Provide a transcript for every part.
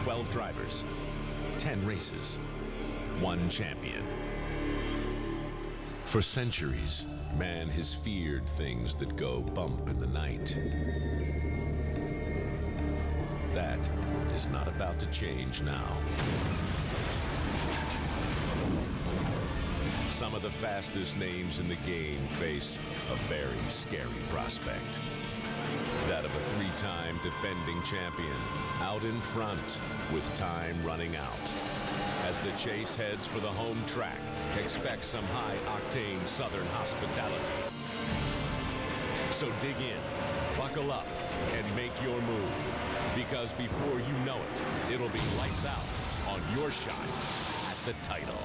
12 drivers, 10 races, 1 champion. For centuries, man has feared things that go bump in the night. That is not about to change now. Some of the fastest names in the game face a very scary prospect. That of a 3-time defending champion, out in front with time running out. As the chase heads for the home track, expect some high-octane Southern hospitality. So dig in, buckle up, and make your move. Because before you know it, it'll be lights out on your shot at the title.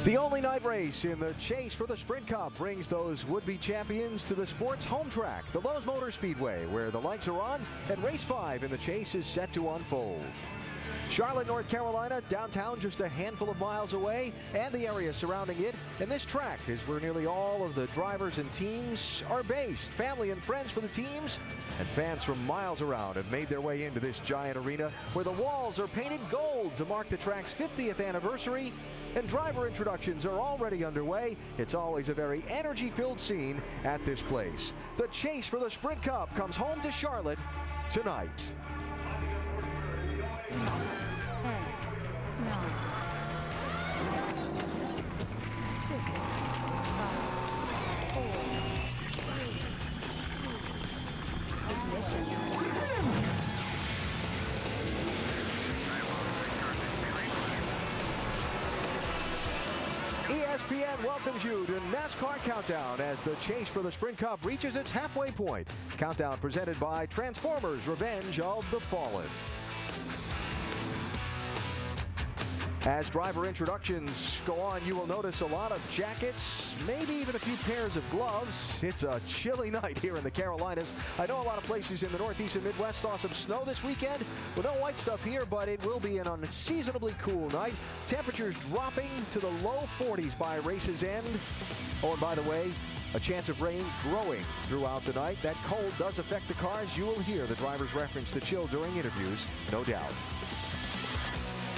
The only night race in the chase for the Sprint Cup brings those would-be champions to the sport's home track, the Lowe's Motor Speedway, where the lights are on and race 5 in the chase is set to unfold. Charlotte, North Carolina, downtown just a handful of miles away, and the area surrounding it. And this track is where nearly all of the drivers and teams are based. Family and friends for the teams, and fans from miles around have made their way into this giant arena where the walls are painted gold to mark the track's 50th anniversary. And driver introductions are already underway. It's always a very energy-filled scene at this place. The chase for the Sprint Cup comes home to Charlotte tonight. 10, 9, 6, 5, 4, 3, 2, ignition. ESPN welcomes you to NASCAR Countdown as the chase for the Sprint Cup reaches its halfway point. Countdown presented by Transformers: Revenge of the Fallen. As driver introductions go on, you will notice a lot of jackets, maybe even a few pairs of gloves. It's a chilly night here in the Carolinas. I know a lot of places in the Northeast and Midwest saw some snow this weekend. Well, no white stuff here, but it will be an unseasonably cool night. Temperatures dropping to the low 40s by race's end. Oh, and by the way, a chance of rain growing throughout the night. That cold does affect the cars. You will hear the drivers reference the chill during interviews, no doubt.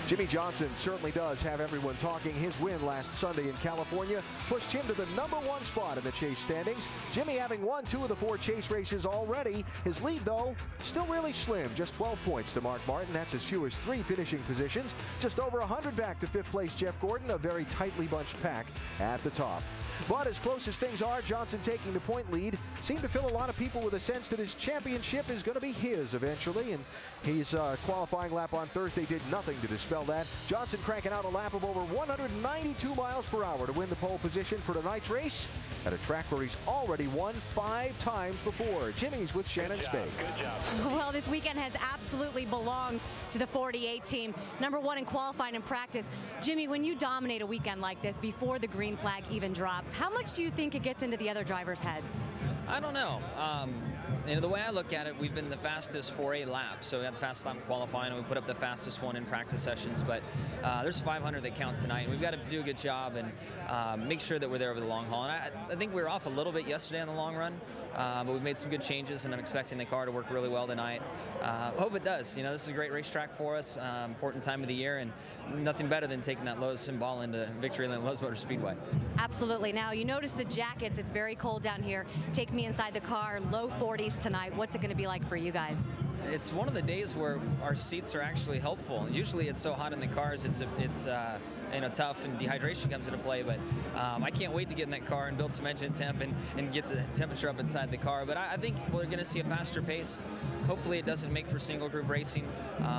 Jimmie Johnson certainly does have everyone talking. His win last Sunday in California pushed him to the #1 spot in the chase standings. Jimmie having won 2 of the 4 chase races already. His lead, though, still really slim. Just 12 points to Mark Martin. That's as few as 3 finishing positions. Just over 100 back to 5th place Jeff Gordon. A very tightly bunched pack at the top. But as close as things are, Johnson taking the point lead seemed to fill a lot of people with a sense that his championship is going to be his eventually. And his qualifying lap on Thursday did nothing to dispel that. Johnson cranking out a lap of over 192 miles per hour to win the pole position for tonight's race at a track where he's already won 5 times before. Jimmy's with Shannon Spade. Good job. Well, this weekend has absolutely belonged to the 48 team. #1 in qualifying and practice. Jimmie, when you dominate a weekend like this before the green flag even drops, how much do you think it gets into the other drivers' heads? I don't know. The way I look at it, we've been the fastest for a lap. So we had the fastest lap in qualifying, and we put up the fastest one in practice sessions. But there's 500 that count tonight, and we've got to do a good job and make sure that we're there over the long haul. And I think we were off a little bit yesterday on the long run, but we've made some good changes, and I'm expecting the car to work really well tonight. Hope it does. This is a great racetrack for us, important time of the year, and nothing better than taking that Lowe's symbol into Victory Lane Lowe's Motor Speedway. Absolutely. Now, you notice the jackets. It's very cold down here. Take me inside the car. Low 40s tonight. What's it going to be like for you guys? It's one of the days where our seats are actually helpful. Usually it's so hot in the cars, it's tough, and dehydration comes into play. But I can't wait to get in that car and build some engine temp and get the temperature up inside the car. But I think we're going to see a faster pace. Hopefully it doesn't make for single groove racing.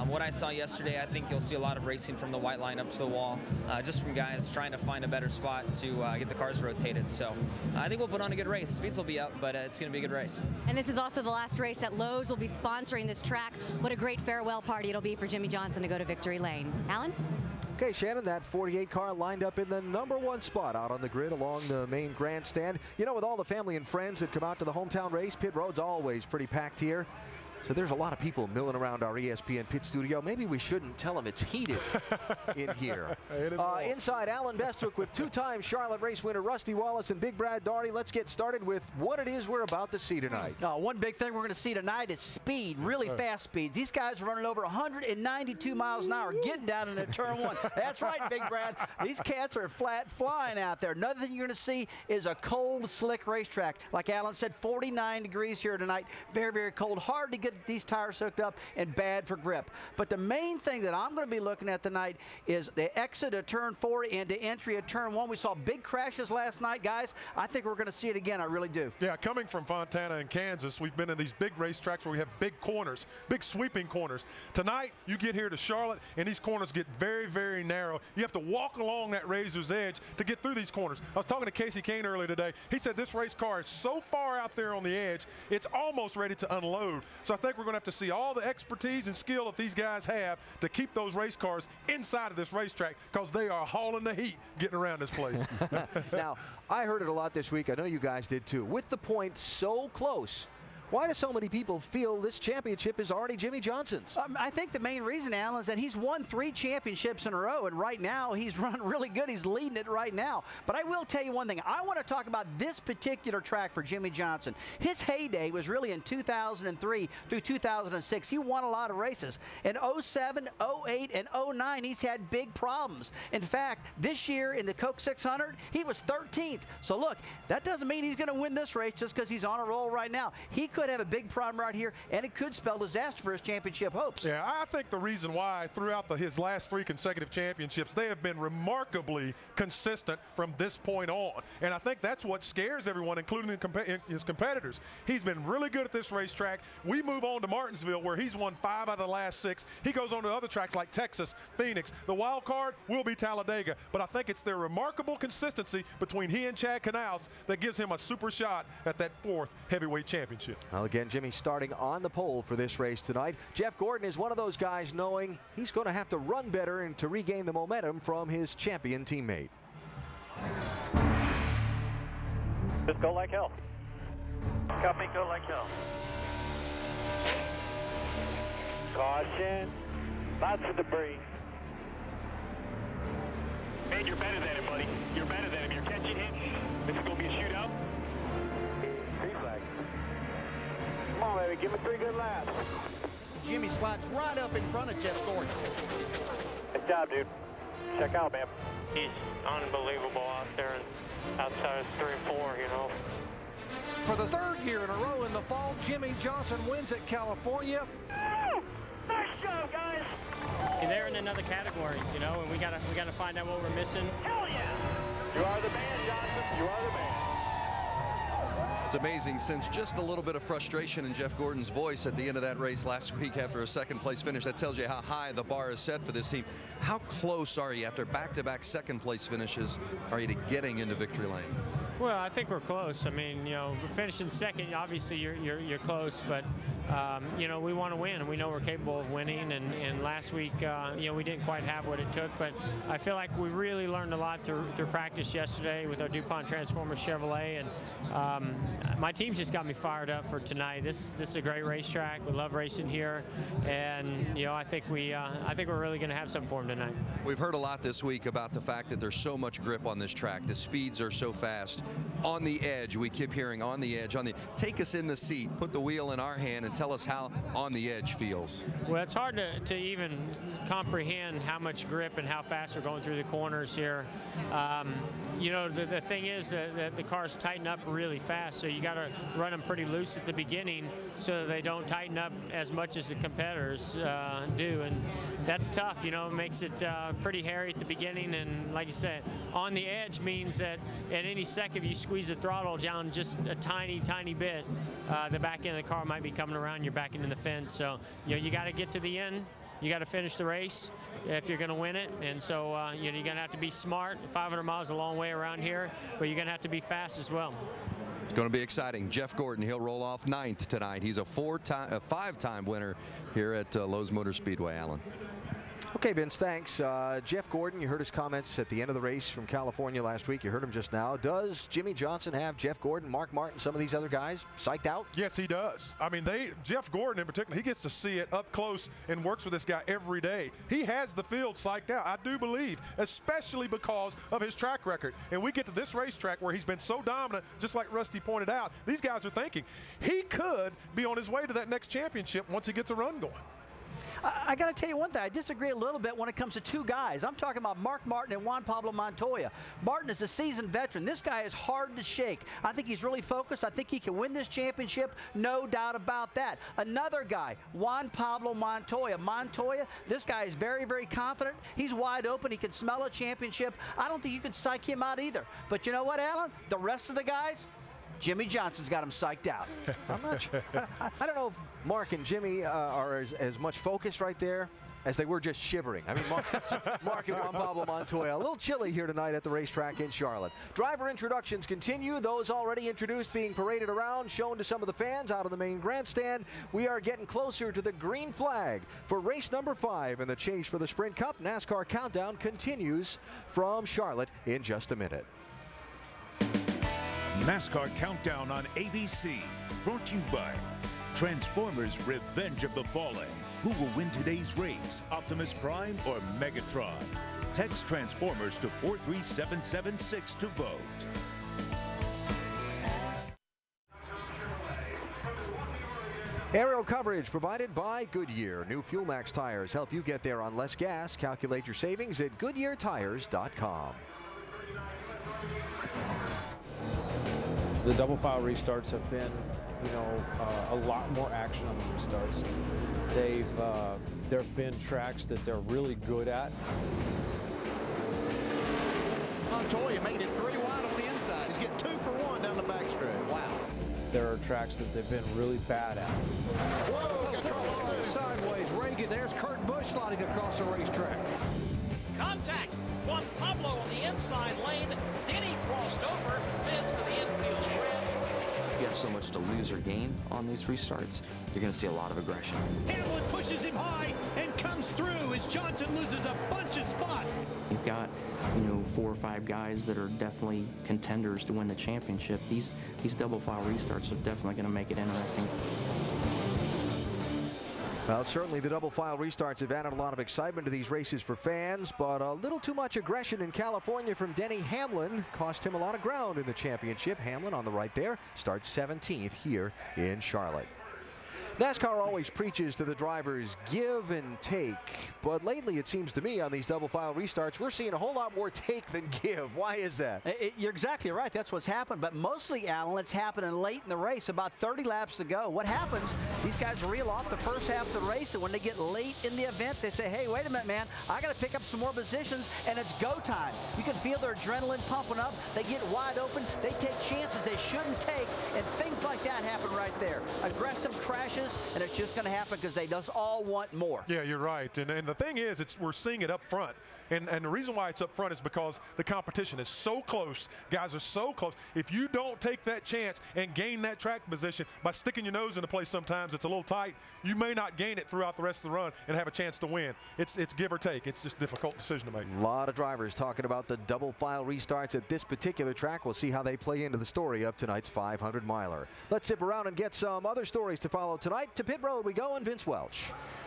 What I saw yesterday, I think you'll see a lot of racing from the white line up to the wall, just from guys trying to find a better spot to get the cars rotated. So I think we'll put on a good race. Speeds will be up, but it's going to be a good race. And this is also the last race that Lowe's will be sponsoring this track. What a great farewell party it'll be for Jimmie Johnson to go to Victory Lane. Alan? Okay, Shannon, that 48 car lined up in the #1 spot out on the grid along the main grandstand. With all the family and friends that come out to the hometown race, pit road's always pretty packed here. So there's a lot of people milling around our ESPN pit studio. Maybe we shouldn't tell them it's heated in here. Inside, Alan Bestwick with two-time Charlotte race winner Rusty Wallace and Big Brad Daugherty. Let's get started with what it is we're about to see tonight. One big thing we're going to see tonight is speed, really fast speeds. These guys are running over 192 miles an hour, getting down into turn one. That's right, Big Brad. These cats are flat flying out there. Another thing you're going to see is a cold, slick racetrack. Like Alan said, 49 degrees here tonight. Very, very cold. Hard to get these tires hooked up and bad for grip. But the main thing that I'm going to be looking at tonight is the exit of turn 4 and the entry of turn 1. We saw big crashes last night, guys. I think we're going to see it again. I really do. Yeah, coming from Fontana and Kansas, we've been in these big racetracks where we have big corners, big sweeping corners. Tonight, you get here to Charlotte, and these corners get very, very narrow. You have to walk along that razor's edge to get through these corners. I was talking to Casey Kahne earlier today. He said this race car is so far out there on the edge, it's almost ready to unload. So I think we're going to have to see all the expertise and skill that these guys have to keep those race cars inside of this racetrack, because they are hauling the heat getting around this place. Now, I heard it a lot this week. I know you guys did too. With the points so close, why do so many people feel this championship is already Jimmy Johnson's? I think the main reason, Alan, is that he's won 3 championships in a row, and right now he's run really good. He's leading it right now. But I will tell you one thing. I want to talk about this particular track for Jimmy Johnson. His heyday was really in 2003 through 2006. He won a lot of races. In 07, 08, and 09, he's had big problems. In fact, this year in the Coke 600, he was 13th. So look, that doesn't mean he's going to win this race just because he's on a roll right now. He could have a big problem right here, and it could spell disaster for his championship hopes. Yeah, I think the reason why throughout his last 3 consecutive championships, they have been remarkably consistent from this point on. And I think that's what scares everyone, including his competitors. He's been really good at this racetrack. We move on to Martinsville, where he's won 5 out of the last 6. He goes on to other tracks like Texas, Phoenix. The wild card will be Talladega. But I think it's their remarkable consistency between he and Chad Canals that gives him a super shot at that 4th heavyweight championship. Well, again, Jimmy starting on the pole for this race tonight. Jeff Gordon is one of those guys knowing he's going to have to run better and to regain the momentum from his champion teammate. Just go like hell. Copy, go like hell. Caution. Lots of debris. Man, you're better than him, buddy. You're better than him. You're catching him. This is going to be a shootout. Green flag. Come on, baby. Give me 3 good laps. Jimmy slides right up in front of Jeff Gordon. Good job, dude. Check out, man. He's unbelievable out there and outside of 3 and 4, you know. For the 3rd year in a row in the fall, Jimmy Johnson wins at California. Woo! Nice job, guys. They're in another category, you know, and we gotta find out what we're missing. Hell yeah! You are the man, Johnson. You are the man. It's amazing, since just a little bit of frustration in Jeff Gordon's voice at the end of that race last week after a 2nd place finish. That tells you how high the bar is set for this team. How close are you after back-to-back 2nd place finishes are you to getting into victory lane? Well, I think we're close. I mean, you know, finishing 2nd, obviously you're close, but you know, we want to win, and we know we're capable of winning. And last week, you know, we didn't quite have what it took, but I feel like we really learned a lot through practice yesterday with our DuPont Transformer Chevrolet, and my team's just got me fired up for tonight. This is a great racetrack. We love racing here, and you know, I think we're really going to have something for them tonight. We've heard a lot this week about the fact that there's so much grip on this track. The speeds are so fast. On the edge, we keep hearing on the edge. Take us in the seat, put the wheel in our hand, and tell us how on the edge feels. Well, it's hard to even comprehend how much grip and how fast we're going through the corners here. You know, the thing is that the cars tighten up really fast, so you got to run them pretty loose at the beginning so they don't tighten up as much as the competitors do, and that's tough. You know, it makes it pretty hairy at the beginning, and like you said, on the edge means that at any second if you squeeze the throttle down just a tiny bit, the back end of the car might be coming around, you're backing in the fence. So you know, you got to get to the end. You got to finish the race if you're going to win it, and so you know, you're going to have to be smart. 500 miles is a long way around here, but you're going to have to be fast as well. It's going to be exciting. Jeff Gordon, he'll roll off 9th tonight. He's a 5-time winner here at Lowe's Motor Speedway, Alan. Okay, Vince, thanks. Jeff Gordon, you heard his comments at the end of the race from California last week. You heard him just now. Does Jimmie Johnson have Jeff Gordon, Mark Martin, some of these other guys psyched out? Yes, he does. I mean, Jeff Gordon in particular, he gets to see it up close and works with this guy every day. He has the field psyched out, I do believe, especially because of his track record. And we get to this racetrack where he's been so dominant, just like Rusty pointed out, these guys are thinking he could be on his way to that next championship once he gets a run going. I got to tell you one thing. I disagree a little bit when it comes to two guys. I'm talking about Mark Martin and Juan Pablo Montoya. Martin is a seasoned veteran. This guy is hard to shake. I think he's really focused. I think he can win this championship. No doubt about that. Another guy, Juan Pablo Montoya. Montoya, this guy is very, very confident. He's wide open. He can smell a championship. I don't think you can psych him out either. But you know what, Alan? The rest of the guys, Jimmie Johnson's got him psyched out. I'm not sure. I don't know if Mark and Jimmy are as much focused right there as they were just shivering. I mean, Mark and Juan Pablo Montoya, a little chilly here tonight at the racetrack in Charlotte. Driver introductions continue. Those already introduced being paraded around, shown to some of the fans out of the main grandstand. We are getting closer to the green flag for race number 5 in the chase for the Sprint Cup. NASCAR Countdown continues from Charlotte in just a minute. NASCAR Countdown on ABC, brought to you by Transformers Revenge of the Fallen. Who will win today's race, Optimus Prime or Megatron? Text Transformers to 43776 to vote. Aerial coverage provided by Goodyear. New Fuel Max tires help you get there on less gas. Calculate your savings at GoodyearTires.com. The double file restarts have been, a lot more action on the restarts. There have been tracks that they're really good at. Montoya made it 3 wide on the inside. He's getting 2 for 1 down the backstretch. Wow. There are tracks that they've been really bad at. Whoa, sideways. Reagan, there's Kurt Busch sliding across the racetrack. Contact. Juan Pablo on the inside lane. Denny crossed over. Missed to the infield stretch. You have so much to lose or gain on these restarts, you're going to see a lot of aggression. Hamlin pushes him high and comes through as Johnson loses a bunch of spots. You've got, 4 or 5 guys that are definitely contenders to win the championship. These double file restarts are definitely going to make it interesting. Well, certainly the double file restarts have added a lot of excitement to these races for fans, but a little too much aggression in California from Denny Hamlin cost him a lot of ground in the championship. Hamlin on the right there starts 17th here in Charlotte. NASCAR always preaches to the drivers give and take, but lately it seems to me on these double file restarts we're seeing a whole lot more take than give. Why is that? You're exactly right. That's what's happened, but mostly, Alan, it's happening late in the race, about 30 laps to go. What happens, these guys reel off the first half of the race, and when they get late in the event, they say, hey, wait a minute, man, I got to pick up some more positions, and it's go time. You can feel their adrenaline pumping up. They get wide open. They take chances they shouldn't take, and things like that happen right there. Aggressive crashes, and it's just going to happen because they just all want more. Yeah, you're right. And the thing is, we're seeing it up front. And the reason why it's up front is because the competition is so close. Guys are so close. If you don't take that chance and gain that track position by sticking your nose in a place sometimes it's a little tight, you may not gain it throughout the rest of the run and have a chance to win. It's give or take. It's just a difficult decision to make. A lot of drivers talking about the double file restarts at this particular track. We'll see how they play into the story of tonight's 500-miler. Let's zip around and get some other stories to follow tonight. To pit road we go, and Vince Welch.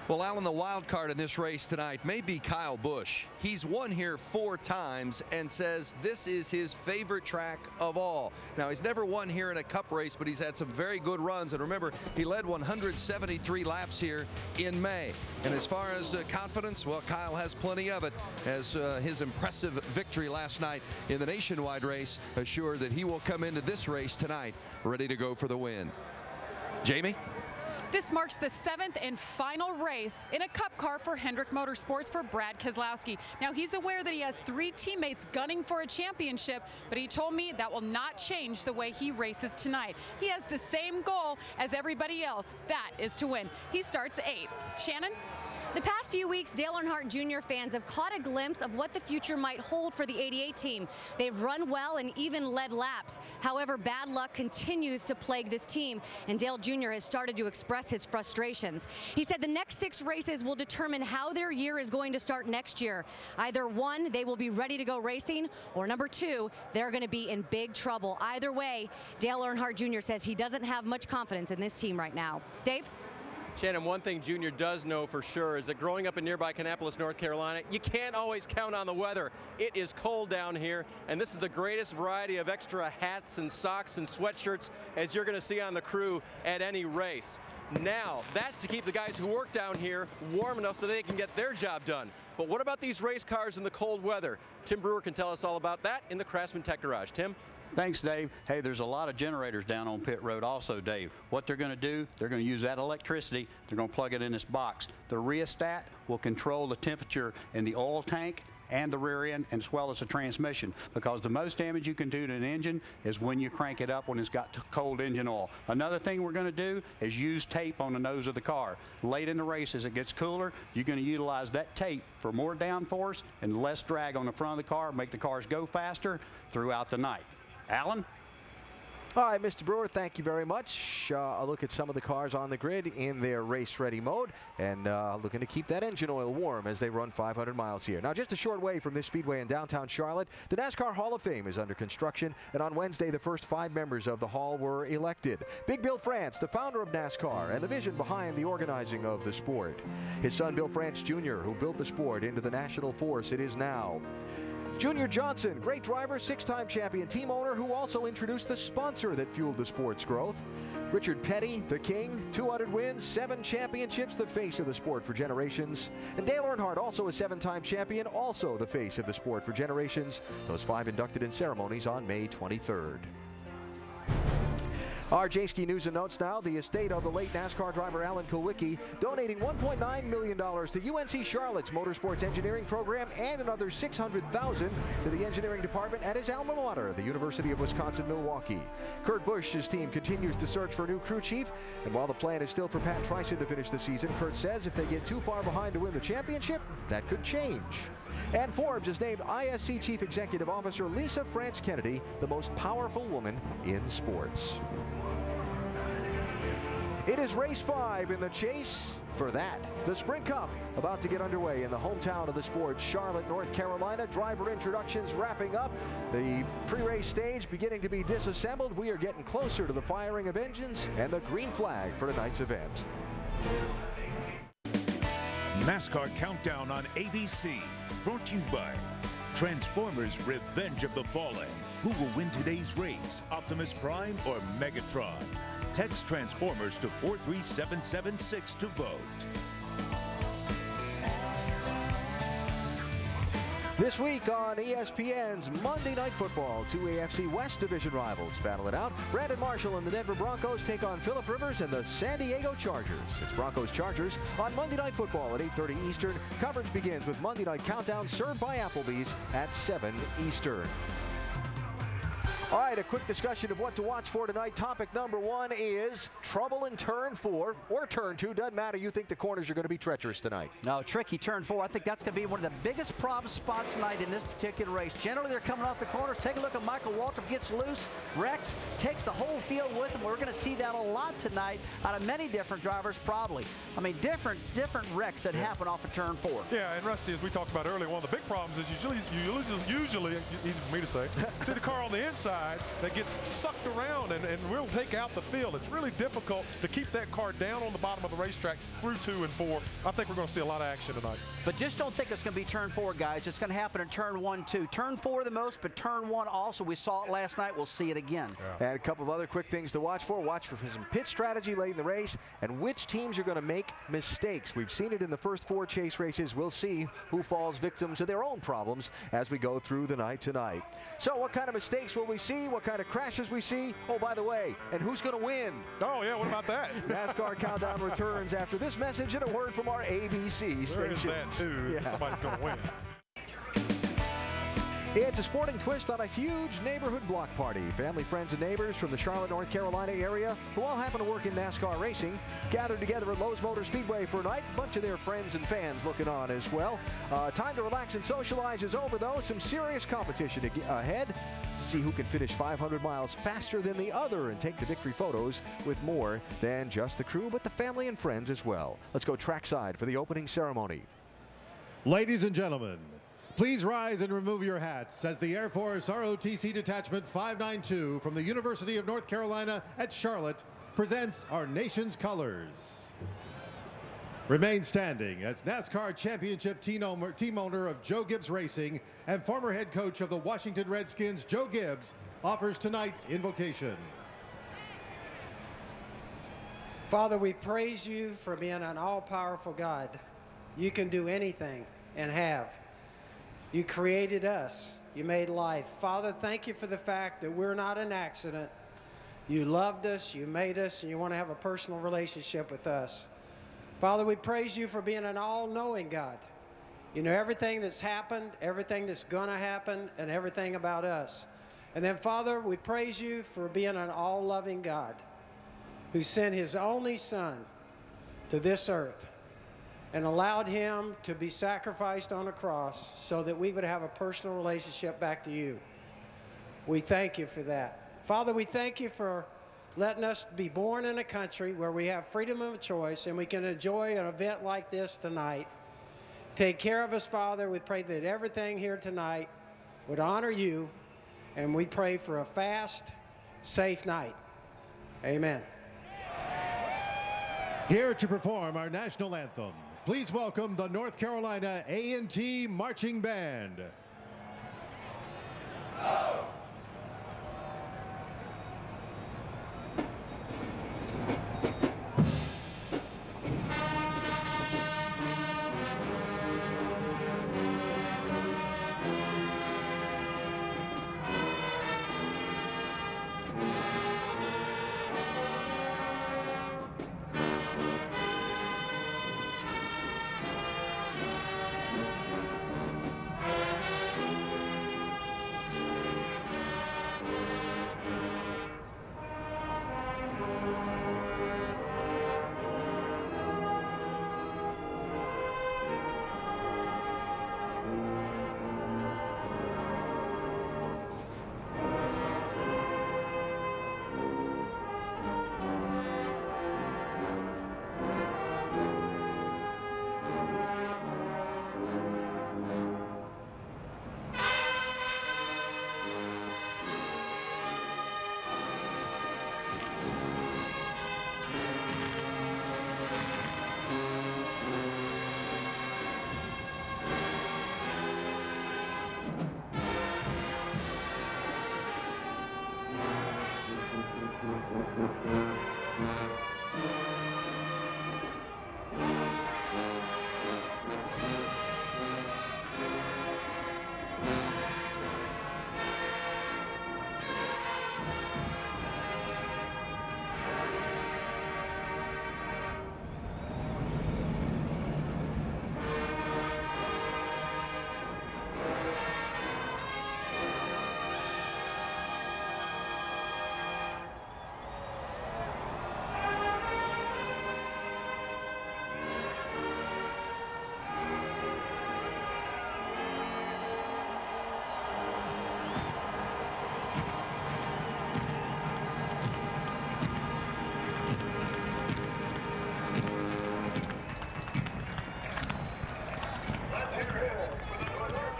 Well, Alan, the wild card in this race tonight may be Kyle Busch. He's won here 4 times and says this is his favorite track of all. Now, he's never won here in a cup race, but he's had some very good runs. And remember, he led 173 laps here in May. And as far as confidence, well, Kyle has plenty of it, as his impressive victory last night in the nationwide race assured that he will come into this race tonight ready to go for the win. Jamie? This marks the 7th and final race in a cup car for Hendrick Motorsports for Brad Keselowski. Now, he's aware that he has 3 teammates gunning for a championship, but he told me that will not change the way he races tonight. He has the same goal as everybody else. That is to win. He starts 8th. Shannon? The past few weeks, Dale Earnhardt Jr. fans have caught a glimpse of what the future might hold for the 88 team. They've run well and even led laps. However, bad luck continues to plague this team, and Dale Jr. has started to express his frustrations. He said the next 6 races will determine how their year is going to start next year. Either 1, they will be ready to go racing, or number 2, they're going to be in big trouble. Either way, Dale Earnhardt Jr. says he doesn't have much confidence in this team right now. Dave? Shannon, one thing Junior does know for sure is that growing up in nearby Kannapolis, North Carolina, you can't always count on the weather. It is cold down here, and this is the greatest variety of extra hats and socks and sweatshirts as you're going to see on the crew at any race. Now, that's to keep the guys who work down here warm enough so they can get their job done. But what about these race cars in the cold weather? Tim Brewer can tell us all about that in the Craftsman Tech Garage. Tim? Thanks, Dave. Hey, there's a lot of generators down on pit road also, Dave. What they're going to do, they're going to use that electricity. They're going to plug it in this box. The rheostat will control the temperature in the oil tank and the rear end, as well as the transmission, because the most damage you can do to an engine is when you crank it up when it's got cold engine oil. Another thing we're going to do is use tape on the nose of the car. Late in the race, as it gets cooler, you're going to utilize that tape for more downforce and less drag on the front of the car, make the cars go faster throughout the night. Alan? All right, Mr. Brewer, thank you very much. A look at some of the cars on the grid in their race-ready mode, and looking to keep that engine oil warm as they run 500 miles here. Now, just a short way from this speedway in downtown Charlotte, the NASCAR Hall of Fame is under construction, and on Wednesday, the first 5 members of the Hall were elected. Big Bill France, the founder of NASCAR, and the vision behind the organizing of the sport. His son, Bill France Jr., who built the sport into the national force it is now. Junior Johnson, great driver, 6-time champion team owner, who also introduced the sponsor that fueled the sport's growth. Richard Petty, the king, 200 wins, 7 championships, the face of the sport for generations. And Dale Earnhardt, also a 7-time champion, also the face of the sport for generations. Those 5 inducted in ceremonies on May 23rd. Our J-Ski news and notes now. The estate of the late NASCAR driver Alan Kulwicki donating $1.9 million to UNC Charlotte's motorsports engineering program and another $600,000 to the engineering department at his alma mater, the University of Wisconsin-Milwaukee. Kurt Busch's team continues to search for a new crew chief, and while the plan is still for Pat Tryson to finish the season, Kurt says if they get too far behind to win the championship, that could change. And Forbes has named ISC Chief Executive Officer Lisa France Kennedy the most powerful woman in sports. It is race 5 in the chase for that. The Sprint Cup about to get underway in the hometown of the sport, Charlotte, North Carolina. Driver introductions wrapping up. The pre-race stage beginning to be disassembled. We are getting closer to the firing of engines and the green flag for tonight's event. NASCAR Countdown on ABC, brought to you by Transformers Revenge of the Fallen. Who will win today's race, Optimus Prime or Megatron? Text Transformers to 43776 to vote. This week on ESPN's Monday Night Football, 2 AFC West Division rivals battle it out. Brandon Marshall and the Denver Broncos take on Phillip Rivers and the San Diego Chargers. It's Broncos-Chargers on Monday Night Football at 8:30 Eastern. Coverage begins with Monday Night Countdown served by Applebee's at 7 Eastern. All right, a quick discussion of what to watch for tonight. Topic number 1 is trouble in turn 4 or turn 2. Doesn't matter. You think the corners are going to be treacherous tonight. No, tricky turn 4. I think that's going to be one of the biggest problem spots tonight in this particular race. Generally, they're coming off the corners. Take a look at Michael Waltrip, gets loose, wrecks, takes the whole field with him. We're going to see that a lot tonight out of many different drivers, probably. I mean, different wrecks that happen off of turn 4. Yeah, and Rusty, as we talked about earlier, one of the big problems is usually easy for me to say, see the car on the inside that gets sucked around and will take out the field. It's really difficult to keep that car down on the bottom of the racetrack through 2 and 4. I think we're going to see a lot of action tonight. But just don't think it's going to be turn 4, guys. It's going to happen in turn 1, too. Turn 4 the most, but turn 1 also. We saw it last night. We'll see it again. Yeah. And a couple of other quick things to watch for. Watch for some pit strategy late in the race and which teams are going to make mistakes. We've seen it in the first 4 chase races. We'll see who falls victim to their own problems as we go through the night tonight. So what kind of mistakes will we see? What kind of crashes we see? Oh, by the way, and who's going to win? Oh, yeah, what about that? NASCAR Countdown returns after this message and a word from our ABC station. There is that, too. Yeah. Somebody's going to win. It's a sporting twist on a huge neighborhood block party. Family, friends, and neighbors from the Charlotte, North Carolina area who all happen to work in NASCAR racing gathered together at Lowe's Motor Speedway for a night. A bunch of their friends and fans looking on as well. Time to relax and socialize is over, though. Some serious competition ahead to see who can finish 500 miles faster than the other and take the victory photos with more than just the crew, but the family and friends as well. Let's go trackside for the opening ceremony. Ladies and gentlemen, please rise and remove your hats as the Air Force ROTC Detachment 592 from the University of North Carolina at Charlotte presents our nation's colors. Remain standing as NASCAR Championship team owner of Joe Gibbs Racing and former head coach of the Washington Redskins, Joe Gibbs, offers tonight's invocation. Father, we praise you for being an all-powerful God. You can do anything and have. You created us. You made life. Father, thank you for the fact that we're not an accident. You loved us, you made us, and you want to have a personal relationship with us. Father, we praise you for being an all-knowing God. You know everything that's happened, everything that's going to happen, and everything about us. And then, Father, we praise you for being an all-loving God who sent his only Son to this earth and allowed him to be sacrificed on a cross so that we would have a personal relationship back to you. We thank you for that. Father, we thank you for letting us be born in a country where we have freedom of choice and we can enjoy an event like this tonight. Take care of us, Father. We pray that everything here tonight would honor you, and we pray for a fast, safe night. Amen. Here to perform our national anthem, please welcome the North Carolina A&T Marching Band.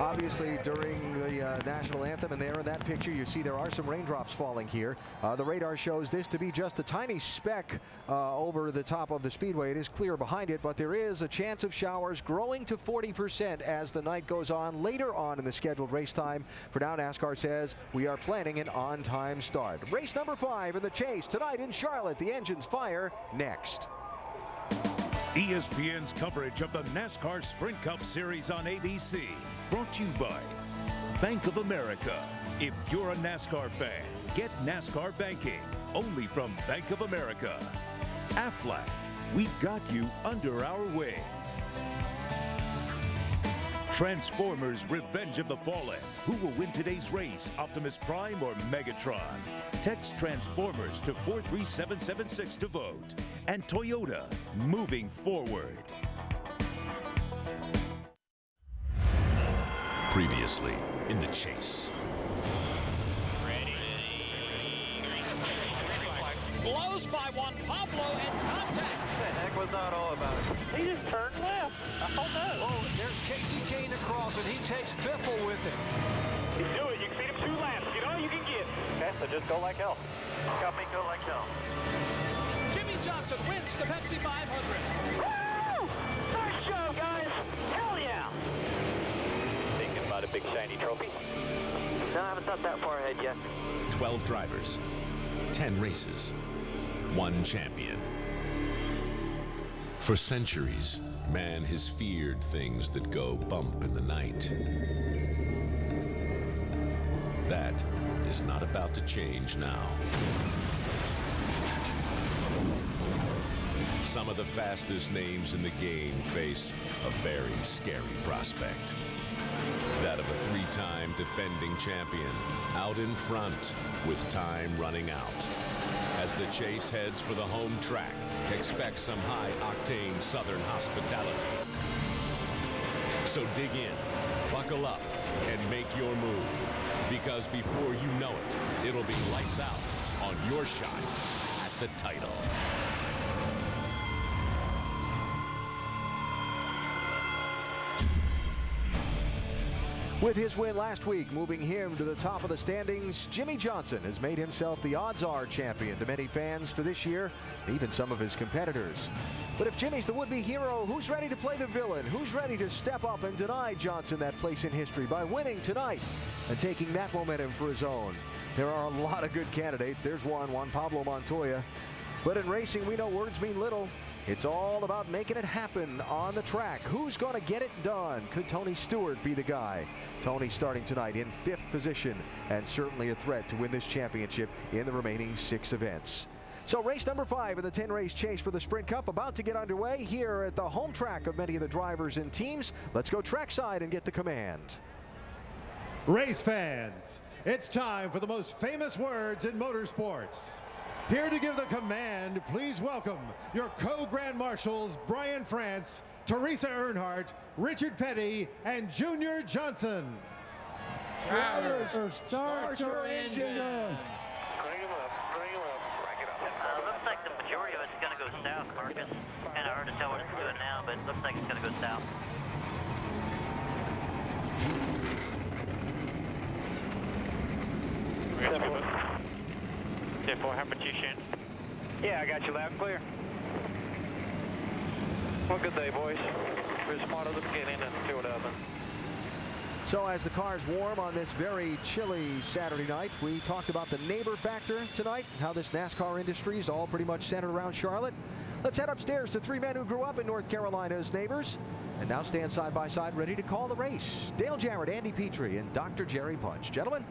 Obviously, during the national anthem, and there in that picture, you see there are some raindrops falling here. The radar shows this to be just a tiny speck over the top of the speedway. It is clear behind it, but there is a chance of showers growing to 40% as the night goes on later on in the scheduled race time. For now, NASCAR says we are planning an on-time start. Race number 5 in the chase tonight in Charlotte. The engines fire next. ESPN's coverage of the NASCAR Sprint Cup Series on ABC. Brought to you by Bank of America. If you're a NASCAR fan, get NASCAR banking only from Bank of America. Aflac, we've got you under our wing. Transformers Revenge of the Fallen. Who will win today's race, Optimus Prime or Megatron? Text Transformers to 43776 to vote. And Toyota, moving forward. Previously in the chase. Blows by one, Pablo, and contact. What the heck was that all about? He just turned left. Oh, no. Oh, there's Casey Kahne across, and he takes Biffle with him. You do it. You can feed him 2 laps. Get all you can get. Okay, so just go like hell. Got me go like hell. Jimmy Johnson wins the Pepsi 500. Woo! Nice show, guys. Hell yeah. Thinking about a big shiny trophy? No, I haven't thought that far ahead yet. 12 drivers, 10 races, 1 champion. For centuries, man has feared things that go bump in the night. That is not about to change now. Some of the fastest names in the game face a very scary prospect. That of a 3-time defending champion, out in front with time running out. As the chase heads for the home track, expect some high-octane Southern hospitality. So dig in, buckle up, and make your move. Because before you know it, it'll be lights out on your shot at the title. With his win last week, moving him to the top of the standings, Jimmy Johnson has made himself the odds-are champion to many fans for this year, even some of his competitors. But if Jimmy's the would-be hero, who's ready to play the villain? Who's ready to step up and deny Johnson that place in history by winning tonight and taking that momentum for his own? There are a lot of good candidates. There's Juan Pablo Montoya. But in racing, we know words mean little. It's all about making it happen on the track. Who's going to get it done? Could Tony Stewart be the guy? Tony starting tonight in 5th position and certainly a threat to win this championship in the remaining 6 events. So race number 5 in the 10-race chase for the Sprint Cup about to get underway here at the home track of many of the drivers and teams. Let's go trackside and get the command. Race fans, it's time for the most famous words in motorsports. Here to give the command, please welcome your co-grand marshals, Brian France, Teresa Earnhardt, Richard Petty, and Junior Johnson. Drivers, start your engine. Bring him up, rack it up. Looks like the majority of it's going to go south, Marcus. Kind of hard to tell what it's doing now, but it looks like it's going to go south. Therefore, how about you, Shane? Yeah, I got you loud and clear. Well, good day, boys. We're smart enough to get in and see what happens. So as the cars warm on this very chilly Saturday night, we talked about the neighbor factor tonight, how this NASCAR industry is all pretty much centered around Charlotte. Let's head upstairs to 3 men who grew up in North Carolina's neighbors and now stand side by side ready to call the race. Dale Jarrett, Andy Petrie, and Dr. Jerry Punch. Gentlemen.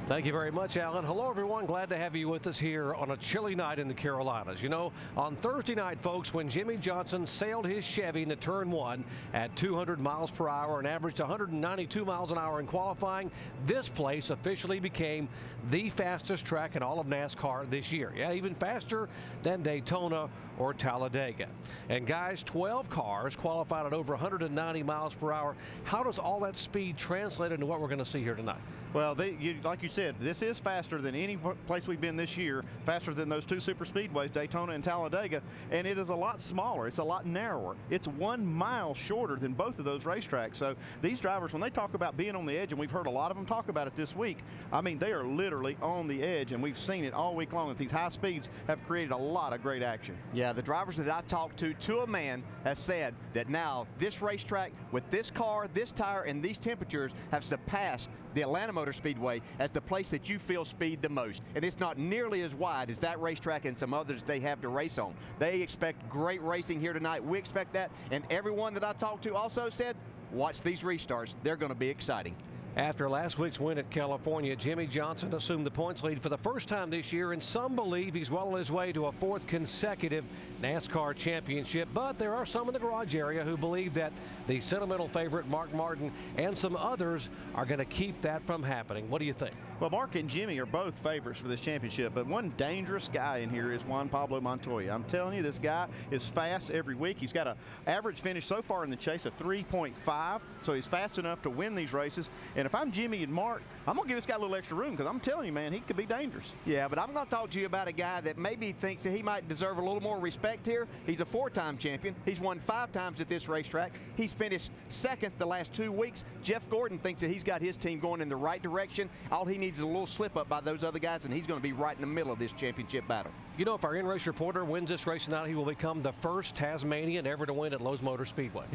Thank you very much, Alan. Hello, everyone. Glad to have you with us here on a chilly night in the Carolinas. You know, on Thursday night, folks, when Jimmy Johnson sailed his Chevy into turn 1 at 200 miles per hour and averaged 192 miles an hour in qualifying, this place officially became the fastest track in all of NASCAR this year. Yeah, even faster than Daytona or Talladega. And guys, 12 cars qualified at over 190 miles per hour. How does all that speed translate into what we're going to see here tonight? Well, like you said, this is faster than any place we've been this year, faster than those 2 super speedways, Daytona and Talladega, and it is a lot smaller. It's a lot narrower. It's 1 mile shorter than both of those racetracks. So these drivers, when they talk about being on the edge, and we've heard a lot of them talk about it this week, I mean, they are literally on the edge, and we've seen it all week long that these high speeds have created a lot of great action. Yeah, the drivers that I've talked to a man, has said that now this racetrack with this car, this tire, and these temperatures have surpassed the Atlanta Motor Speedway as the place that you feel speed the most. And it's not nearly as wide as that racetrack and some others they have to race on. They expect great racing here tonight. We expect that. And everyone that I talked to also said, watch these restarts. They're going to be exciting. After last week's win at California, Jimmie Johnson assumed the points lead for the first time this year, and some believe he's well on his way to a 4th consecutive NASCAR championship. But there are some in the garage area who believe that the sentimental favorite Mark Martin and some others are going to keep that from happening. What do you think? Well, Mark and Jimmy are both favorites for this championship, but one dangerous guy in here is Juan Pablo Montoya. I'm telling you, this guy is fast every week. He's got an average finish so far in the chase of 3.5, so he's fast enough to win these races. And if I'm Jimmy and Mark, I'm going to give this guy a little extra room because I'm telling you, man, he could be dangerous. Yeah, but I'm going to talk to you about a guy that maybe thinks that he might deserve a little more respect here. He's a 4-time champion. He's won 5 times at this racetrack. He's finished 2nd the last 2 weeks. Jeff Gordon thinks that he's got his team going in the right direction. All he needs is a little slip up by those other guys, and he's going to be right in the middle of this championship battle. You know, if our in-race reporter wins this race tonight, he will become the first Tasmanian ever to win at Lowe's Motor Speedway.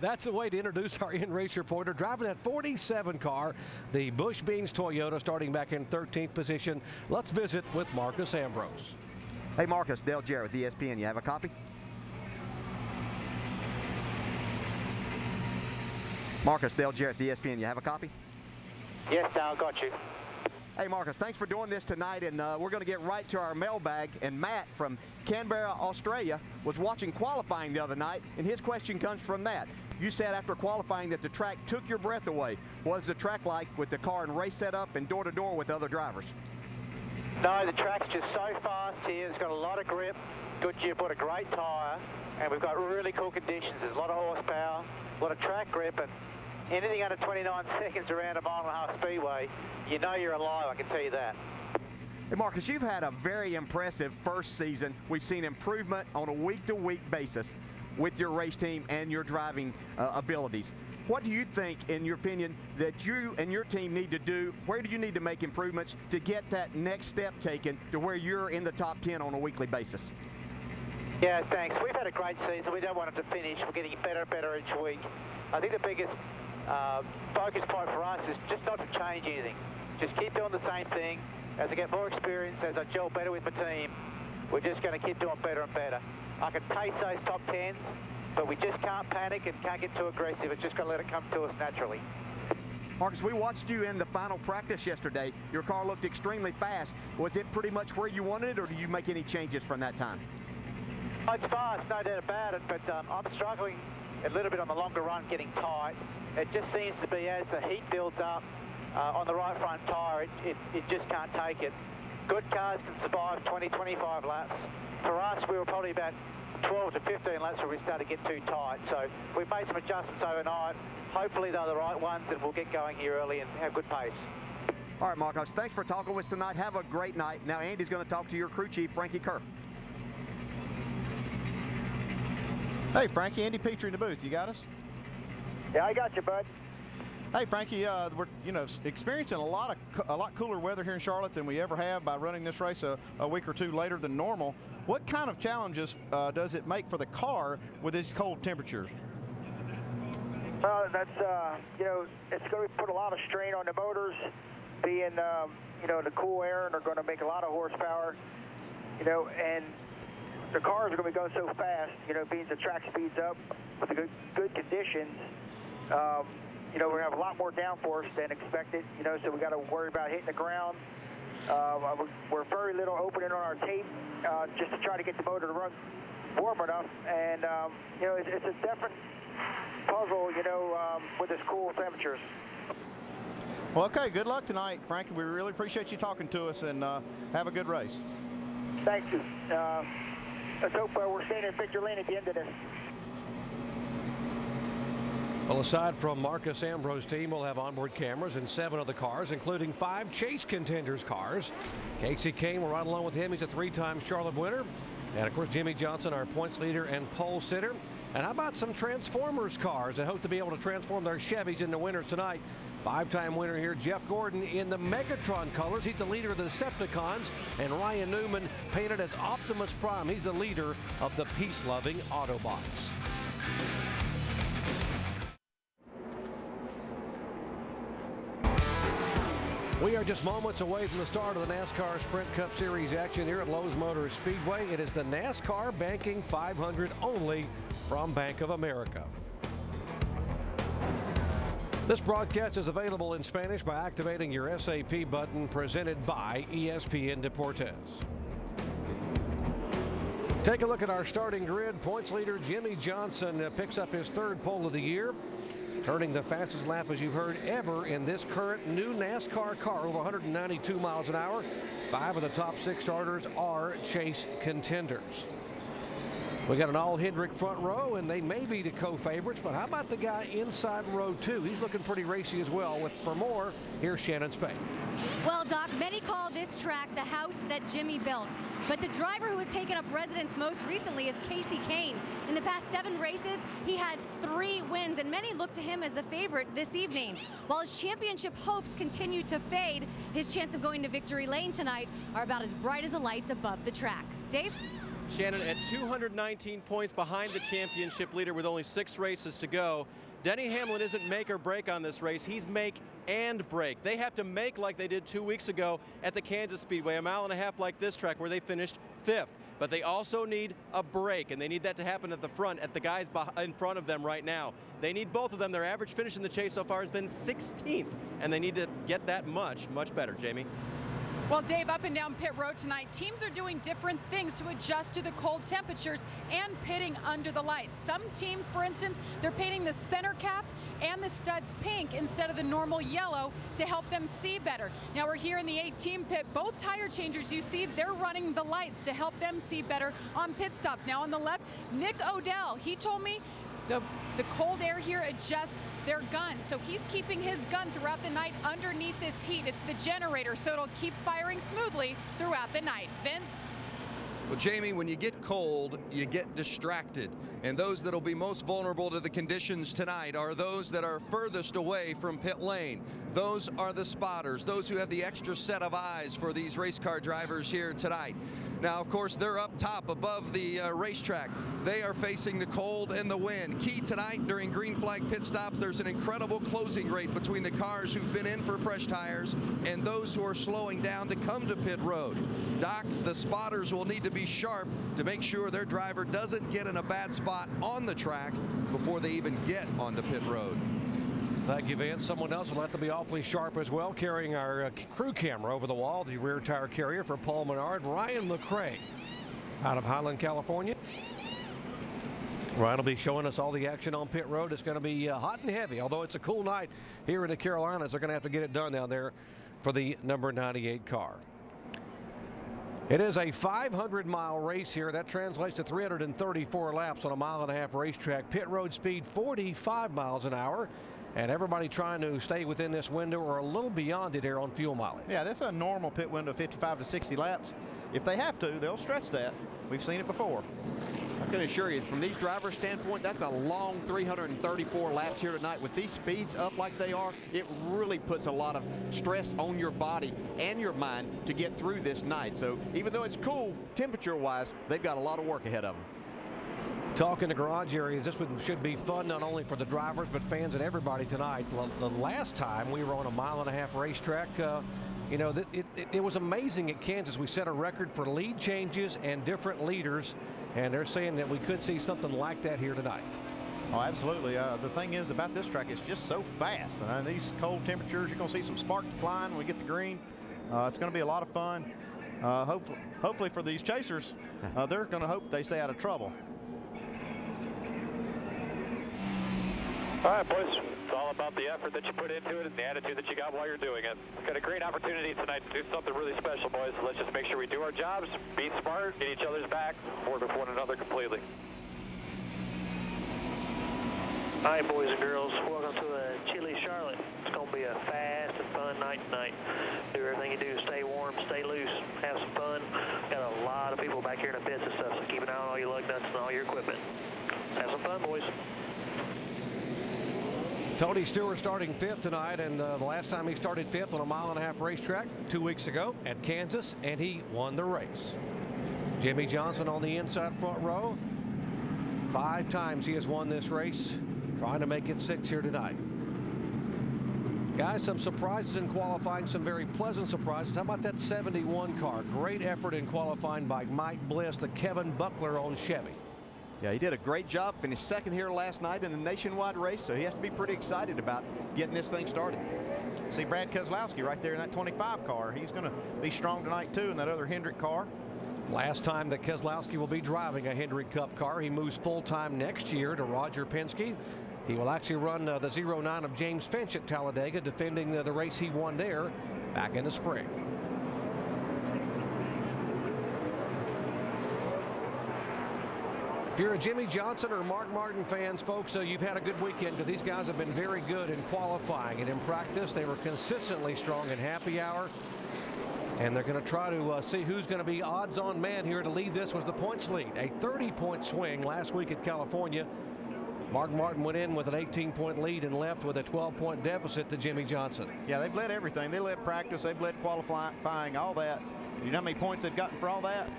That's a way to introduce our in-race reporter. Driving that 47 car, the Bush Beans Toyota, starting back in 13th position. Let's visit with Marcus Ambrose. Hey, Marcus, Dale Jarrett with ESPN. You have a copy? Marcus, Dale Jarrett with ESPN. You have a copy? Yes, Dale, got you. Hey, Marcus, thanks for doing this tonight, and we're going to get right to our mailbag. And Matt from Canberra, Australia, was watching qualifying the other night, and his question comes from that. You said after qualifying that the track took your breath away. What is the track like with the car and race setup and door-to-door with other drivers? No, the track's just so fast here. It's got a lot of grip. Goodyear put a great tyre, and we've got really cool conditions. There's a lot of horsepower, a lot of track grip, and anything under 29 seconds around a 1.5 speedway, you know you're alive, I can tell you that. Hey, Marcus, you've had a very impressive first season. We've seen improvement on a week-to-week basis with your race team and your driving abilities. What do you think, in your opinion, that you and your team need to do? Where do you need to make improvements to get that next step taken to where you're in the top 10 on a weekly basis? Yeah, thanks. We've had a great season. We don't want it to finish. We're getting better and better each week. I think the biggest focus point for us is just not to change anything. Just keep doing the same thing. As I get more experience, as I gel better with my team, we're just going to keep doing better and better. I can taste those top 10s, but we just can't panic and can't get too aggressive. It's just going to let it come to us naturally. Marcus, we watched you in the final practice yesterday. Your car looked extremely fast. Was it pretty much where you wanted it, or do you make any changes from that time? It's fast, no doubt about it, but I'm struggling a little bit on the longer run getting tight. It just seems to be as the heat builds up on the right front tyre, it just can't take it. Good cars can survive 20, 25 laps. For us, we were probably about 12 to 15 laps where we started to get too tight. So we've made some adjustments overnight. Hopefully they're the right ones, and we'll get going here early and have good pace. All right, Marcos, thanks for talking with us tonight. Have a great night. Now Andy's going to talk to your crew chief, Frankie Kerr. Hey, Frankie, Andy Petrie in the booth. You got us? Yeah, I got you, bud. Hey, Frankie, we're experiencing a lot cooler weather here in Charlotte than we ever have by running this race a week or two later than normal. What kind of challenges does it make for the car with these cold temperatures? Well, that's it's going to put a lot of strain on the motors, being the cool air, and they're going to make a lot of horsepower, and the cars are going to be going so fast, being the track speeds up with the good conditions. We're going to have a lot more downforce than expected, so we got to worry about hitting the ground. We're very little opening on our tape just to try to get the motor to run warm enough, and it's a different puzzle, with this cool temperatures. Well, okay, good luck tonight, Frankie. We really appreciate you talking to us, and have a good race. Thank you. Let's hope we're staying in victory lane at the end of this. Well, aside from Marcus Ambrose's team, we'll have onboard cameras in 7 of the cars, including 5 Chase Contenders cars. Casey Kahne will ride along with him. He's a 3-time Charlotte winner. And, of course, Jimmie Johnson, our points leader and pole sitter. And how about some Transformers cars that hope to be able to transform their Chevys into winners tonight? 5-time winner here, Jeff Gordon, in the Megatron colors. He's the leader of the Decepticons. And Ryan Newman, painted as Optimus Prime. He's the leader of the peace-loving Autobots. We are just moments away from the start of the NASCAR Sprint Cup Series action here at Lowe's Motor Speedway. It is the NASCAR Banking 500 only from Bank of America. This broadcast is available in Spanish by activating your SAP button, presented by ESPN Deportes. Take a look at our starting grid. Points leader Jimmie Johnson picks up his 3rd pole of the year, turning the fastest lap, as you've heard, ever in this current new NASCAR car, over 192 miles an hour. 5 of the top 6 starters are chase contenders. We got an all Hendrick front row, and they may be the co-favorites, but how about the guy inside row 2? He's looking pretty racy as well. For more, here's Shannon Spade. Well, Doc, many call this track the house that Jimmy built, but the driver who has taken up residence most recently is Kahne. In the past 7 races, he has 3 wins, and many look to him as the favorite this evening. While his championship hopes continue to fade, his chance of going to victory lane tonight are about as bright as the lights above the track. Dave? Shannon, at 219 points behind the championship leader with only 6 races to go, Denny Hamlin isn't make or break on this race. He's make and break. They have to make like they did 2 weeks ago at the Kansas Speedway, 1.5 miles like this track where they finished 5th. But they also need a break, and they need that to happen at the front, at the guys in front of them right now. They need both of them. Their average finish in the chase so far has been 16th, and they need to get that much better, Jamie. Well, Dave, up and down pit road tonight, teams are doing different things to adjust to the cold temperatures and pitting under the lights. Some teams, for instance, they're painting the center cap and the studs pink instead of the normal yellow to help them see better. Now we're here in the 18 pit. Both tire changers you see, they're running the lights to help them see better on pit stops. Now on the left, Nick Odell, he told me the cold air here adjusts their gun, so he's keeping his gun throughout the night underneath this heat. It's the generator, so it'll keep firing smoothly throughout the night. Vince? Well, Jamie, when you get cold, you get distracted. And those that will be most vulnerable to the conditions tonight are those that are furthest away from pit lane. Those are the spotters, those who have the extra set of eyes for these race car drivers here tonight. Now, of course, they're up top above the racetrack. They are facing the cold and the wind. Key tonight during green flag pit stops, there's an incredible closing rate between the cars who've been in for fresh tires and those who are slowing down to come to pit road. Doc, the spotters will need to be sharp to make sure their driver doesn't get in a bad spot on the track before they even get onto pit road. Thank you, Vince. Someone else will have to be awfully sharp as well, carrying our crew camera over the wall, the rear tire carrier for Paul Menard, Ryan McCray out of Highland, California. Ryan will be showing us all the action on pit road. It's going to be hot and heavy, although it's a cool night here in the Carolinas. They're going to have to get it done down there for the number 98 car. It is a 500-mile race here. That translates to 334 laps on a 1.5 mile racetrack. Pit road speed 45 miles an hour. And everybody trying to stay within this window or a little beyond it here on fuel mileage. Yeah, that's a normal pit window of 55 to 60 laps. If they have to, they'll stretch that. We've seen it before. I can assure you, from these drivers' standpoint, that's a long 334 laps here tonight. With these speeds up like they are, it really puts a lot of stress on your body and your mind to get through this night. So even though it's cool temperature-wise, they've got a lot of work ahead of them. Talk in the garage areas, this one should be fun not only for the drivers but fans and everybody tonight. The last time we were on a 1.5 mile racetrack, you know, it was amazing at Kansas. We set a record for lead changes and different leaders, and they're saying that we could see something like that here tonight. Oh, absolutely. The thing is about this track, it's just so fast. And these cold temperatures, you're going to see some sparks flying when we get to green. It's going to be a lot of fun. Hopefully for these chasers, they're going to hope they stay out of trouble. All right, boys, it's all about the effort that you put into it and the attitude that you got while you're doing it. We've got a great opportunity tonight to do something really special, boys. So let's just make sure we do our jobs, be smart, get each other's back, work with one another completely. All right, boys and girls, welcome to chilly Charlotte. It's going to be a fast and fun night tonight. Do everything you do, stay warm, stay loose, have some fun. Got a lot of people back here in the pits and stuff, so keep an eye on all your lug nuts and all your equipment. Have some fun, boys. Tony Stewart starting 5th tonight, and the last time he started 5th on a 1.5 mile racetrack 2 weeks ago at Kansas, and he won the race. Jimmie Johnson on the inside front row. 5 times he has won this race, trying to make it 6 here tonight. Guys, some surprises in qualifying, some very pleasant surprises. How about that 71 car? Great effort in qualifying by Mike Bliss, the Kevin Buckler on Chevy. Yeah, he did a great job. Finished second here last night in the nationwide race, so he has to be pretty excited about getting this thing started. See Brad Keselowski right there in that 25 car. He's going to be strong tonight too in that other Hendrick car. Last time that Keselowski will be driving a Hendrick Cup car. He moves full-time next year to Roger Penske. He will actually run the 09 of James Finch at Talladega, defending the race he won there back in the spring. If you're a Jimmy Johnson or Mark Martin fans, folks, you've had a good weekend because these guys have been very good in qualifying and in practice. They were consistently strong in happy hour. And they're going to try to see who's going to be odds-on man here to lead this was the points lead. A 30-point swing last week at California. Mark Martin went in with an 18-point lead and left with a 12-point deficit to Jimmy Johnson. Yeah, they've led everything. They led practice. They've led qualifying, all that. You know how many points they've gotten for all that?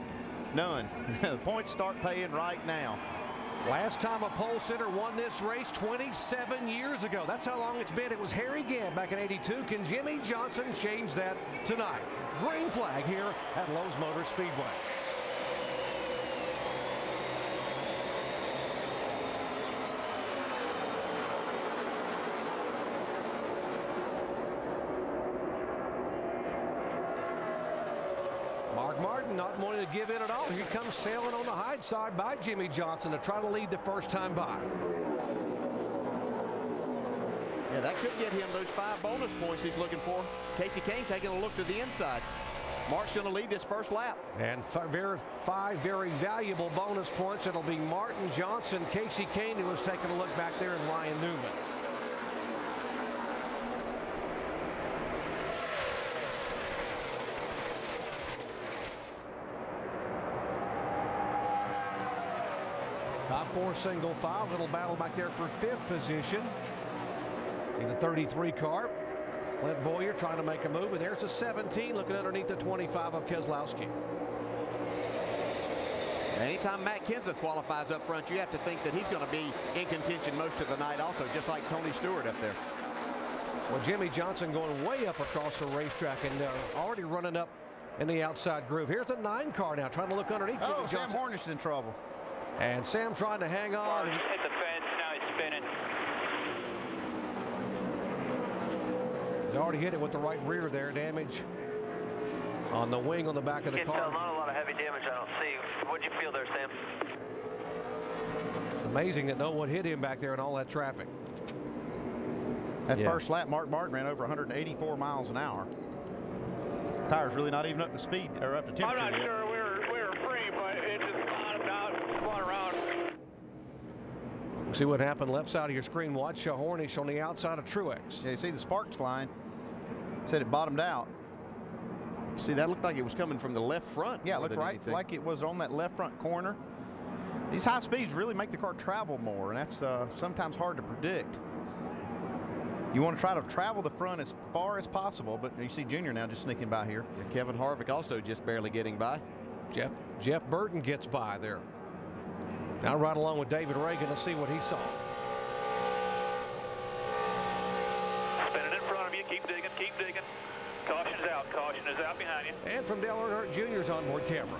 None. The points start paying right now. Last time a pole sitter won this race 27 years ago. That's how long it's been. It was Harry Gant back in '82. Can Jimmy Johnson change that tonight? Green flag here at Lowe's Motor Speedway. Mark Martin not wanting to give in at all. Here comes sailing on the high side by Jimmy Johnson to try to lead the first time by. Yeah, that could get him those 5 bonus points he's looking for. Casey Kahne taking a look to the inside. Mark's going to lead this first lap. And 5 very valuable bonus points. It'll be Martin, Johnson, Casey Kahne, who was taking a look back there, and Ryan Newman. Top 4 single file. Little battle back there for 5th position. See the 33 car. Clint Boyer trying to make a move, and there's a 17 looking underneath the 25 of Keselowski. Anytime Matt Kenseth qualifies up front, you have to think that he's going to be in contention most of the night also, just like Tony Stewart up there. Well, Jimmy Johnson going way up across the racetrack and already running up in the outside groove. Here's the 9 car now trying to look underneath. Oh, Sam Hornish is in trouble. And Sam trying to hang on. Hit the fence, now he's spinning. He's already hit it with the right rear there. Damage on the wing on the back of the car. Not a lot of heavy damage I don't see. What'd you feel there, Sam? It's amazing that no one hit him back there in all that traffic. That first lap, Mark Martin ran over 184 miles an hour. Tire's really not even up to speed or up to temperature I'm not yet. sure we were free, but it just bottomed out and spun around. See what happened left side of your screen. Watch Hornish on the outside of Truex. Yeah, you see the sparks flying. Said it bottomed out. See, that looked like it was coming from the left front. Yeah, it looked right like it was on that left front corner. These high speeds really make the car travel more, and that's sometimes hard to predict. You want to try to travel the front as far as possible, but you see Junior now just sneaking by here. And Kevin Harvick also just barely getting by. Jeff Burton gets by there. Now right along with David Reagan to see what he saw. Spinning in front of you, keep digging, keep digging. Caution's out, caution is out behind you. And from Dale Earnhardt Jr.'s onboard camera.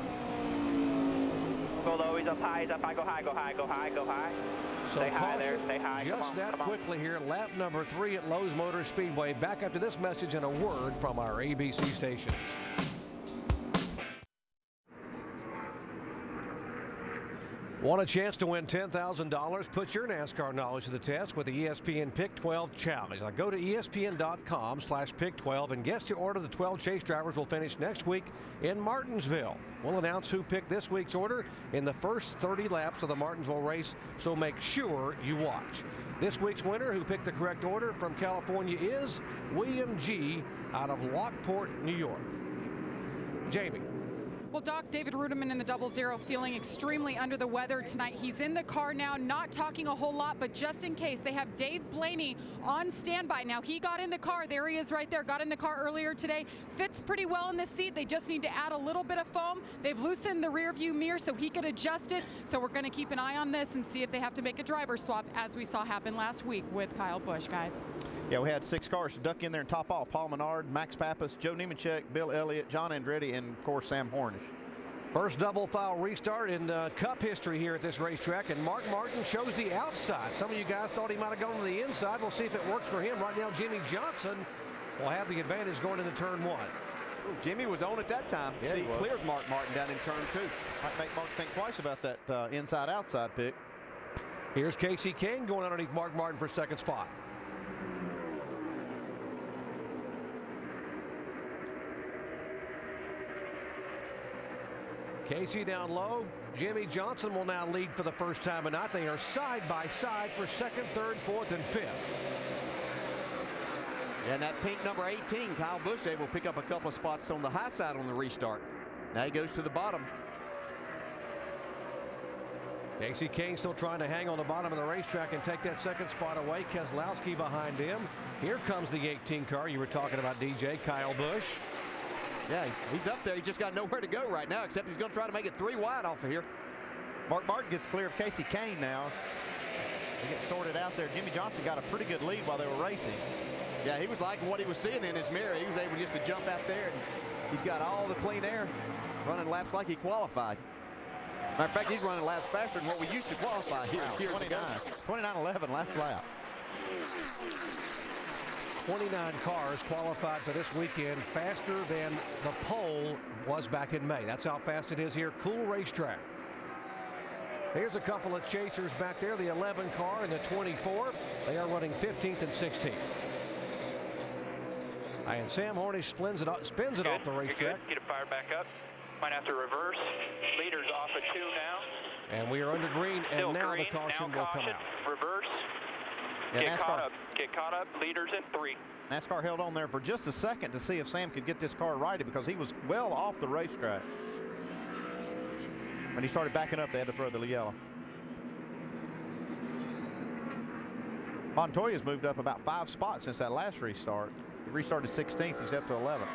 Go low, he's up high, he's up high, go high, go high, go high, go high. So stay high there, stay high. Just that quickly here, lap number 3 at Lowe's Motor Speedway. Back after this message and a word from our ABC stations. Want a chance to win $10,000? Put your NASCAR knowledge to the test with the ESPN Pick 12 Challenge. Now go to ESPN.com/Pick12 and guess the order the 12 chase drivers will finish next week in Martinsville. We'll announce who picked this week's order in the first 30 laps of the Martinsville race, so make sure you watch. This week's winner who picked the correct order from California is William G. out of Lockport, New York. Jamie. Well, Doc, David Rudiman in the 00 feeling extremely under the weather tonight. He's in the car now, not talking a whole lot, but just in case, they have Dave Blaney on standby. Now, he got in the car. There he is right there. Got in the car earlier today. Fits pretty well in this seat. They just need to add a little bit of foam. They've loosened the rear view mirror so he could adjust it. So we're going to keep an eye on this and see if they have to make a driver swap, as we saw happen last week with Kyle Busch, guys. Yeah, we had 6 cars to duck in there and top off. Paul Menard, Max Pappas, Joe Nemechek, Bill Elliott, John Andretti, and, of course, Sam Hornish. First double foul restart in Cup history here at this racetrack, and Mark Martin chose the outside. Some of you guys thought he might have gone to the inside. We'll see if it works for him. Right now, Jimmie Johnson will have the advantage going into turn 1. Ooh, Jimmy was on at that time. Yeah, he he was. clears Mark Martin down in turn 2. Might make Mark think twice about that inside-outside pick. Here's Kasey Kahne going underneath Mark Martin for second spot. Kasey down low. Jimmie Johnson will now lead for the first time tonight. They are side by side for second, third, fourth, and fifth. And that pink number 18, Kyle Busch, able to pick up a couple of spots on the high side on the restart. Now he goes to the bottom. Kasey Kahne still trying to hang on the bottom of the racetrack and take that second spot away. Keselowski behind him. Here comes the 18 car you were talking about, DJ, Kyle Busch. Yeah, he's up there. He's just got nowhere to go right now, except he's going to try to make it 3 wide off of here. Mark Martin gets clear of Kasey Kahne now. They get sorted out there. Jimmie Johnson got a pretty good lead while they were racing. Yeah, he was liking what he was seeing in his mirror. He was able just to jump out there, and he's got all the clean air, running laps like he qualified. Matter of fact, he's running laps faster than what we used to qualify here. 29-11 last lap. 29 cars qualified for this weekend, faster than the pole was back in May. That's how fast it is here. Cool racetrack. Here's a couple of chasers back there, the 11 car and the 24. They are running 15th and 16th. And Sam Hornish spins it off the racetrack. You're good. Get it fired back up. Might have to reverse. Leaders off at 2 now. And we are under green, and Still now green. the caution will come out. Reverse. Yeah, Get caught up. Leaders in 3. NASCAR held on there for just a second to see if Sam could get this car righted because he was well off the racetrack. When he started backing up, they had to throw the yellow. Montoya's moved up about 5 spots since that last restart. He restarted 16th. He's up to 11th.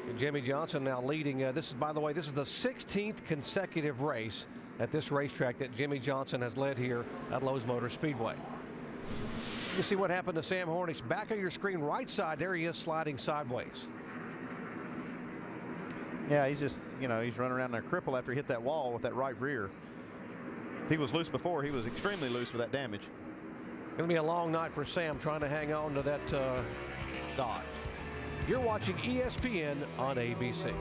And Jimmie Johnson now leading. This is, by the way, this is the 16th consecutive race at this racetrack that Jimmie Johnson has led here at Lowe's Motor Speedway. You see what happened to Sam Hornish. Back of your screen, right side, there he is sliding sideways. Yeah, he's just, you know, he's running around there crippled after he hit that wall with that right rear. If he was loose before, he was extremely loose with that damage. Going to be a long night for Sam trying to hang on to that Dodge. You're watching ESPN on ABC.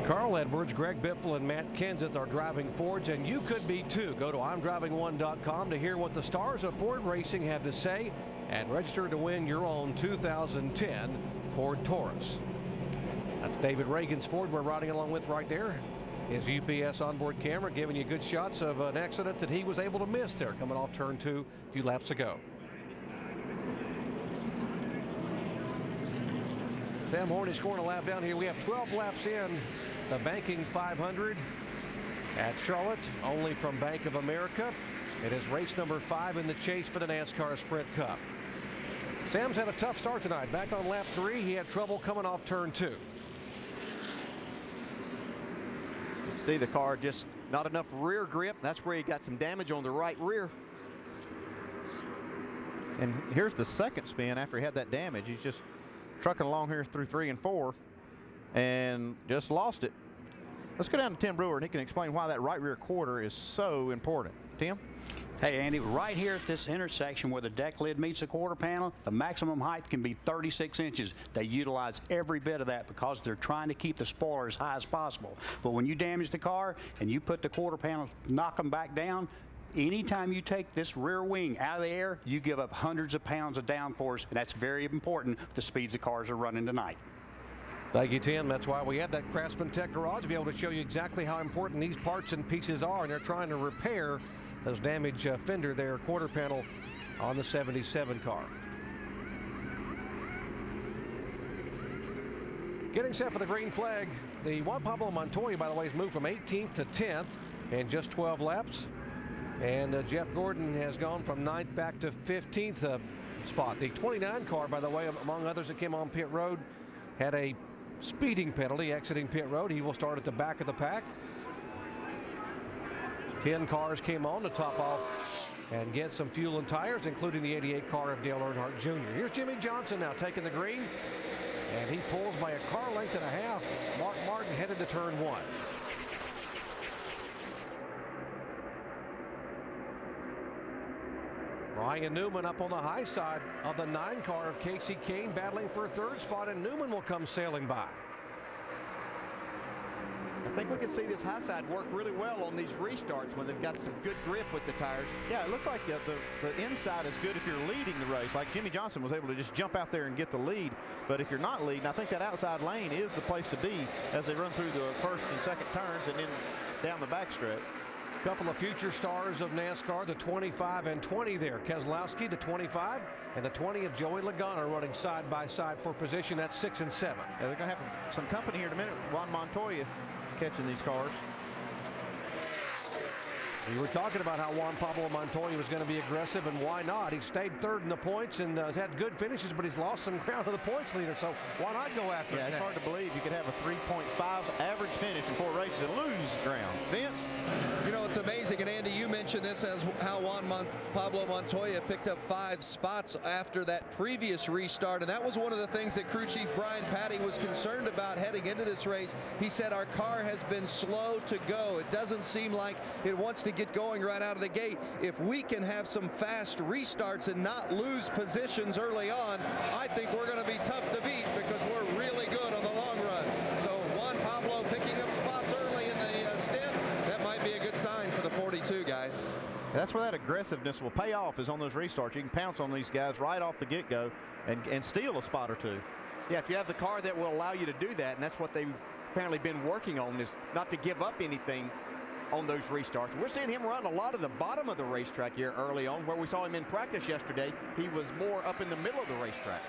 Carl Edwards, Greg Biffle, and Matt Kenseth are driving Fords, and you could be too. Go to I'mDriving1.com to hear what the stars of Ford Racing have to say and register to win your own 2010 Ford Taurus. That's David Reagan's Ford we're riding along with right there. His UPS onboard camera giving you good shots of an accident that he was able to miss there coming off turn 2 a few laps ago. Sam Hornish scoring a lap down here. We have 12 laps in the Banking 500 at Charlotte, only from Bank of America. It is race number 5 in the chase for the NASCAR Sprint Cup. Sam's had a tough start tonight. Back on lap 3, he had trouble coming off turn 2. See the car just not enough rear grip. That's where he got some damage on the right rear. And here's the second spin after he had that damage. He's just trucking along here through 3 and 4 and just lost it. Let's go down to Tim Brewer and he can explain why that right rear quarter is so important. Tim? Hey Andy, right here at this intersection where the deck lid meets the quarter panel, the maximum height can be 36 inches. They utilize every bit of that because they're trying to keep the spoiler as high as possible. But when you damage the car and you put the quarter panels, knock them back down, anytime you take this rear wing out of the air, you give up hundreds of pounds of downforce, and that's very important with the speeds the cars are running tonight. Thank you, Tim. That's why we have that Craftsman Tech Garage to be able to show you exactly how important these parts and pieces are, and they're trying to repair those damaged fender there, quarter panel on the 77 car. Getting set for the green flag. The Juan Pablo Montoya, by the way, has moved from 18th to 10th in just 12 laps. And Jeff Gordon has gone from 9th back to 15th spot. The 29 car, by the way, among others that came on pit road, had a speeding penalty exiting pit road. He will start at the back of the pack. 10 cars came on to top off and get some fuel and tires, including the 88 car of Dale Earnhardt Jr. Here's Jimmy Johnson now taking the green, and he pulls by a car length and a half. Mark Martin headed to turn 1. Ryan Newman up on the high side of the 9 car of Casey Kahne, battling for a 3rd spot, and Newman will come sailing by. I think we can see this high side work really well on these restarts when they've got some good grip with the tires. Yeah, it looks like the inside is good if you're leading the race. Like Jimmy Johnson was able to just jump out there and get the lead. But if you're not leading, I think that outside lane is the place to be as they run through the 1st and 2nd turns and then down the backstretch. Couple of future stars of NASCAR, the 25 and 20 there. Keselowski, the 25, and the 20 of Joey Logano running side by side for position at 6 and 7. Yeah, they're going to have some company here in a minute. Juan Montoya catching these cars. We were talking about how Juan Pablo Montoya was going to be aggressive, and why not? He stayed 3rd in the points and has had good finishes, but he's lost some ground to the points leader, so why not go after it? Yeah, it's hard to believe you could have a 3.5 average finish in 4 races and lose ground. Vince? You know, it's amazing, and Andy, you mentioned this as how Juan Pablo Montoya picked up 5 spots after that previous restart, and that was one of the things that crew chief Brian Patty was concerned about heading into this race. He said our car has been slow to go. It doesn't seem like it wants to get going right out of the gate. If we can have some fast restarts and not lose positions early on, I think we're going to be tough to beat because we're really good on the long run. So Juan Pablo picking up spots early in the stint, that might be a good sign for the 42 guys. That's where that aggressiveness will pay off, is on those restarts. You can pounce on these guys right off the get-go and steal a spot or 2. Yeah, if you have the car that will allow you to do that, and that's what they've apparently been working on, is not to give up anything on those restarts. We're seeing him run a lot of the bottom of the racetrack here early on. Where we saw him in practice yesterday, he was more up in the middle of the racetrack.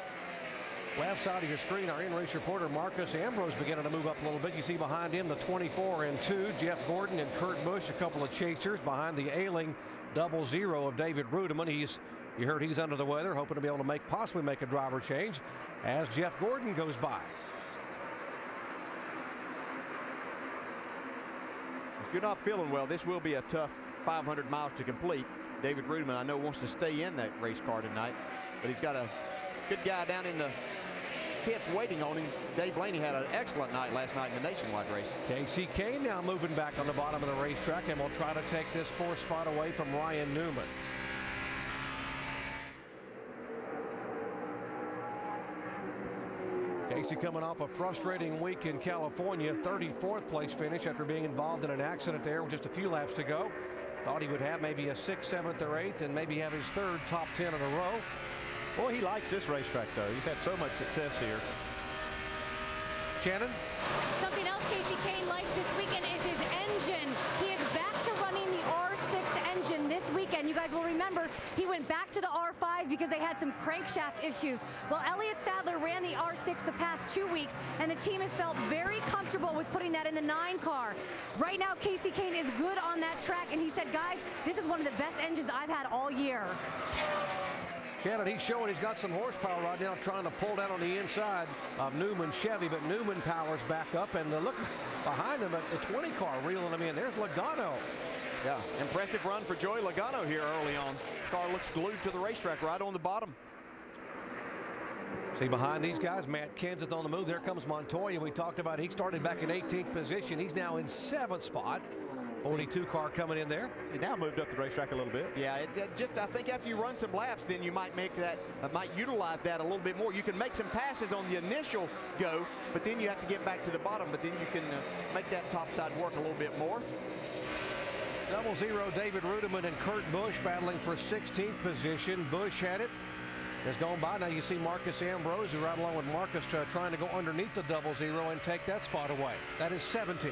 Left side of your screen, our in-race reporter Marcus Ambrose beginning to move up a little bit. You see behind him the 24 and 2, Jeff Gordon and Kurt Busch, a couple of chasers behind the ailing 00 of David Rudiman. You heard he's under the weather, hoping to be able to possibly make a driver change as Jeff Gordon goes by. If you're not feeling well, this will be a tough 500 miles to complete. David Rudiman, I know, wants to stay in that race car tonight, but he's got a good guy down in the pits waiting on him. Dave Blaney had an excellent night last night in the nationwide race. Casey Kahne now moving back on the bottom of the racetrack, and will try to take this 4th spot away from Ryan Newman. Casey coming off a frustrating week in California, 34th place finish after being involved in an accident there with just a few laps to go. Thought he would have maybe a 6th, 7th, or 8th, and maybe have his 3rd top 10 in a row. Boy, he likes this racetrack, though. He's had so much success here. Shannon? Something else Casey Kahne likes this weekend is his engine. He is back to running the R6 engine this weekend. You guys will remember he went back to the R5 because they had some crankshaft issues. Well, Elliott Sadler ran the R6 the past 2 weeks, and the team has felt very comfortable with putting that in the 9 car. Right now, Casey Kahne is good on that track, and he said, guys, this is one of the best engines I've had all year. Shannon, he's showing he's got some horsepower right now, trying to pull down on the inside of Newman's Chevy, but Newman powers back up, and look behind him at the 20 car reeling him in. There's Logano. Yeah, impressive run for Joey Logano here early on. Car looks glued to the racetrack right on the bottom. See behind these guys, Matt Kenseth on the move. There comes Montoya. We talked about he started back in 18th position. He's now in 7th spot. 42 car coming in there. He now moved up the racetrack a little bit. Yeah, I think after you run some laps, then you might might utilize that a little bit more. You can make some passes on the initial go, but then you have to get back to the bottom, but then you can make that top side work a little bit more. 00 David Rudiman and Kurt Busch battling for 16th position. Busch had it. Has gone by. Now you see Marcus Ambrose, who right along with Marcus trying to go underneath the 00 and take that spot away. That is 17.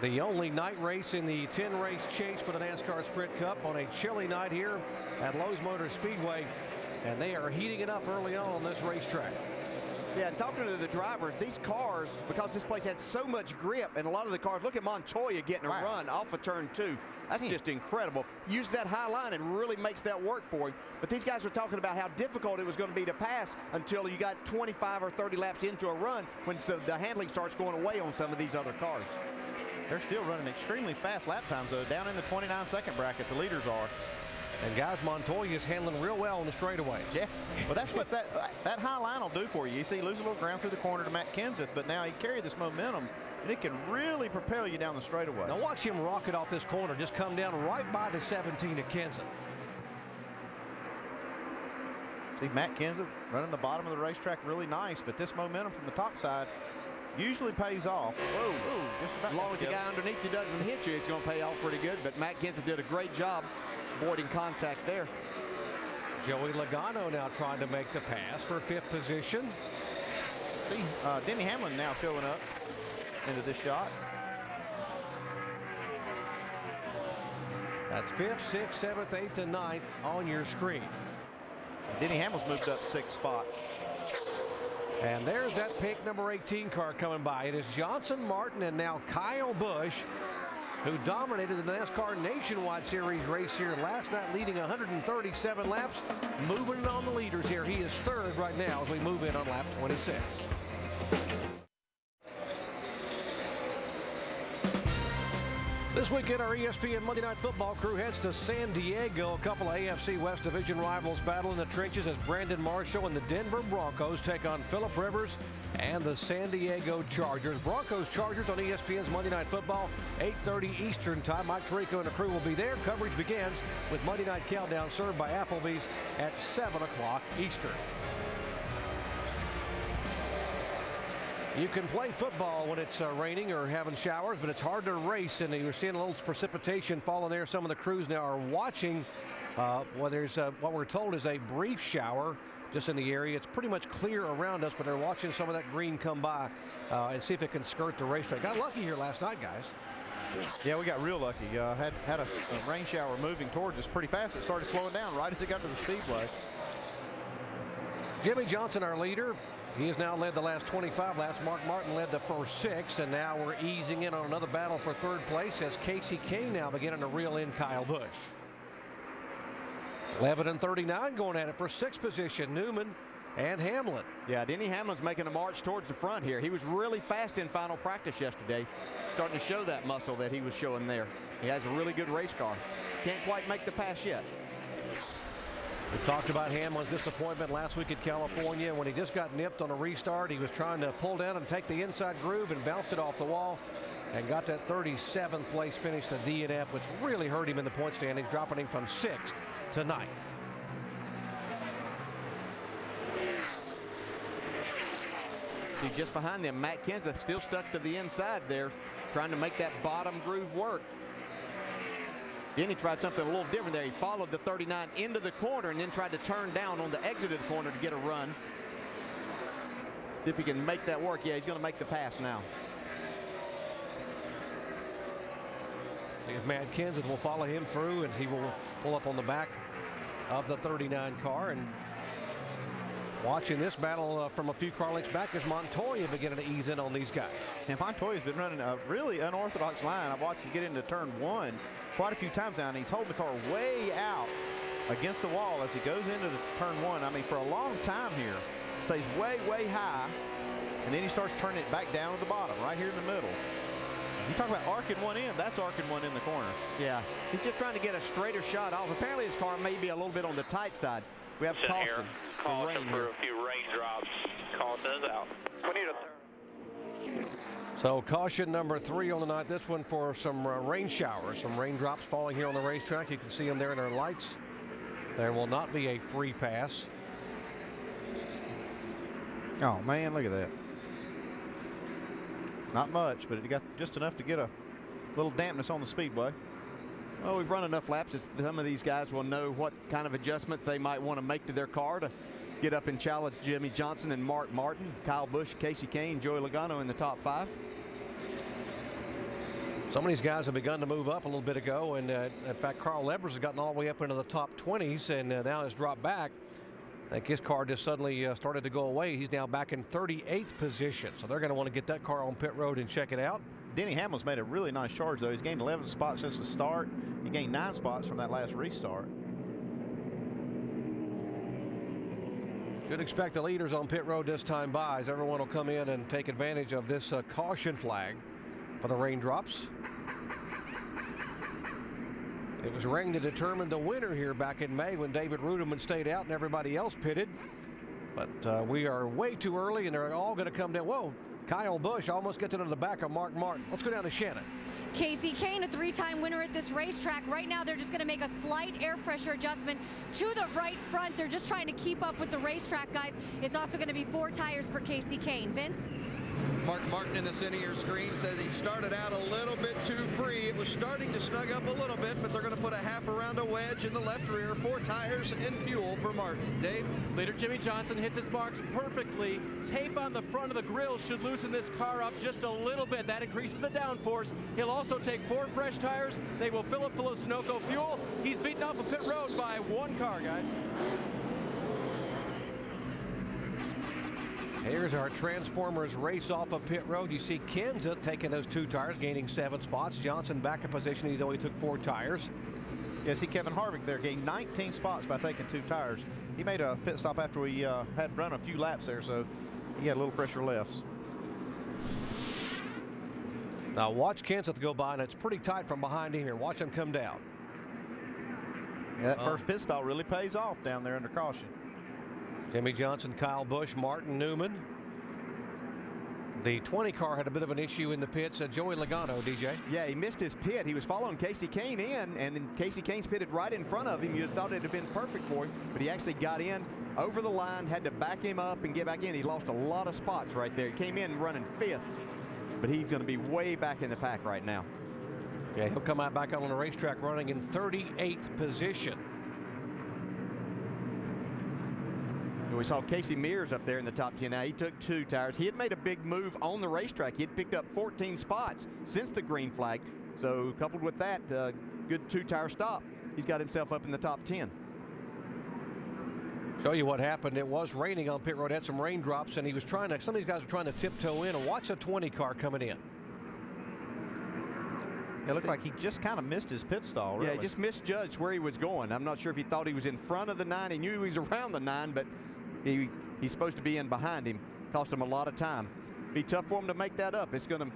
The only night race in the 10-race chase for the NASCAR Sprint Cup on a chilly night here at Lowe's Motor Speedway, and they are heating it up early on this racetrack. Yeah, talking to the drivers, these cars, because this place has so much grip, and a lot of the cars, look at Montoya getting a run off of turn 2. That's just incredible. Uses that high line and really makes that work for him. But these guys were talking about how difficult it was going to be to pass until you got 25 or 30 laps into a run when the handling starts going away on some of these other cars. They're still running extremely fast lap times, though, down in the 29-second bracket, the leaders are. And guys, Montoya is handling real well on the straightaways. Yeah, well, that's what that high line will do for you. You see, lose a little ground through the corner to Matt Kenseth, but now he carried this momentum, and it can really propel you down the straightaway. Now watch him rocket off this corner, just come down right by the 17 of Kenseth. See, Matt Kenseth running the bottom of the racetrack really nice, but this momentum from the top side usually pays off. Whoa, just about as long as the guy underneath you doesn't hit you, it's going to pay off pretty good, but Matt Kenseth did a great job avoiding contact there. Joey Logano now trying to make the pass for 5th position. See, Denny Hamlin now filling up into this shot. That's 5th, 6th, 7th, 8th, and 9th on your screen. Denny Hamlin's moved up 6 spots. And there's that pink number 18 car coming by. It is Johnson, Martin, and now Kyle Busch, who dominated the NASCAR Nationwide Series race here last night, leading 137 laps, moving on the leaders here. He is 3rd right now as we move in on lap 26. This weekend, our ESPN Monday Night Football crew heads to San Diego. A couple of AFC West Division rivals battle in the trenches as Brandon Marshall and the Denver Broncos take on Phillip Rivers and the San Diego Chargers. Broncos-Chargers on ESPN's Monday Night Football, 8:30 Eastern Time. Mike Tirico and the crew will be there. Coverage begins with Monday Night Countdown served by Applebee's at 7 o'clock Eastern. You can play football when it's raining or having showers, but it's hard to race, and you're seeing a little precipitation falling there. Some of the crews now are watching. There's what we're told is a brief shower just in the area. It's pretty much clear around us, but they're watching some of that green come by and see if it can skirt the racetrack. Got lucky here last night, guys. Yeah, we got real lucky. Had a rain shower moving towards us pretty fast. It started slowing down right as it got to the Speedway. Jimmy Johnson, our leader. He has now led the last 25 laps. Mark Martin led the first 6, and now we're easing in on another battle for 3rd place as Casey Kahne now beginning to reel in Kyle Busch. 11 and 39 going at it for 6th position, Newman and Hamlin. Yeah, Denny Hamlin's making a march towards the front here. He was really fast in final practice yesterday, starting to show that muscle that he was showing there. He has a really good race car. Can't quite make the pass yet. We talked about Hamlin's disappointment last week at California when he just got nipped on a restart. He was trying to pull down and take the inside groove and bounced it off the wall and got that 37th place finish, the DNF, which really hurt him in the point standings, dropping him from 6th to 9th. See, just behind them, Matt Kenseth still stuck to the inside there, trying to make that bottom groove work. Then he tried something a little different there. He followed the 39 into the corner and then tried to turn down on the exit of the corner to get a run. See if he can make that work. Yeah, he's going to make the pass now. See if Matt Kenseth will follow him through, and he will pull up on the back of the 39 car. And watching this battle from a few car lengths back is Montoya beginning to ease in on these guys. And Montoya's been running a really unorthodox line. I've watched him get into turn 1 quite a few times now, and he's holding the car way out against the wall as he goes into the turn 1. I mean, for a long time here, stays way, way high, and then he starts turning it back down to the bottom, right here in the middle. You talk about arcing one in, that's arcing one in the corner. Yeah, he's just trying to get a straighter shot off. Apparently his car may be a little bit on the tight side. We have caution. Caution for a few raindrops. Caution is out. We need a So caution number 3 on the night. This one for some rain showers, some raindrops falling here on the racetrack. You can see them there in our lights. There will not be a free pass. Oh man, look at that. Not much, but it got just enough to get a little dampness on the Speedway. Well, we've run enough laps that some of these guys will know what kind of adjustments they might want to make to their car to get up and challenge Jimmy Johnson and Mark Martin, Kyle Busch, Casey Kahne, Joey Logano in the top 5. Some of these guys have begun to move up a little bit ago, and in fact, Carl Lebers has gotten all the way up into the top 20s and now has dropped back. I think his car just suddenly started to go away. He's now back in 38th position. So they're going to want to get that car on pit road and check it out. Denny Hamlin's made a really nice charge, though. He's gained 11 spots since the start. He gained 9 spots from that last restart. Should expect the leaders on pit road this time by, as everyone will come in and take advantage of this caution flag for the raindrops. It was rain to determine the winner here back in May when David Ruderman stayed out and everybody else pitted. But we are way too early, and they're all going to come down. Whoa, Kyle Busch almost gets into the back of Mark Martin. Let's go down to Shannon. Kasey Kahne, a 3-time winner at this racetrack. Right now, they're just going to make a slight air pressure adjustment to the right front. They're just trying to keep up with the racetrack, guys. It's also going to be 4 tires for Kasey Kahne. Vince? Mark Martin in the center of your screen says he started out a little bit too free. It was starting to snug up a little bit, but they're going to put a half around a wedge in the left rear. 4 tires and fuel for Martin. Dave? Leader Jimmy Johnson hits his marks perfectly. Tape on the front of the grill should loosen this car up just a little bit. That increases the downforce. He'll also take 4 fresh tires. They will fill up full of Sunoco fuel. He's beaten off a pit road by 1 car, guys. Here's our Transformers race off of pit road. You see Kenza taking those 2 tires, gaining 7 spots. Johnson back in position. He only took 4 tires. Yeah, see Kevin Harvick there gained 19 spots by taking 2 tires. He made a pit stop after we had run a few laps there, so he had a little fresher lefts. Now watch Kenseth go by, and it's pretty tight from behind him here. Watch him come down. Yeah, that first pit stop really pays off down there under caution. Jimmy Johnson, Kyle Busch, Martin Newman. The 20 car had a bit of an issue in the pits. Joey Logano, DJ. Yeah, he missed his pit. He was following Kasey Kahne in, and then Kasey Kahne's pitted right in front of him. You thought it'd have been perfect for him, but he actually got in over the line, had to back him up and get back in. He lost a lot of spots right there. He came in running 5th, but he's going to be way back in the pack right now. Yeah, he'll come out back out on the racetrack running in 38th position. We saw Casey Mears up there in the top 10 now. He took 2 tires. He had made a big move on the racetrack. He had picked up 14 spots since the green flag. So coupled with that, good 2-tire stop, he's got himself up in the top 10. Show you what happened. It was raining on pit road, had some raindrops, and he was trying to, some of these guys were trying to tiptoe in, and watch a 20 car coming in. It looked like he just kind of missed his pit stall, really. Yeah, he just misjudged where he was going. I'm not sure if he thought he was in front of the 9. He knew he was around the 9, but he's supposed to be in behind him. Cost him a lot of time. Be tough for him to make that up. It's going to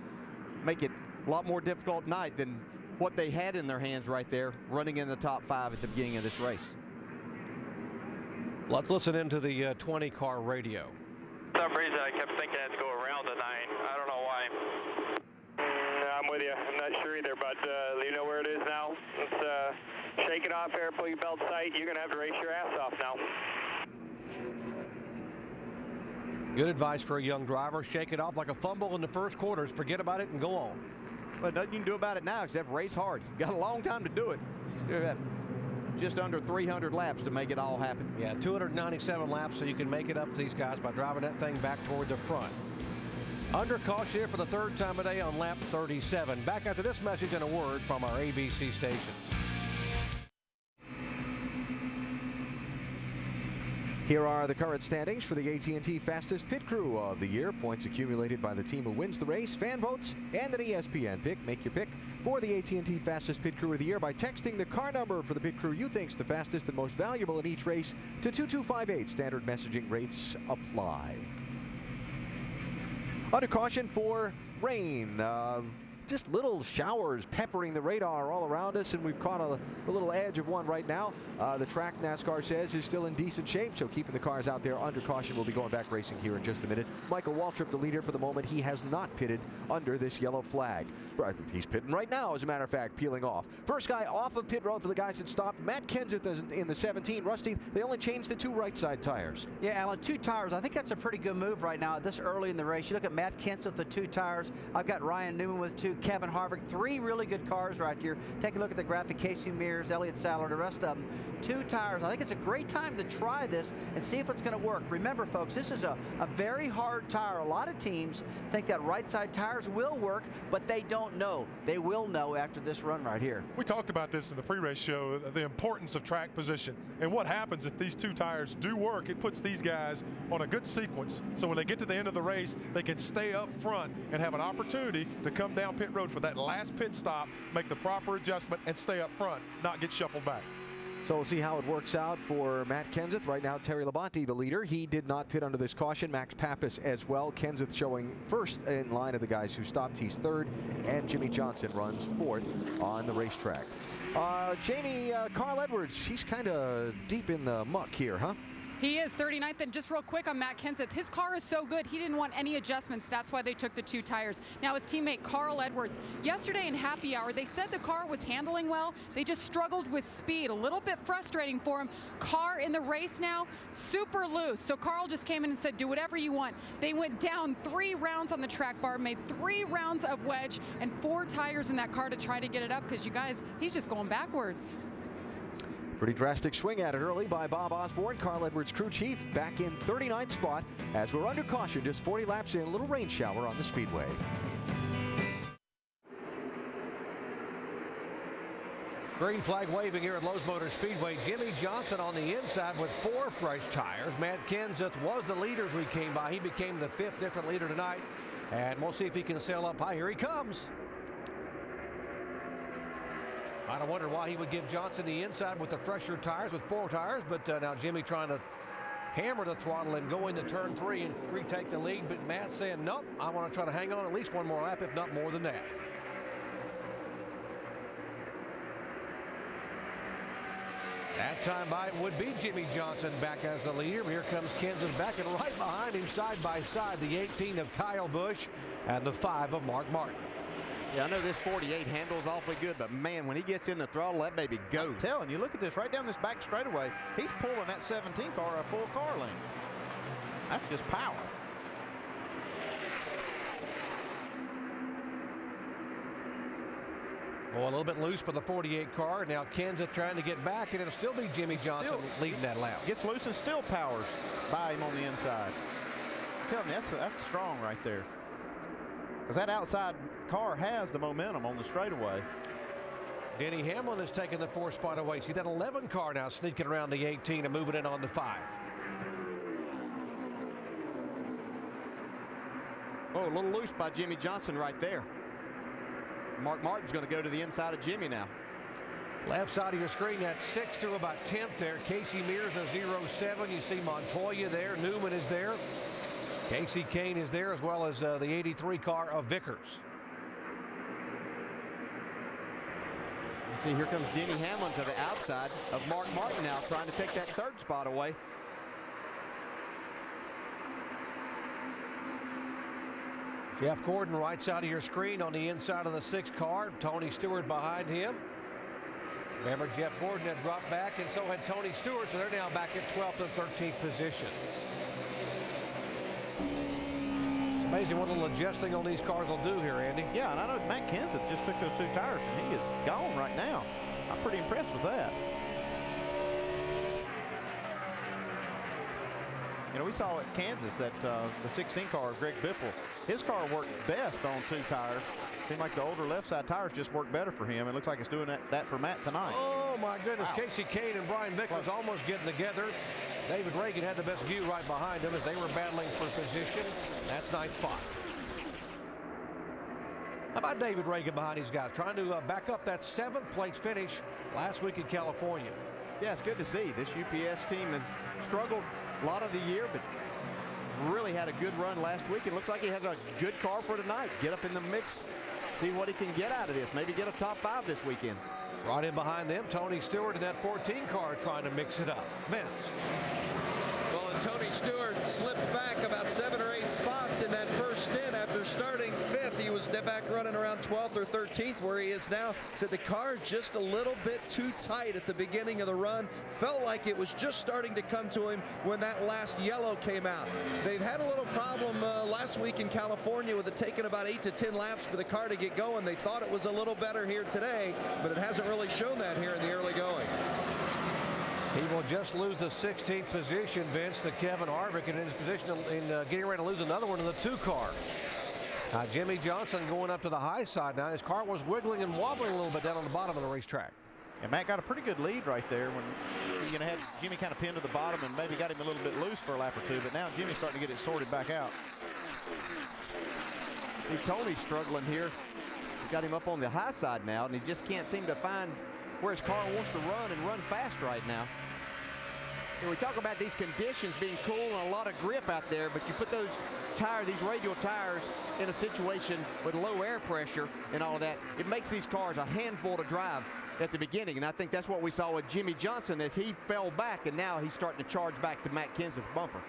make it a lot more difficult night than what they had in their hands right there, running in the top 5 at the beginning of this race. Let's listen into the 20 car radio. For some reason, I kept thinking I had to go around the 9. I don't know why. I'm with you. I'm not sure either, but you know where it is now. It's shake it off there, pull your belt tight. You're going to have to race your ass off now. Good advice for a young driver. Shake it off like a fumble in the first quarters. Forget about it and go on. Well, nothing you can do about it now except race hard. You've got a long time to do it. You have just under 300 laps to make it all happen. Yeah, 297 laps, so you can make it up to these guys by driving that thing back toward the front. Under caution here for the 3rd time a day on lap 37. Back after this message and a word from our ABC stations. Here are the current standings for the AT&T Fastest Pit Crew of the Year. Points accumulated by the team who wins the race, fan votes, and an ESPN pick. Make your pick for the AT&T Fastest Pit Crew of the Year by texting the car number for the pit crew you think's the fastest and most valuable in each race to 2258. Standard messaging rates apply. Under caution for rain. Just little showers peppering the radar all around us, and we've caught a little edge of one right now. The track, NASCAR says, is still in decent shape, so keeping the cars out there under caution. We'll be going back racing here in just a minute. Michael Waltrip, the leader for the moment. He has not pitted under this yellow flag. He's pitting right now, as a matter of fact, peeling off. First guy off of pit road for the guys that stopped. Matt Kenseth in the 17. Rusty, they only changed the 2 right side tires. Yeah, Alan, 2 tires. I think that's a pretty good move right now this early in the race. You look at Matt Kenseth with 2 tires. I've got Ryan Newman with 2. to Kevin Harvick. 3 really good cars right here. Take a look at the graphic. Casey Mears, Elliott Sadler, the rest of them. 2 tires. I think it's a great time to try this and see if it's going to work. Remember, folks, this is a very hard tire. A lot of teams think that right side tires will work, but they don't know. They will know after this run right here. We talked about this in the pre-race show, the importance of track position. And what happens if these 2 tires do work, it puts these guys on a good sequence. So when they get to the end of the race, they can stay up front and have an opportunity to come down pit road for that last pit stop, make the proper adjustment, and stay up front, not get shuffled back. So we'll see how it works out for Matt Kenseth. Right now, Terry Labonte, the leader. He did not pit under this caution. Max Pappas as well. Kenseth showing first in line of the guys who stopped. He's third. And Jimmy Johnson runs fourth on the racetrack. Jamie, Carl Edwards, he's kind of deep in the muck here, huh? He is 39th, and just real quick on Matt Kenseth, his car is so good, he didn't want any adjustments. That's why they took the 2 tires. Now his teammate Carl Edwards, yesterday in happy hour, they said the car was handling well. They just struggled with speed, a little bit frustrating for him. Car in the race now, super loose. So Carl just came in and said, do whatever you want. They went down 3 rounds on the track bar, made 3 rounds of wedge and 4 tires in that car to try to get it up, because you guys, he's just going backwards. Pretty drastic swing at it early by Bob Osborne. Carl Edwards, crew chief, back in 39th spot as we're under caution, just 40 laps in. A little rain shower on the Speedway. Green flag waving here at Lowe's Motor Speedway. Jimmy Johnson on the inside with 4 fresh tires. Matt Kenseth was the leader as we came by. He became the 5th different leader tonight. And we'll see if he can sail up high. Here he comes. I wondered why he would give Johnson the inside with the fresher tires, with 4 tires, but now Jimmy trying to hammer the throttle and go into turn 3 and retake the lead, but Matt saying, nope, I want to try to hang on at least 1 more lap, if not more than that. That time by it would be Jimmy Johnson back as the leader. Here comes Kenseth back, and right behind him, side by side, the 18 of Kyle Busch and the 5 of Mark Martin. Yeah, I know this 48 handles awfully good, but man, when he gets in the throttle, that baby goes. I'm telling you, look at this right down this back straightaway. He's pulling that 17 car a full car length. That's just power. Well, a little bit loose for the 48 car. Now Kenseth trying to get back, and it'll still be Jimmy Johnson leading that lap. Gets loose and still powers by him on the inside. I'm telling you, that's strong right there. Because that outside car has the momentum on the straightaway. Denny Hamlin has taken the 4th spot away. See that 11 car now sneaking around the 18 and moving in on the 5. Oh, a little loose by Jimmy Johnson right there. Mark Martin's going to go to the inside of Jimmy now. Left side of your screen, that's 6th through about 10th there. Casey Mears a 0-7. You see Montoya there. Newman is there. Casey Kahne is there, as well as the 83 car of Vickers. You see, here comes Denny Hamlin to the outside of Mark Martin now, trying to take that 3rd spot away. Jeff Gordon, right side of your screen on the inside of the 6th car. Tony Stewart behind him. Remember, Jeff Gordon had dropped back, and so had Tony Stewart, so they're now back at 12th and 13th position. Amazing what a little adjusting on these cars will do here, Andy. Yeah, and I know Matt Kenseth just took those 2 tires, and he is gone right now. I'm pretty impressed with that. You know, we saw at Kansas that the 16 car, Greg Biffle, his car worked best on 2 tires. Seemed like the older left side tires just worked better for him. It looks like it's doing that for Matt tonight. Oh, my goodness. Wow. Casey Kahne and Brian Vickers almost getting together. David Reagan had the best view right behind him as they were battling for position. That's 9th spot. How about David Reagan behind these guys, trying to back up that 7th place finish last week in California? Yeah, it's good to see. This UPS team has struggled a lot of the year, but really had a good run last week. It looks like he has a good car for tonight. Get up in the mix, see what he can get out of this. Maybe get a top 5 this weekend. Right in behind them, Tony Stewart in that 14 car trying to mix it up. Vince. Well, in Tony Stewart slipped back about 7 or 8 spots in that first stint after starting 5th. He was back running around 12th or 13th where he is now. Said the car just a little bit too tight at the beginning of the run. Felt like it was just starting to come to him when that last yellow came out. They've had a little problem last week in California with it taking about 8 to 10 laps for the car to get going. They thought it was a little better here today, but it hasn't really shown that here in the early going. He will just lose the 16th position, Vince, to Kevin Harvick, and in his position in getting ready to lose another one in the 2 car. Jimmie Johnson going up to the high side now. His car was wiggling and wobbling a little bit down on the bottom of the racetrack. And Matt got a pretty good lead right there when you had Jimmy kind of pinned to the bottom and maybe got him a little bit loose for a lap or two, but now Jimmy's starting to get it sorted back out. See, Tony's struggling here. He's got him up on the high side now, and he just can't seem to find where his car wants to run and run fast right now. And we talk about these conditions being cool and a lot of grip out there, but you put those tires, these radial tires, in a situation with low air pressure and all of that, it makes these cars a handful to drive at the beginning. And I think that's what we saw with Jimmie Johnson as he fell back, and now he's starting to charge back to Matt Kenseth's bumper.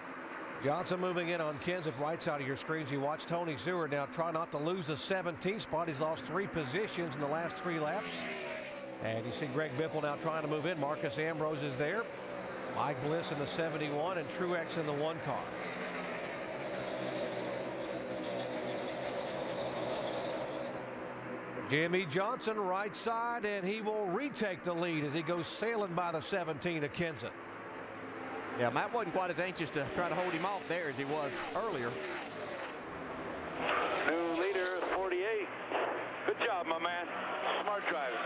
Johnson moving in on Kenseth, right side of your screens. You watch Tony Stewart now try not to lose the 17th spot. He's lost 3 positions in the last 3 laps. And you see Greg Biffle now trying to move in. Marcus Ambrose is there. Mike Bliss in the 71 and Truex in the 1 car. Jimmie Johnson right side, and he will retake the lead as he goes sailing by the 17 of Kenseth. Yeah, Matt wasn't quite as anxious to try to hold him off there as he was earlier. New leader, 48. Good job, my man. Smart driving.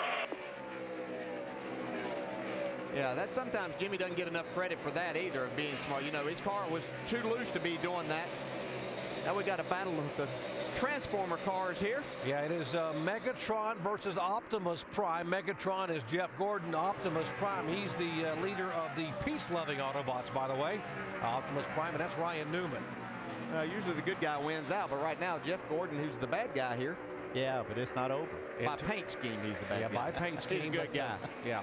Yeah, that sometimes Jimmy doesn't get enough credit for that either, of being smart. You know, his car was too loose to be doing that. Now we got a battle with the Transformer cars here. Yeah, it is Megatron versus Optimus Prime. Megatron is Jeff Gordon. Optimus Prime, he's the leader of the peace-loving Autobots, by the way. Optimus Prime, and that's Ryan Newman. Usually the good guy wins out, but right now Jeff Gordon, who's the bad guy here. Yeah, but it's not over. By paint scheme, he's the bad guy. Yeah, by paint scheme. He's a good guy. Yeah.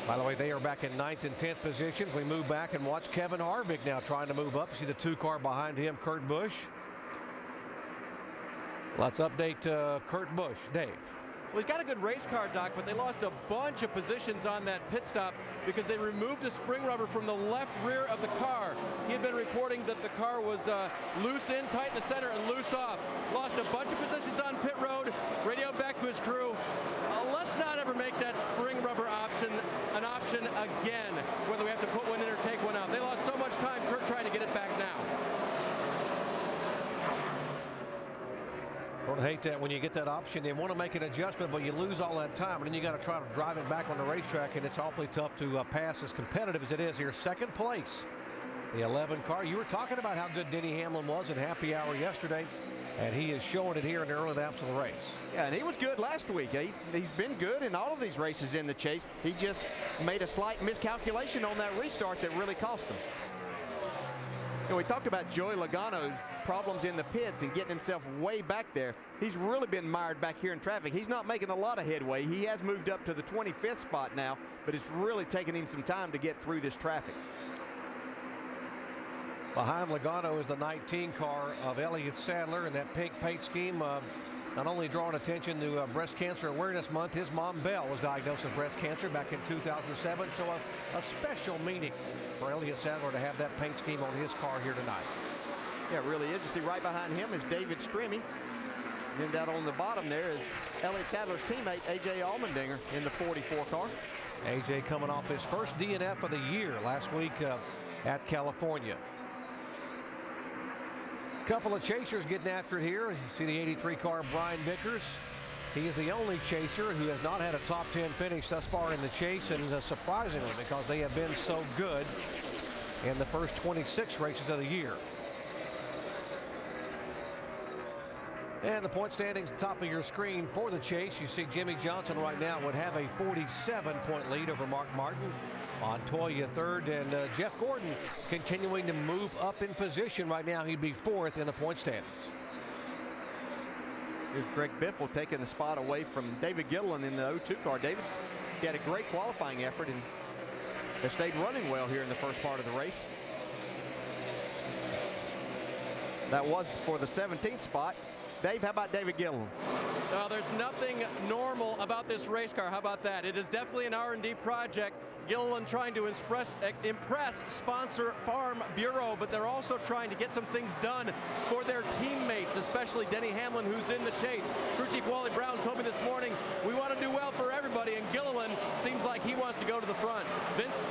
By the way, they are back in 9th and 10th positions. We move back and watch Kevin Harvick now trying to move up. See the 2 car behind him, Kurt Busch. Let's update Kurt Busch. Dave. Well, he's got a good race car, Doc, but they lost a bunch of positions on that pit stop because they removed a spring rubber from the left rear of the car. He had been reporting that the car was loose in, tight in the center, and loose off. Lost a bunch of positions on pit road, radioed back to his crew. Let's not ever make that spring rubber option an option again, whether we have to put one in or take one out. They lost so much time, Kurt trying to get it back now. Don't hate that when you get that option. They want to make an adjustment, but you lose all that time, and then you got to try to drive it back on the racetrack, and it's awfully tough to pass as competitive as it is here. 2nd place, the 11 car. You were talking about how good Denny Hamlin was in happy hour yesterday, and he is showing it here in the early laps of the race. Yeah, and he was good last week. He's been good in all of these races in the chase. He just made a slight miscalculation on that restart that really cost him. You know, we talked about Joey Logano's problems in the pits and getting himself way back there. He's really been mired back here in traffic. He's not making a lot of headway. He has moved up to the 25th spot now, but it's really taken him some time to get through this traffic. Behind Logano is the 19 car of Elliott Sadler, and that pink paint scheme not only drawing attention to Breast Cancer Awareness Month. His mom, Belle, was diagnosed with breast cancer back in 2007, so a special meaning for Elliott Sadler to have that paint scheme on his car here tonight. Yeah, it really is. You see right behind him is David Stremme. Then down on the bottom there is Elliott Sadler's teammate, A.J. Allmendinger, in the 44 car. A.J. coming off his first DNF of the year last week at California. Couple of chasers getting after it here. You see the 83 car, Brian Vickers. He is the only chaser who has not had a top 10 finish thus far in the chase, and surprisingly, because they have been so good in the first 26 races of the year. And the point standings at the top of your screen for the chase. You see Jimmie Johnson right now would have a 47-point lead over Mark Martin. Montoya 3rd, and Jeff Gordon continuing to move up in position right now. He'd be 4th in the point standings. Here's Greg Biffle taking the spot away from David Gilliland in the 02 car. David's had a great qualifying effort and has stayed running well here in the first part of the race. That was for the 17th spot. Dave, how about David Gilliland? No, there's nothing normal about this race car. How about that? It is definitely an R&D project. Gilliland trying to impress sponsor Farm Bureau, but they're also trying to get some things done for their teammates, especially Denny Hamlin, who's in the chase. Crew Chief Wally Brown told me this morning, we want to do well for everybody, and Gilliland seems like he wants to go to the front. Vince?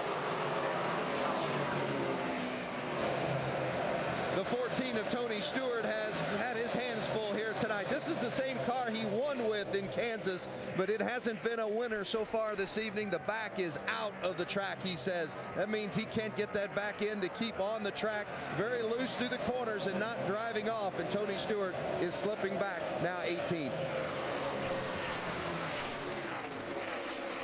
The 14 of Tony Stewart has had his hands full here tonight. This is the same car he won with in Kansas, but it hasn't been a winner so far this evening. The back is out of the track, he says. That means he can't get that back in to keep on the track. Very loose through the corners and not driving off, and Tony Stewart is slipping back, now 18th.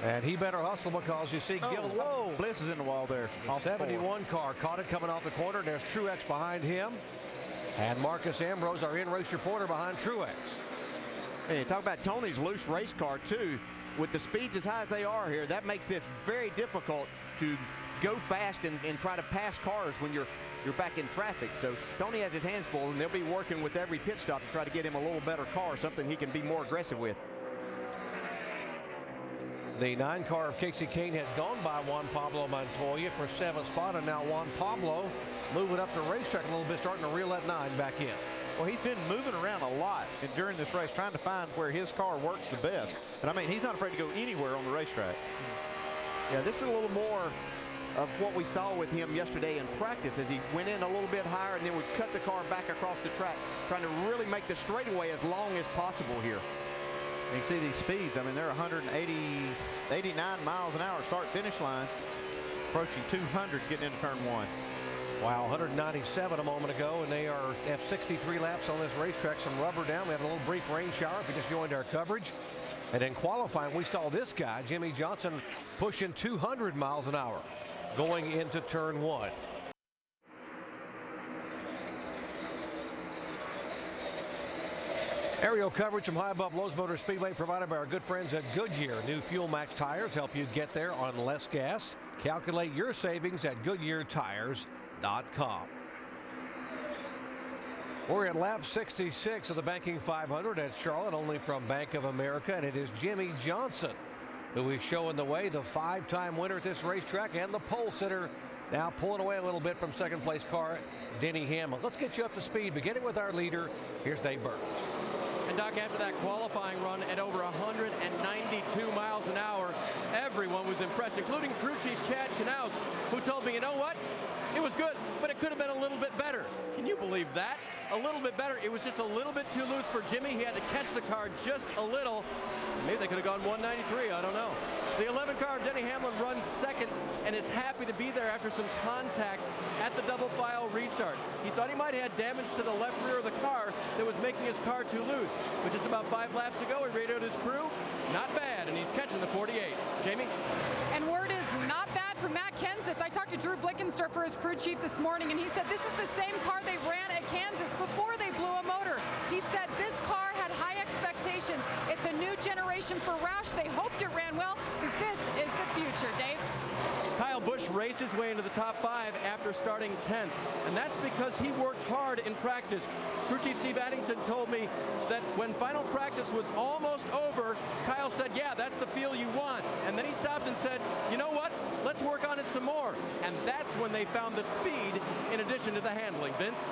And he better hustle because you see Whoa! Bliss is in the wall there. 71 car caught it coming off the corner. There's Truex behind him. And Marcus Ambrose, our in-race reporter, behind Truex. And you talk about Tony's loose race car, too. With the speeds as high as they are here, that makes it very difficult to go fast and try to pass cars when you're back in traffic. So Tony has his hands full, and they'll be working with every pit stop to try to get him a little better car, something he can be more aggressive with. The 9 car of Casey Kahne had gone by Juan Pablo Montoya for 7th spot, and now Juan Pablo moving up the racetrack a little bit, starting to reel that 9 back in. Well, he's been moving around a lot during this race, trying to find where his car works the best. And I mean, he's not afraid to go anywhere on the racetrack. Yeah, this is a little more of what we saw with him yesterday in practice as he went in a little bit higher and then would cut the car back across the track, trying to really make the straightaway as long as possible here. You can see these speeds. I mean, they're 89 miles an hour start-finish line, approaching 200 getting into turn 1. Wow, 197 a moment ago, and they have 63 laps on this racetrack. Some rubber down. We had a little brief rain shower if you just joined our coverage. And in qualifying, we saw this guy, Jimmy Johnson, pushing 200 miles an hour going into turn 1. Aerial coverage from high above Lowe's Motor Speedway provided by our good friends at Goodyear. New Fuel Max tires help you get there on less gas. Calculate your savings at GoodyearTires.com. We're at lap 66 of the Banking 500 at Charlotte, only from Bank of America, and it is Jimmy Johnson who is showing the way, the 5-time winner at this racetrack and the pole sitter, now pulling away a little bit from second place car Denny Hamlin. Let's get you up to speed, beginning with our leader. Here's Dave Burns. And Doc, after that qualifying run at over 192 miles an hour, everyone was impressed, including crew chief Chad Knaus, who told me, you know what? It was good, but it could have been a little bit better. Can you believe that? A little bit better. It was just a little bit too loose for Jimmy. He had to catch the car just a little. Maybe they could have gone 193. I don't know. The 11 car of Denny Hamlin runs second and is happy to be there after some contact at the double file restart. He thought he might have had damage to the left rear of the car that was making his car too loose. But just about 5 laps ago, he radioed his crew. Not bad, and he's catching the 48. Jamie? And word is not bad for Matt Kenseth. I talked to Drew Blickensderfer, his crew chief, this morning, and he said this is the same car they ran at Kansas before they blew a motor. He said this car had high expectations. It's a new generation for Roush. They hoped it ran well because this is the future, Dave. Kyle Busch raced his way into the top 5 after starting 10th, and that's because he worked hard in practice. Crew Chief Steve Addington told me that when final practice was almost over, Kyle said, yeah, that's the feel you want. And then he stopped and said, you know what? Let's work on it some more. And that's when they found the speed in addition to the handling. Vince?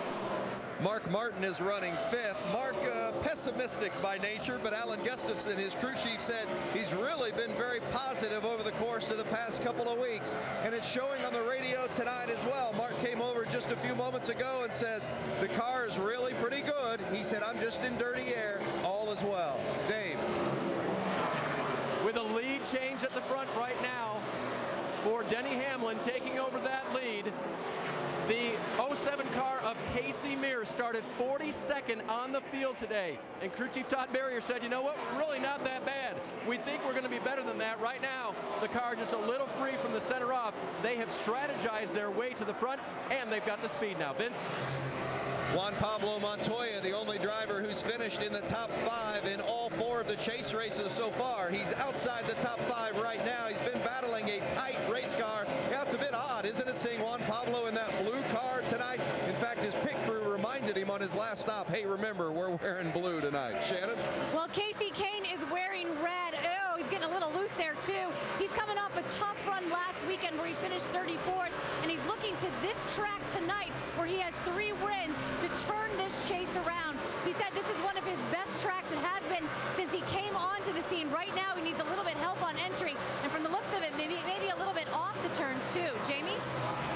Mark Martin is running 5th. Mark, pessimistic by nature, but Alan Gustafson, his crew chief, said he's really been very positive over the course of the past couple of weeks. And it's showing on the radio tonight as well. Mark came over just a few moments ago and said, the car is really pretty good. He said, I'm just in dirty air. All is well. Dave. With a lead change at the front right now for Denny Hamlin taking over that lead. The 07 car of Casey Mears started 42nd on the field today. And crew chief Todd Barrier said, you know what, we're really not that bad. We think we're going to be better than that. Right now, the car just a little free from the center off. They have strategized their way to the front, and they've got the speed now. Vince? Juan Pablo Montoya, the only driver who's finished in the top 5 in all 4 of the chase races so far. He's outside the top 5 right now. He's been battling a tight race car. Yeah, it's a bit odd, isn't it, seeing Juan Pablo in that blue car tonight? In fact, his pit crew reminded him on his last stop, hey, remember, we're wearing blue tonight. Shannon? Well, Kasey Kahne is wearing red. Oh, he's getting a little loose there, too. He's coming off a tough run last weekend where he finished 34th, and he's looking to this track tonight where he has 3 wins to turn this chase around. He said this is one of his best tracks. It has been since he came onto the scene. Right now, he needs a little bit help on entry, and from the looks of it, maybe a little bit off the turns, too. Jamie?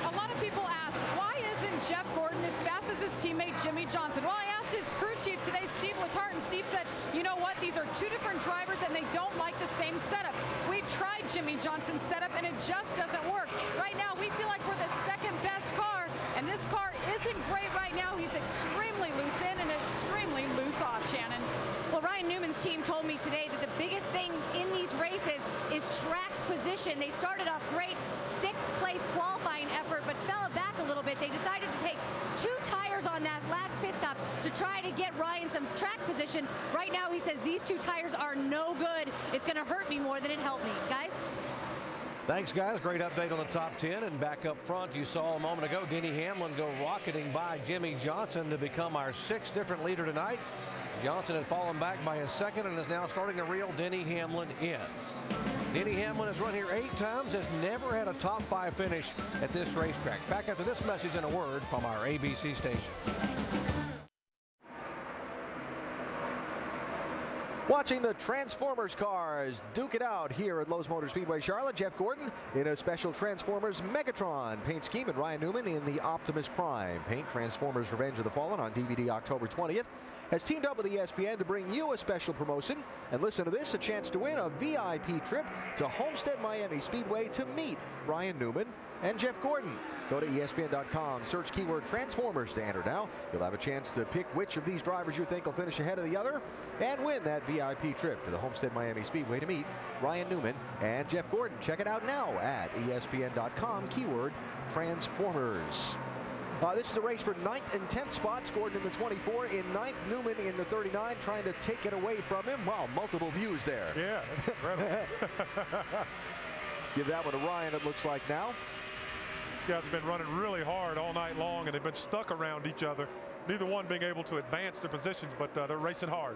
A lot of people ask, why isn't Jeff Gordon as fast as his teammate Jimmy Johnson? Well, I asked his crew chief today, Steve Letarte, and Steve said, you know what, these are 2 different drivers and they don't like the same setups. We've tried Jimmy Johnson's setup and it just doesn't work. Right now, we feel like we're the second best car, and this car isn't great right now. He's extremely loose in and extremely loose off, Shannon. Well, Ryan Newman's team told me today that the biggest thing in these races is track position. They started off great, 6th place qualifying effort, but fell back a little bit. They decided to take 2 tires on that last pit stop to try to get Ryan some track position. Right now, he says these 2 tires are no good. It's going to hurt me more than it helped me. Guys? Thanks, guys. Great update on the top 10. And back up front, you saw a moment ago Denny Hamlin go rocketing by Jimmy Johnson to become our 6th different leader tonight. Johnson had fallen back by a second and is now starting to reel Denny Hamlin in. Denny Hamlin has run here 8 times, has never had a top 5 finish at this racetrack. Back after this message and a word from our ABC station. Watching the Transformers cars duke it out here at Lowe's Motor Speedway Charlotte. Jeff Gordon in a special Transformers Megatron paint scheme, and Ryan Newman in the Optimus Prime paint. Transformers Revenge of the Fallen on DVD October 20th has teamed up with ESPN to bring you a special promotion. And listen to this, a chance to win a VIP trip to Homestead Miami Speedway to meet Ryan Newman and Jeff Gordon. Go to ESPN.com, search keyword Transformers to enter now. You'll have a chance to pick which of these drivers you think will finish ahead of the other and win that VIP trip to the Homestead Miami Speedway to meet Ryan Newman and Jeff Gordon. Check it out now at ESPN.com, keyword Transformers. This is a race for 9th and 10th spots. Gordon in the 24, in 9th, Newman in the 39, trying to take it away from him. Wow, multiple views there. Yeah, that's incredible. Give that one to Ryan, it looks like now. Guys have been running really hard all night long, and they've been stuck around each other. Neither one being able to advance their positions, but they're racing hard.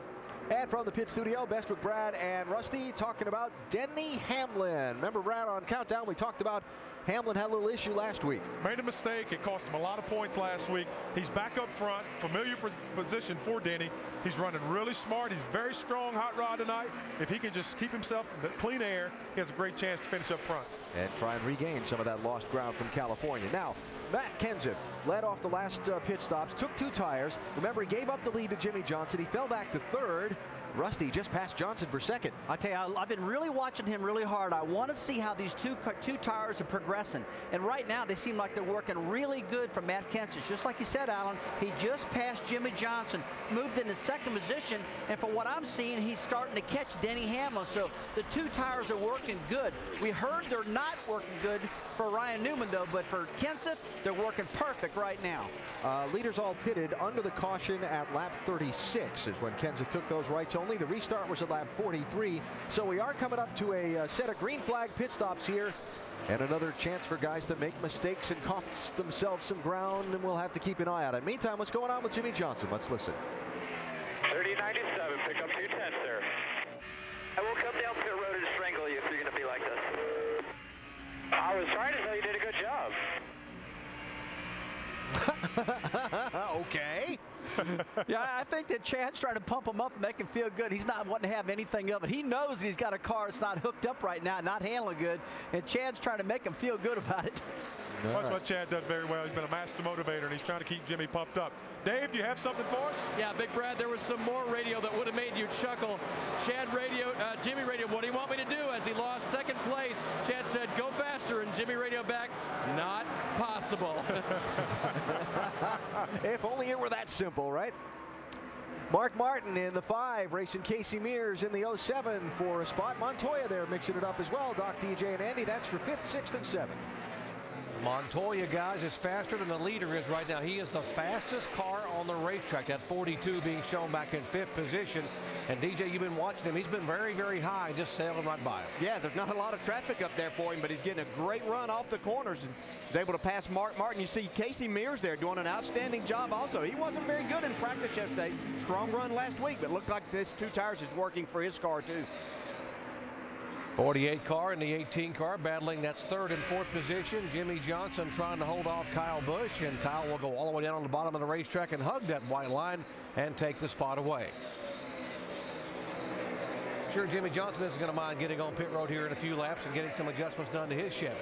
And from the pit studio, Bestwick Brad and Rusty talking about Denny Hamlin. Remember, Brad, on Countdown, we talked about Hamlin had a little issue last week. Made a mistake. It cost him a lot of points last week. He's back up front, familiar position for Denny. He's running really smart. He's very strong hot rod tonight. If he can just keep himself in the clean air, he has a great chance to finish up front. And try and regain some of that lost ground from California. Now, Matt Kenseth led off the last pit stops, took 2 tires. Remember, he gave up the lead to Jimmy Johnson. He fell back to 3rd. Rusty just passed Johnson for 2nd. I tell you, I've been really watching him really hard. I want to see how these two tires are progressing. And right now, they seem like they're working really good for Matt Kenseth. Just like you said, Alan, he just passed Jimmy Johnson, moved into 2nd position, and from what I'm seeing, he's starting to catch Denny Hamlin. So the 2 tires are working good. We heard they're not working good for Ryan Newman, though, but for Kenseth, they're working perfect right now. Leaders all pitted under the caution at lap 36 is when Kenseth took those rights only. The restart was at lap 43. So we are coming up to a set of green flag pit stops here. And another chance for guys to make mistakes and cost themselves some ground, and we'll have to keep an eye on it. Meantime, what's going on with Jimmy Johnson? Let's listen. 3097, pick up 210, sir. I will come down pit road and strangle you if you're going to be like this. I was trying to tell you did a good job. Okay. Yeah, I think that Chad's trying to pump him up and make him feel good. He's not wanting to have anything of it. He knows he's got a car that's not hooked up right now, not handling good, and Chad's trying to make him feel good about it. That's what Chad does very well. He's been a master motivator, and he's trying to keep Jimmy pumped up. Dave, do you have something for us? Yeah, Big Brad, there was some more radio that would have made you chuckle. Jimmy radio, what do you want me to do? As he lost 2nd place, Chad said, go faster, and Jimmy radio back, not possible. If only it were that simple, right? Mark Martin in the 5, racing Casey Mears in the 07 for a spot. Montoya there mixing it up as well. Doc, DJ, and Andy, that's for 5th, 6th, and 7th. Montoya, guys, is faster than the leader is right now. He is the fastest car on the racetrack. That 42 being shown back in 5th position. And DJ, you've been watching him. He's been very, very high, just sailing right by him. Yeah, there's not a lot of traffic up there for him, but he's getting a great run off the corners and is able to pass Mark Martin. You see Casey Mears there doing an outstanding job also. He wasn't very good in practice yesterday. Strong run last week, but looked like this 2 tires is working for his car too. 48 car and the 18 car battling. That's 3rd and 4th position. Jimmy Johnson trying to hold off Kyle Busch, and Kyle will go all the way down on the bottom of the racetrack and hug that white line and take the spot away. Sure, Jimmy Johnson isn't going to mind getting on pit road here in a few laps and getting some adjustments done to his Chevy.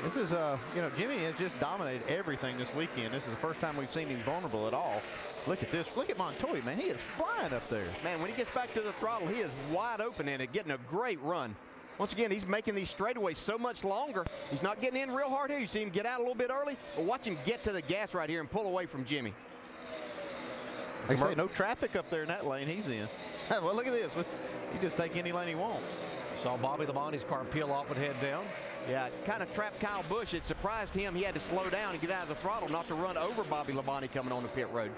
This is, you know, Jimmy has just dominated everything this weekend. This is the first time we've seen him vulnerable at all. Look at this. Look at Montoya, man. He is flying up there. Man, when he gets back to the throttle, he is wide open in it, getting a great run. Once again, he's making these straightaways so much longer. He's not getting in real hard here. You see him get out a little bit early, but watch him get to the gas right here and pull away from Jimmy. They say no traffic up there in that lane he's in. Well, look at this. He just take any lane he wants. Saw Bobby Labonte's car peel off and head down. Yeah, it kind of trapped Kyle Busch. It surprised him. He had to slow down and get out of the throttle not to run over Bobby Labonte coming on the pit road.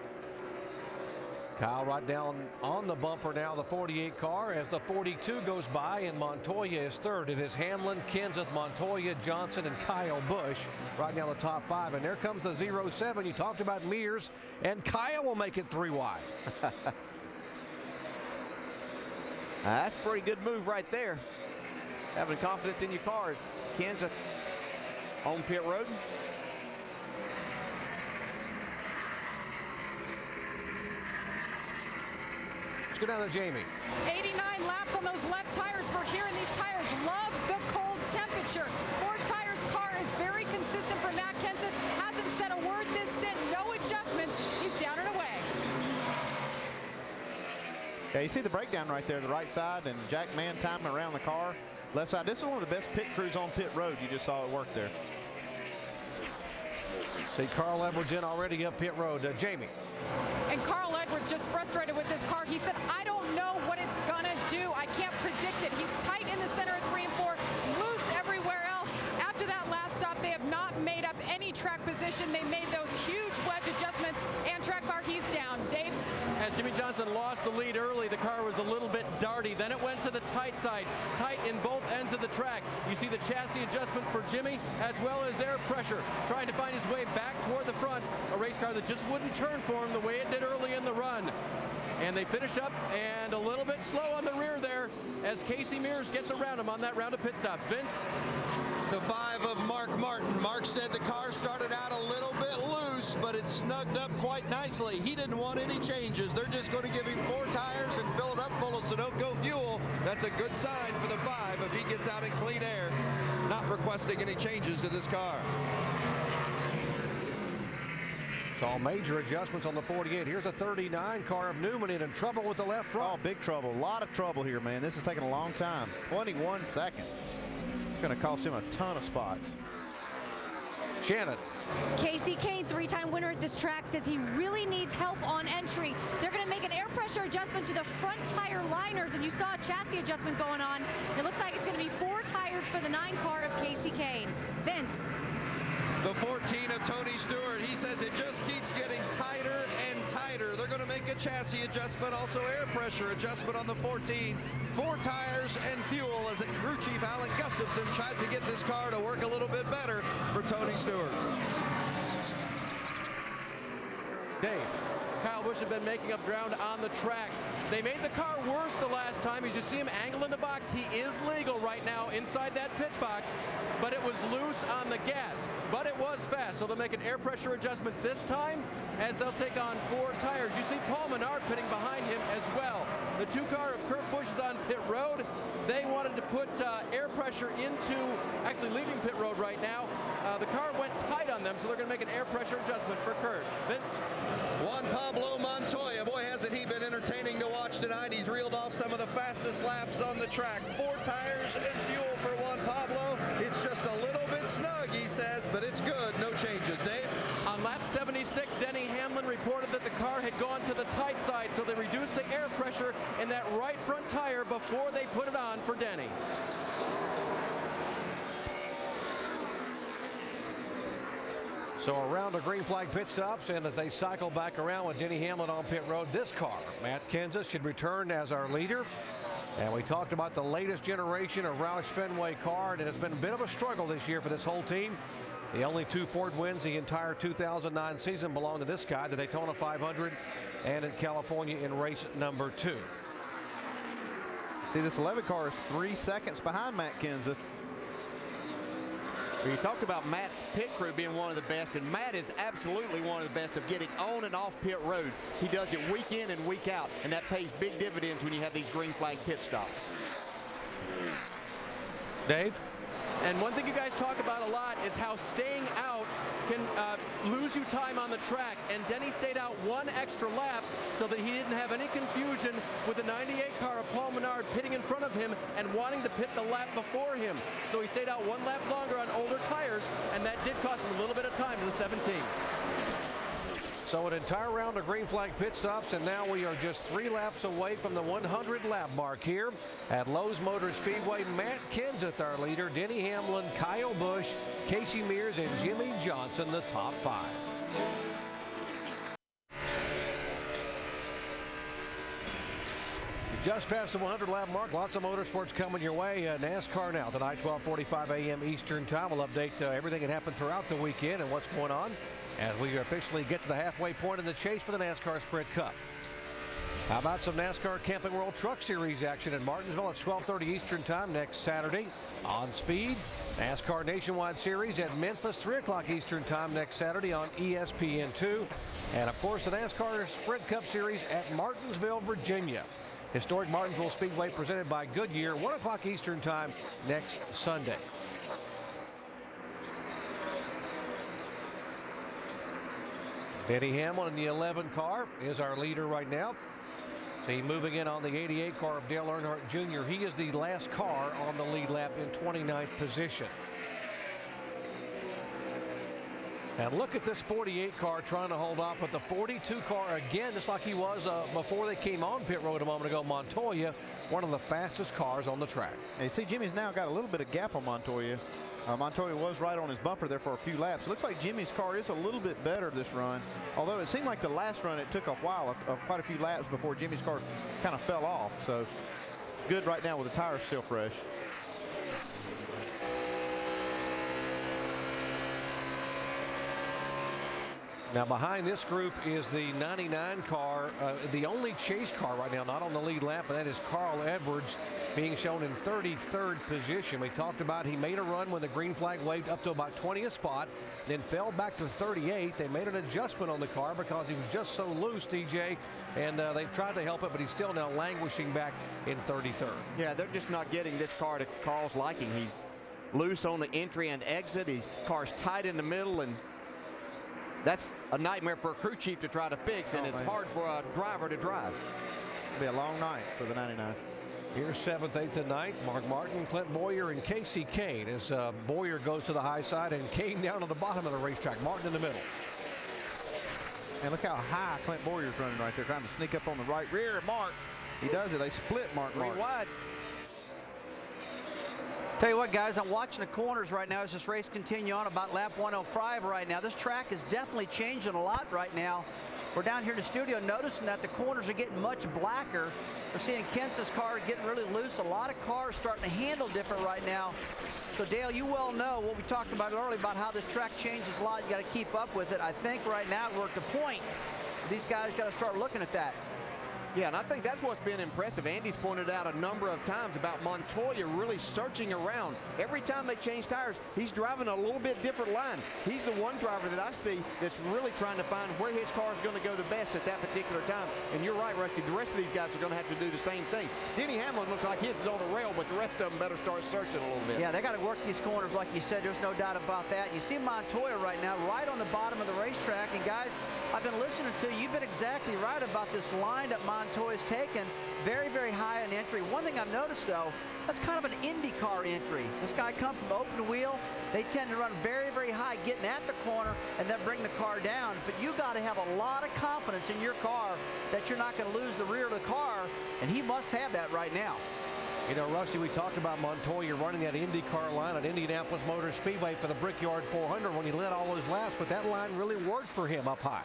Kyle right down on the bumper now, the 48 car, as the 42 goes by, and Montoya is 3rd. It is Hamlin, Kenseth, Montoya, Johnson, and Kyle Busch right now the top 5. And there comes the 07. You talked about Mears, and Kyle will make it 3 wide. That's a pretty good move right there. Having confidence in your cars. Kenseth on pit road. Let's go down to Jamie. 89 laps on those left tires for here, and these tires love the cold temperature. Ford Tires car is very consistent for Matt Kenseth. Hasn't said a word this stint. No adjustments. He's down and away. Yeah, you see the breakdown right there, the right side, and Jack Mann timing around the car. Left side. This is one of the best pit crews on pit road. You just saw it work there. See Carl Edwards in already up pit road. Jamie. And Carl Edwards just frustrated with this car. He said, I don't know what it's gonna do. I can't predict it. He's tight in the center of 3 and 4, loose everywhere else. After that last stop, they have not made up any track position. They made those huge wedge adjustments, and track bar, he's down. Dave? As Jimmy Johnson lost the lead early, the car was a little bit darty. Then it went to the tight side, tight in both ends of the track. You see the chassis adjustment for Jimmy, as well as air pressure, trying to find his way back toward the front. A race car that just wouldn't turn for him the way it did early in the run. And they finish up and a little bit slow on the rear there as Casey Mears gets around him on that round of pit stops. Vince? The 5 of Mark Martin. Mark said the car started out a little bit loose, but it snugged up quite nicely. He didn't want any changes. They're just going to give him 4 tires and fill it up full of Sunoco fuel. That's a good sign for the 5 if he gets out in clean air, not requesting any changes to this car. Saw major adjustments on the 48. Here's a 39 car of Newman in trouble with the left front. Oh, big trouble. A lot of trouble here, man. This is taking a long time. 21 seconds. It's going to cost him a ton of spots. Shannon. Casey Kahne, 3-time winner at this track, says he really needs help on entry. They're going to make an air pressure adjustment to the front tire liners, and you saw a chassis adjustment going on. It looks like it's going to be 4 tires for the 9 car of Casey Kahne. Vince. The 14 of Tony Stewart, he says it just keeps getting tighter and tighter. They're going to make a chassis adjustment, also air pressure adjustment on the 14. 4 tires and fuel as crew chief Alan Gustafson tries to get this car to work a little bit better for Tony Stewart. Dave. Kyle Busch had been making up ground on the track. They made the car worse the last time. As you see him angle in the box, he is legal right now inside that pit box, but it was loose on the gas, but it was fast. So they'll make an air pressure adjustment this time as they'll take on 4 tires. You see Paul Menard pitting behind him as well. The 2 car of Kurt Busch is on pit road. They wanted to put air pressure into, actually leaving pit road right now. The car went tight on them, so they're going to make an air pressure adjustment for Kurt. Vince? Juan Pablo Montoya, boy, hasn't he been entertaining to watch tonight. He's reeled off some of the fastest laps on the track. 4 tires and fuel for Juan Pablo. It's just a little bit snug, he says, but it's good. No changes. Dave? On lap 76, Denny Hamlin reported that the car had gone to the tight side, so they reduced the air pressure in that right front tire before they put it on for Denny. So around the green flag pit stops, and as they cycle back around with Denny Hamlin on pit road, this car, Matt Kenseth, should return as our leader. And we talked about the latest generation of Roush Fenway car, and it's been a bit of a struggle this year for this whole team. The only 2 Ford wins the entire 2009 season belong to this guy, the Daytona 500, and in California in race number 2. See, this 11 car is 3 seconds behind Matt Kenseth. You talked about Matt's pit crew being one of the best, and Matt is absolutely one of the best of getting on and off pit road. He does it week in and week out, and that pays big dividends when you have these green flag pit stops. Dave? And one thing you guys talk about a lot is how staying out can lose you time on the track. And Denny stayed out 1 extra lap so that he didn't have any confusion with the 98 car of Paul Menard pitting in front of him and wanting to pit the lap before him. So he stayed out 1 lap longer on older tires, and that did cost him a little bit of time to the 17. So an entire round of green flag pit stops, and now we are just 3 laps away from the 100 lap mark here at Lowe's Motor Speedway. Matt Kenseth, our leader, Denny Hamlin, Kyle Busch, Casey Mears, and Jimmy Johnson, the top 5. Just past the 100 lap mark, lots of motorsports coming your way. NASCAR now tonight, 12:45 a.m. Eastern time. We'll update everything that happened throughout the weekend and what's going on as we officially get to the halfway point in the chase for the NASCAR Sprint Cup. How about some NASCAR Camping World Truck Series action in Martinsville at 12:30 Eastern time next Saturday on Speed. NASCAR Nationwide Series at Memphis, 3 o'clock Eastern time next Saturday on ESPN2. And of course the NASCAR Sprint Cup Series at Martinsville, Virginia. Historic Martinsville Speedway presented by Goodyear, 1 o'clock Eastern time next Sunday. Denny Hamlin in the 11 car is our leader right now. See, moving in on the 88 car of Dale Earnhardt Jr. He is the last car on the lead lap in 29th position. And look at this 48 car trying to hold off with the 42 car again, just like he was before they came on pit road a moment ago. Montoya, one of the fastest cars on the track. And you see Jimmy's now got a little bit of gap on Montoya. Montoya was right on his bumper there for a few laps. It looks like Jimmy's car is a little bit better this run, although it seemed like the last run it took a while, quite a few laps before Jimmy's car kind of fell off. So good right now with the tires still fresh. Now behind this group is the 99 car, the only chase car right now, not on the lead lap, and that is Carl Edwards being shown in 33rd position. We talked about he made a run when the green flag waved up to about 20th spot, then fell back to 38. They made an adjustment on the car because he was just so loose, DJ, and they've tried to help it, but he's still now languishing back in 33rd. Yeah, they're just not getting this car to Carl's liking. He's loose on the entry and exit. His car's tight in the middle, and that's a nightmare for a crew chief to try to fix, and it's hard for a driver to drive. It'll be a long night for the 99. Here's 7th, 8th, and 9th. Mark Martin, Clint Boyer, and Casey Kahne as Boyer goes to the high side and Kahne down to the bottom of the racetrack. Martin in the middle. And look how high Clint Boyer's running right there, trying to sneak up on the right rear. Mark, he does it. They split Mark. Wide. Tell you what, guys, I'm watching the corners right now as this race continues on about lap 105 right now. This track is definitely changing a lot right now. We're down here in the studio noticing that the corners are getting much blacker. We're seeing Kenseth's car getting really loose. A lot of cars starting to handle different right now. So, Dale, you well know what we talked about earlier about how this track changes a lot. You got to keep up with it. I think right now we're at the point these guys got to start looking at that. Yeah, and I think that's what's been impressive. Andy's pointed out a number of times about Montoya really searching around. Every time they change tires, he's driving a little bit different line. He's the one driver that I see that's really trying to find where his car is going to go the best at that particular time. And you're right, Rusty, the rest of these guys are going to have to do the same thing. Denny Hamlin looks like his is on the rail, but the rest of them better start searching a little bit. Yeah, they got to work these corners like you said. There's no doubt about that. You see Montoya right now right on the bottom of the racetrack. And, guys, I've been listening to you. You've been exactly right about this line that Montoya's taken. Very, very high on entry. One thing I've noticed, though, that's kind of an IndyCar entry. This guy comes from open wheel. They tend to run very, very high, getting at the corner, and then bring the car down. But you got to have a lot of confidence in your car that you're not going to lose the rear of the car, and he must have that right now. You know, Rusty, we talked about Montoya running that IndyCar line at Indianapolis Motor Speedway for the Brickyard 400 when he led all those laps, but that line really worked for him up high.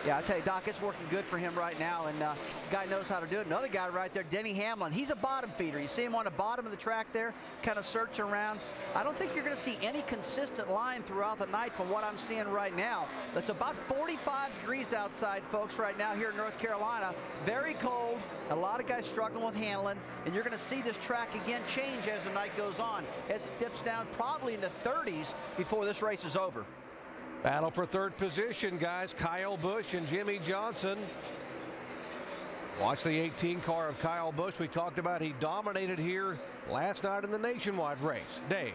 Yeah, I tell you, Doc, it's working good for him right now, and the guy knows how to do it. Another guy right there, Denny Hamlin, he's a bottom feeder. You see him on the bottom of the track there, kind of searching around. I don't think you're going to see any consistent line throughout the night from what I'm seeing right now. It's about 45 degrees outside, folks, right now here in North Carolina. Very cold, a lot of guys struggling with handling, and you're going to see this track again change as the night goes on. It dips down probably in the 30s before this race is over. Battle for third position, guys. Kyle Busch and Jimmy Johnson. Watch the 18 car of Kyle Busch. We talked about he dominated here last night in the nationwide race. Dave.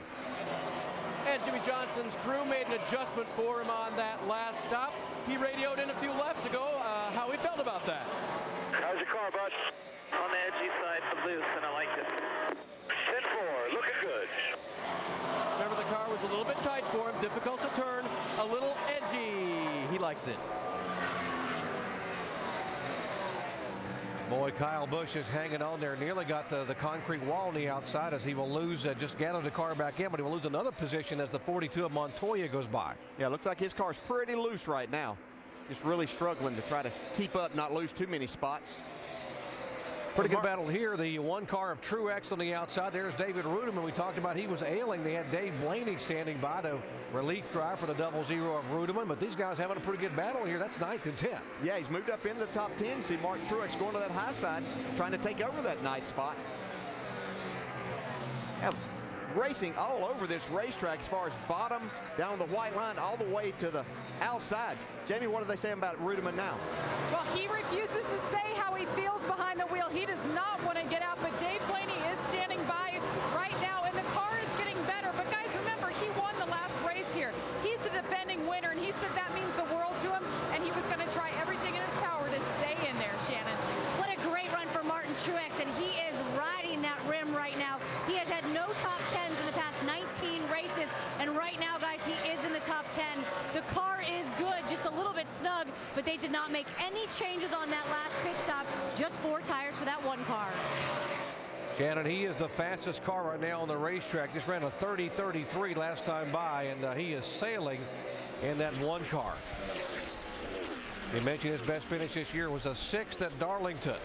And Jimmy Johnson's crew made an adjustment for him on that last stop. He radioed in a few laps ago how he felt about that. How's your car, bud? On the edgy side of loose, and I liked it. 10-4, looking good. Remember, the car was a little bit tight for him, difficult to turn, a little edgy. He likes it. Boy, Kyle Busch is hanging on there. Nearly got the concrete wall on the outside as he will lose, just gather the car back in, but he will lose another position as the 42 of Montoya goes by. Yeah, looks like his car's pretty loose right now. Just really struggling to try to keep up, not lose too many spots. Pretty good battle here. The one car of Truex on the outside. There's David Rudiman. We talked about he was ailing. They had Dave Blaney standing by to relief drive for the 0-0 of Rudiman. But these guys having a pretty good battle here. That's 9th and 10th. Yeah, he's moved up into the top 10. See Mark Truex going to that high side, trying to take over that 9th spot. Yeah, racing all over this racetrack as far as bottom, down the white line, all the way to the outside. Jamie, what are they saying about Rudiman now? Well, he refuses to say how he feels behind the wheel. He does not want to get out, but Dave Blaney is standing by right now, and the car is getting better. But guys, remember, he won the last race here. He's the defending winner, and he said that means the world to him, and he was going to try everything in his power to stay in there, Shannon. What a great run for Martin Truex, and he is riding that rim right now. He has had no top 10s in the past 19 races, and right now, guys, he is in the top 10. The car is good, just a little bit snug, but they did not make any changes on that last pit stop. Just 4 tires for that one car. Shannon, he is the fastest car right now on the racetrack. Just ran a 30-33 last time by, and he is sailing in that one car. You mentioned his best finish this year was a 6th at Darlington.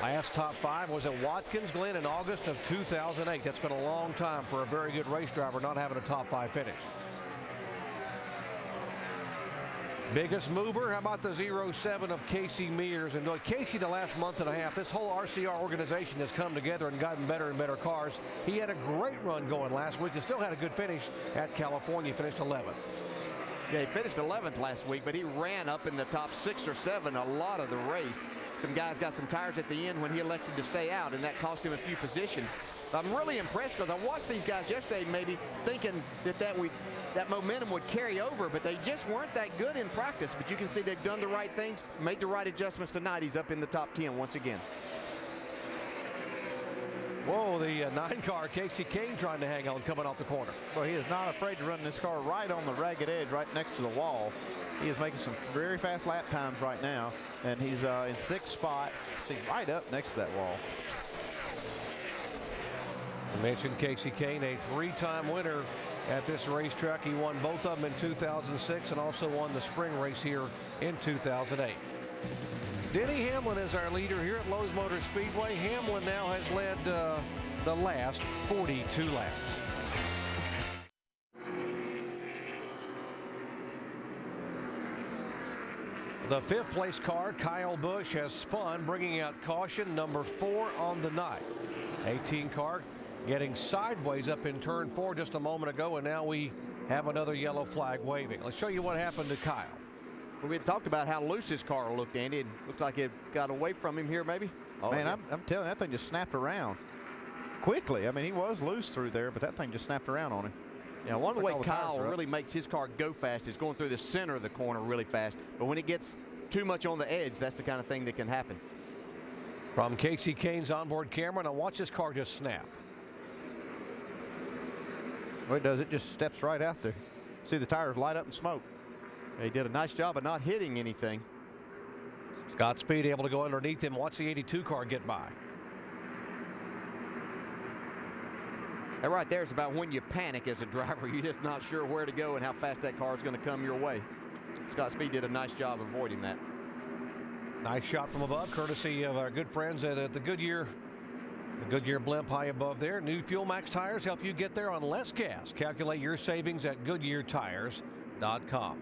Last top 5 was at Watkins Glen in August of 2008. That's been a long time for a very good race driver not having a top 5 finish. Biggest mover, how about the 07 of Casey Mears? And Casey, the last month and a half, this whole RCR organization has come together and gotten better and better cars. He had a great run going last week and still had a good finish at California. Finished 11th. Yeah, he finished 11th last week, but he ran up in the top 6 or 7 a lot of the race. Some guys got some tires at the end when he elected to stay out, and that cost him a few positions. I'm really impressed because I watched these guys yesterday maybe thinking that momentum would carry over, but they just weren't that good in practice. But you can see they've done the right things, made the right adjustments tonight. He's up in the top 10 once again. Whoa, the 9 car, Casey Kahne trying to hang on coming off the corner. Well, he is not afraid to run this car right on the ragged edge, right next to the wall. He is making some very fast lap times right now, and he's in 6th spot. So he's right up next to that wall. I mentioned Casey Kahne, a 3-time winner at this racetrack. He won both of them in 2006 and also won the spring race here in 2008. Denny Hamlin is our leader here at Lowe's Motor Speedway. Hamlin now has led the last 42 laps. The 5th place car, Kyle Busch, has spun, bringing out caution number 4 on the night. 18 car getting sideways up in turn 4 just a moment ago, and now we have another yellow flag waving. Let's show you what happened to Kyle. Well, we had talked about how loose his car looked, Andy. It looks like it got away from him here, maybe. Oh, man, yeah. I'm telling you, that thing just snapped around quickly. I mean, he was loose through there, but that thing just snapped around on him. Yeah, one of the way Kyle really makes his car go fast is going through the center of the corner really fast. But when it gets too much on the edge, that's the kind of thing that can happen. From Casey Kahne's onboard camera, now watch this car just snap. Well, it does. It just steps right out there. See the tires light up and smoke. He did a nice job of not hitting anything. Scott Speed able to go underneath him. Watch the 82 car get by. And right there is about when you panic as a driver. You're just not sure where to go and how fast that car is going to come your way. Scott Speed did a nice job avoiding that. Nice shot from above, courtesy of our good friends at the Goodyear. The Goodyear blimp high above there. New Fuel Max tires help you get there on less gas. Calculate your savings at GoodyearTires.com.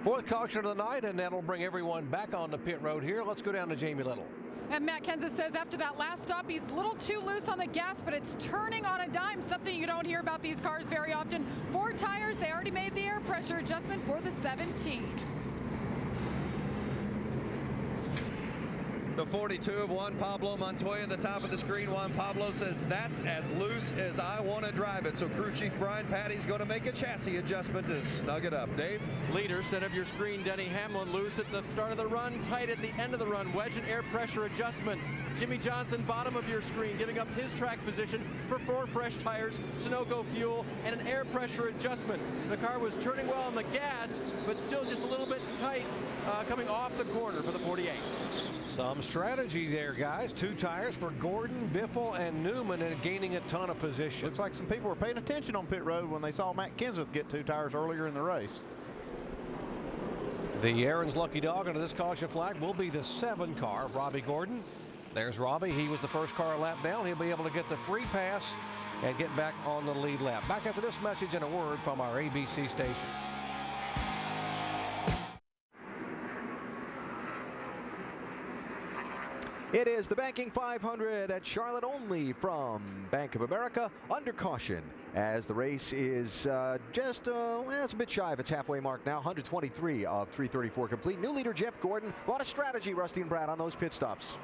Fourth caution of the night, and that'll bring everyone back on the pit road here. Let's go down to Jamie Little. And Matt Kenseth says after that last stop, he's a little too loose on the gas, but it's turning on a dime, something you don't hear about these cars very often. 4 tires, they already made the air pressure adjustment for the 17. The 42 of Juan Pablo Montoya at the top of the screen. Juan Pablo says that's as loose as I want to drive it. So crew chief Brian Patty's going to make a chassis adjustment to snug it up. Dave? Leader, center of your screen, Denny Hamlin loose at the start of the run, tight at the end of the run. Wedge and air pressure adjustment. Jimmy Johnson, bottom of your screen, giving up his track position for 4 fresh tires, Sunoco fuel, and an air pressure adjustment. The car was turning well on the gas, but still just a little bit tight coming off the corner for the 48. Some strategy there, guys. 2 tires for Gordon, Biffle, and Newman, and gaining a ton of position. Looks like some people were paying attention on pit road when they saw Matt Kenseth get 2 tires earlier in the race. The Aaron's lucky dog under this caution flag will be the 7 car, Robbie Gordon. There's Robbie. He was the first car a lap down. He'll be able to get the free pass and get back on the lead lap. Back after this message and a word from our ABC station. It is the Banking 500 at Charlotte, only from Bank of America, under caution, as the race is it's a bit shy of its halfway mark now. 123 of 334 complete. New leader Jeff Gordon. A lot of strategy, Rusty and Brad, on those pit stops.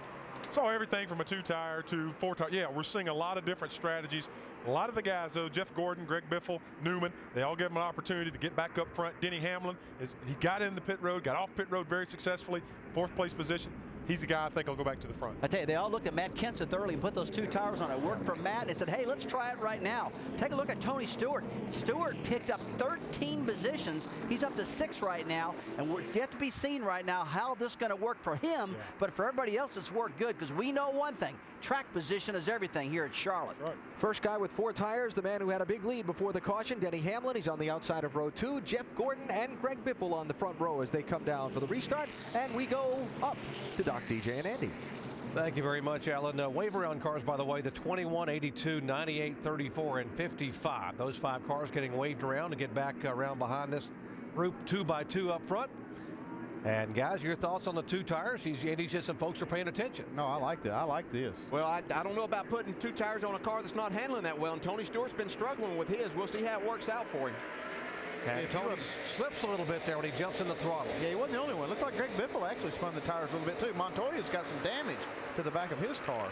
So everything from a 2-tire to 4-tire. Yeah, we're seeing a lot of different strategies. A lot of the guys, though, Jeff Gordon, Greg Biffle, Newman, they all give him an opportunity to get back up front. Denny Hamlin, he got in the pit road, got off pit road very successfully, 4th place position. He's the guy I think will go back to the front. I tell you, they all looked at Matt Kenseth early and put those 2 tires on. It worked for Matt. They said, hey, let's try it right now. Take a look at Tony Stewart. Stewart picked up 13 positions. He's up to 6 right now, and we're yet to be seen right now how this is going to work for him. Yeah. But for everybody else, it's worked good, because we know one thing. Track position is everything here at Charlotte. Right. First guy with 4 tires, the man who had a big lead before the caution, Denny Hamlin. He's on the outside of row 2. Jeff Gordon and Greg Biffle on the front row as they come down for the restart. And we go up to Doc, DJ, and Andy. Thank you very much, Alan. Wave around cars, by the way, the 21, 82, 98, 34, and 55. Those 5 cars getting waved around to get back around behind this group 2x2 up front. And guys, your thoughts on the 2 tires? Andy said some folks are paying attention. No, I like that. I like this. Well, I don't know about putting 2 tires on a car that's not handling that well, and Tony Stewart's been struggling with his. We'll see how it works out for him. And Tony slips a little bit there when he jumps in the throttle. Yeah, he wasn't the only one. Looked like Greg Biffle actually spun the tires a little bit too. Montoya's got some damage to the back of his car.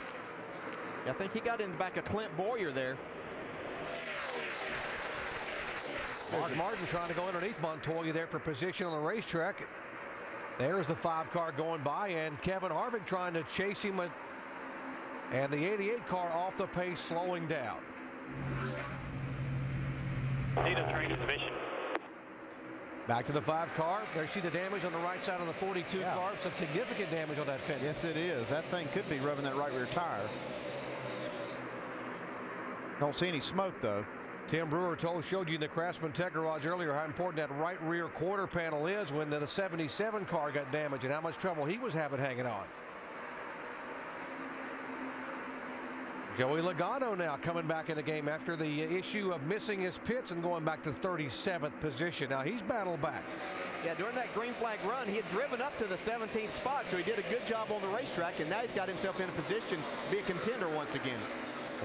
Yeah, I think he got in the back of Clint Boyer there. Mark Martin trying to go underneath Montoya there for position on the racetrack. There's the 5 car going by, and Kevin Harvick trying to chase him. And the 88 car off the pace, slowing down. Need a transmission. Back to the 5 car. There you see the damage on the right side of the 42 car. Some significant damage on that fender. Yes, it is. That thing could be rubbing that right rear tire. Don't see any smoke, though. Tim Brewer showed you in the Craftsman Tech Garage earlier how important that right rear quarter panel is when the 77 car got damaged and how much trouble he was having hanging on. Joey Logano now coming back in the game after the issue of missing his pits and going back to 37th position. Now he's battled back. Yeah, during that green flag run, he had driven up to the 17th spot, so he did a good job on the racetrack, and now he's got himself in a position to be a contender once again.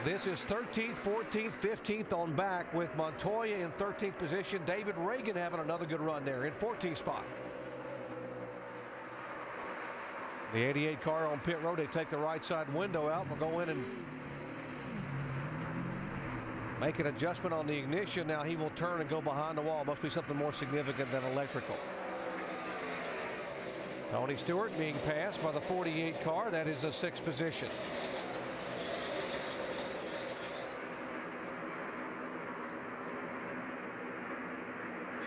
This is 13th, 14th, 15th on back with Montoya in 13th position. David Reagan having another good run there in 14th spot. The 88 car on pit road, they take the right side window out. We'll go in and make an adjustment on the ignition. Now he will turn and go behind the wall. Must be something more significant than electrical. Tony Stewart being passed by the 48 car. That is a 6th position.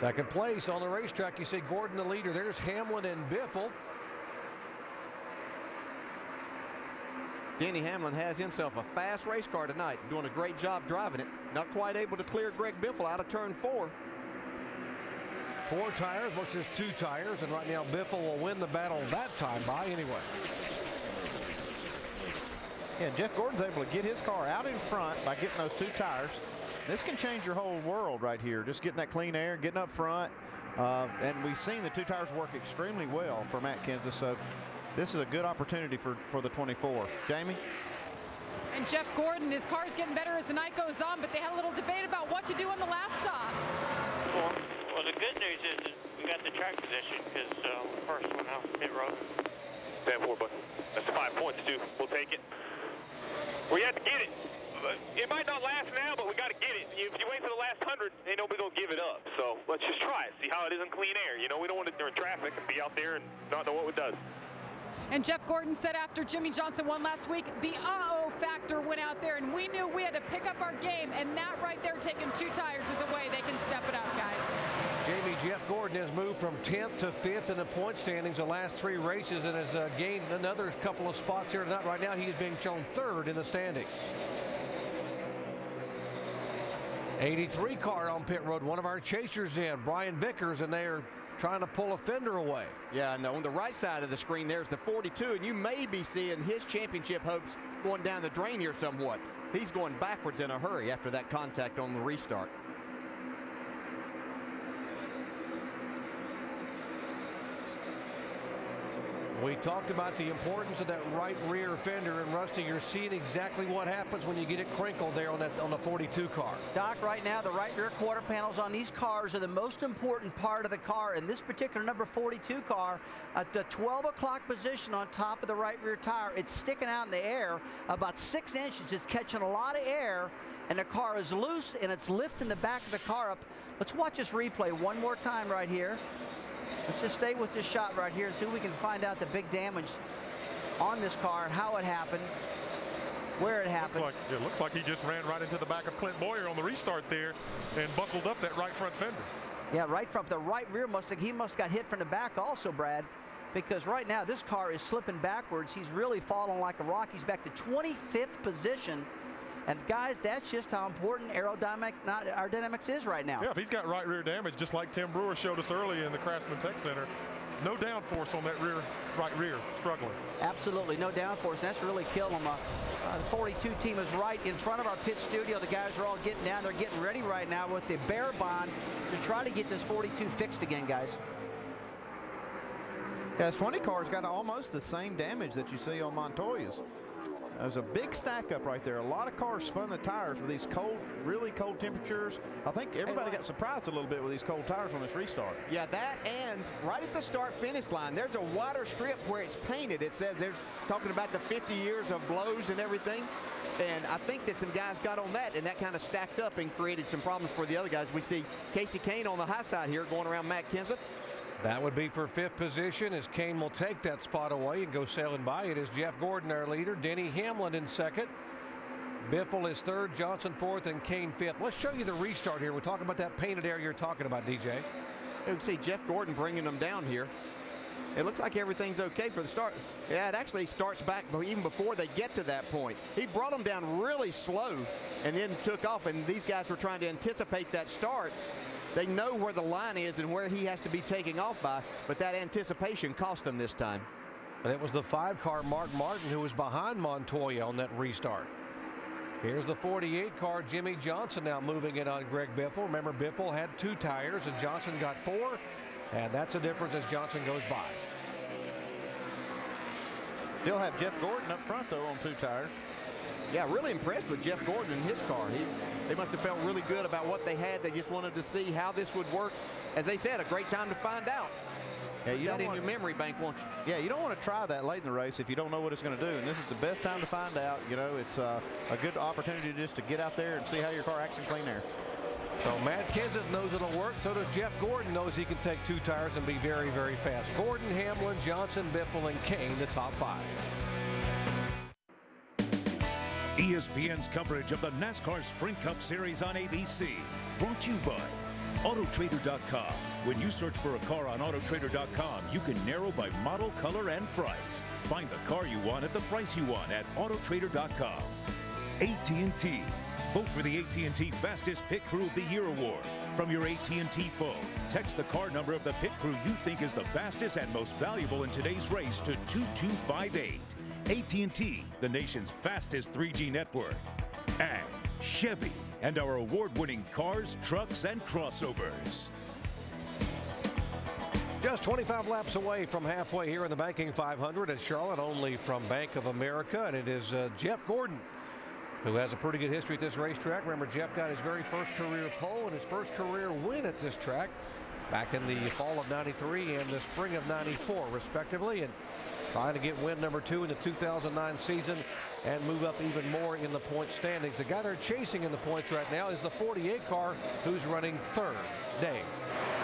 Second place on the racetrack. You see Gordon the leader. There's Hamlin and Biffle. Denny Hamlin has himself a fast race car tonight, doing a great job driving it. Not quite able to clear Greg Biffle out of turn 4. 4 tires versus 2 tires, and right now Biffle will win the battle that time by anyway. Yeah, Jeff Gordon's able to get his car out in front by getting those 2 tires. This can change your whole world right here, just getting that clean air, getting up front. And we've seen the 2 tires work extremely well for Matt Kenseth, so this is a good opportunity for the 24. Jamie? And Jeff Gordon, his car's getting better as the night goes on, but they had a little debate about what to do on the last stop. Well, the good news is we got the track position because first one out pit road. 10-4, but that's 5 points, too. We'll take it. We have to get it. It might not last now, but we got to get it. If you wait for the last 100, ain't nobody going to give it up. So let's just try it, see how it is in clean air. You know, we don't want to during traffic and be out there and not know what it does. And Jeff Gordon said after Jimmy Johnson won last week, the uh-oh factor went out there, and we knew we had to pick up our game, and that right there, taking 2 tires is a way they can step it up, guys. Jamie, Jeff Gordon has moved from 10th to 5th in the point standings the last 3 races and has gained another couple of spots here tonight. Right now, he is being shown 3rd in the standings. 83 car on pit road, one of our chasers in, Brian Vickers, and they are trying to pull a fender away. Yeah, and on the right side of the screen, there's the 42, and you may be seeing his championship hopes going down the drain here somewhat. He's going backwards in a hurry after that contact on the restart. We talked about the importance of that right rear fender, and Rusty, you're seeing exactly what happens when you get it crinkled there on the 42 car. Doc, right now the right rear quarter panels on these cars are the most important part of the car. In this particular number 42 car, at the 12 o'clock position on top of the right rear tire, it's sticking out in the air about 6 inches. It's catching a lot of air, and the car is loose, and it's lifting the back of the car up. Let's watch this replay one more time right here. Let's just stay with this shot right here and see if we can find out the big damage on this car and how it happened, where it happened. It looks like he just ran right into the back of Clint Boyer on the restart there and buckled up that right front fender. Yeah, right front. The right rear he must got hit from the back also, Brad, because right now this car is slipping backwards. He's really falling like a rock. He's back to 25th position. And guys, that's just how important aerodynamics is right now. Yeah, if he's got right rear damage, just like Tim Brewer showed us early in the Craftsman Tech Center, no downforce on that right rear, struggling. Absolutely, no downforce. And that's really killing him. The 42 team is right in front of our pit studio. The guys are all getting down. They're getting ready right now with the bear bond to try to get this 42 fixed again, guys. Yeah, this 20 car's got almost the same damage that you see on Montoya's. There's a big stack up right there. A lot of cars spun the tires with these cold, really cold temperatures. I think everybody got surprised a little bit with these cold tires on this restart. Yeah, that, and right at the start-finish line, there's a wider strip where it's painted. It says there's talking about the 50 years of Lowe's and everything. And I think that some guys got on that, and that kind of stacked up and created some problems for the other guys. We see Casey Kahne on the high side here going around Matt Kenseth. That would be for 5th position, as Kahne will take that spot away and go sailing by. It is Jeff Gordon, our leader. Denny Hamlin in 2nd. Biffle is 3rd, Johnson 4th, and Kahne 5th. Let's show you the restart here. We're talking about that painted area you're talking about, DJ. You can see Jeff Gordon bringing them down here. It looks like everything's okay for the start. Yeah, it actually starts back even before they get to that point. He brought them down really slow and then took off, and these guys were trying to anticipate that start. They know where the line is and where he has to be taking off by, but that anticipation cost them this time. And it was the 5 car, Mark Martin, who was behind Montoya on that restart. Here's the 48 car, Jimmy Johnson, now moving in on Greg Biffle. Remember, Biffle had 2 tires and Johnson got 4, and that's the difference as Johnson goes by. Still have Jeff Gordon up front, though, on 2 tires. Yeah, really impressed with Jeff Gordon in his car. They must have felt really good about what they had. They just wanted to see how this would work. As they said, a great time to find out. Yeah, you got in your memory bank, won't you? Yeah, you don't want to try that late in the race if you don't know what it's going to do. And this is the best time to find out. You know, it's a good opportunity just to get out there and see how your car acts in clean air. So Matt Kenseth knows it'll work. So does Jeff Gordon, knows he can take 2 tires and be very, very fast. Gordon, Hamlin, Johnson, Biffle, and Kahne, the top 5. ESPN's coverage of the NASCAR Sprint Cup Series on ABC, brought to you by AutoTrader.com. When you search for a car on AutoTrader.com, you can narrow by model, color, and price. Find the car you want at the price you want at AutoTrader.com. AT&T. Vote for the AT&T Fastest Pit Crew of the Year award. From your AT&T phone, text the car number of the pit crew you think is the fastest and most valuable in today's race to 2258. AT&T, the nation's fastest 3G network. And Chevy and our award-winning cars, trucks, and crossovers. Just 25 laps away from halfway here in the Banking 500 at Charlotte, only from Bank of America, and it is Jeff Gordon, who has a pretty good history at this racetrack. Remember, Jeff got his very first career pole and his first career win at this track back in the fall of '93 and the spring of '94, respectively, and trying to get win number 2 in the 2009 season and move up even more in the point standings. The guy they're chasing in the points right now is the 48 car, who's running third. Dave.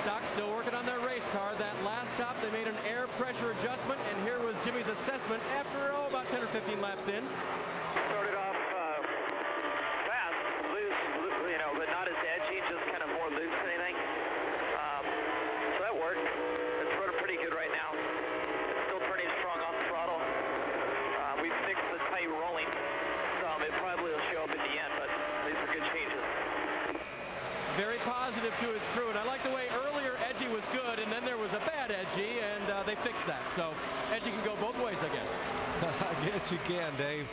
Doc still working on their race car. That last stop, they made an air pressure adjustment, and here was Jimmy's assessment after, about 10 or 15 laps in. Started off fast, loose, but not as edgy, just kind of more loose than anything. So that worked. It's running pretty good right now. It's still turning strong off the throttle. We fixed the tight rolling. It probably will show up at the end, but these are good changes. Very positive to his crew, and I like the way earlier Edgy was good, and then there was a bad Edgy, and they fixed that. So Edgy can go both ways, I guess. I guess you can, Dave.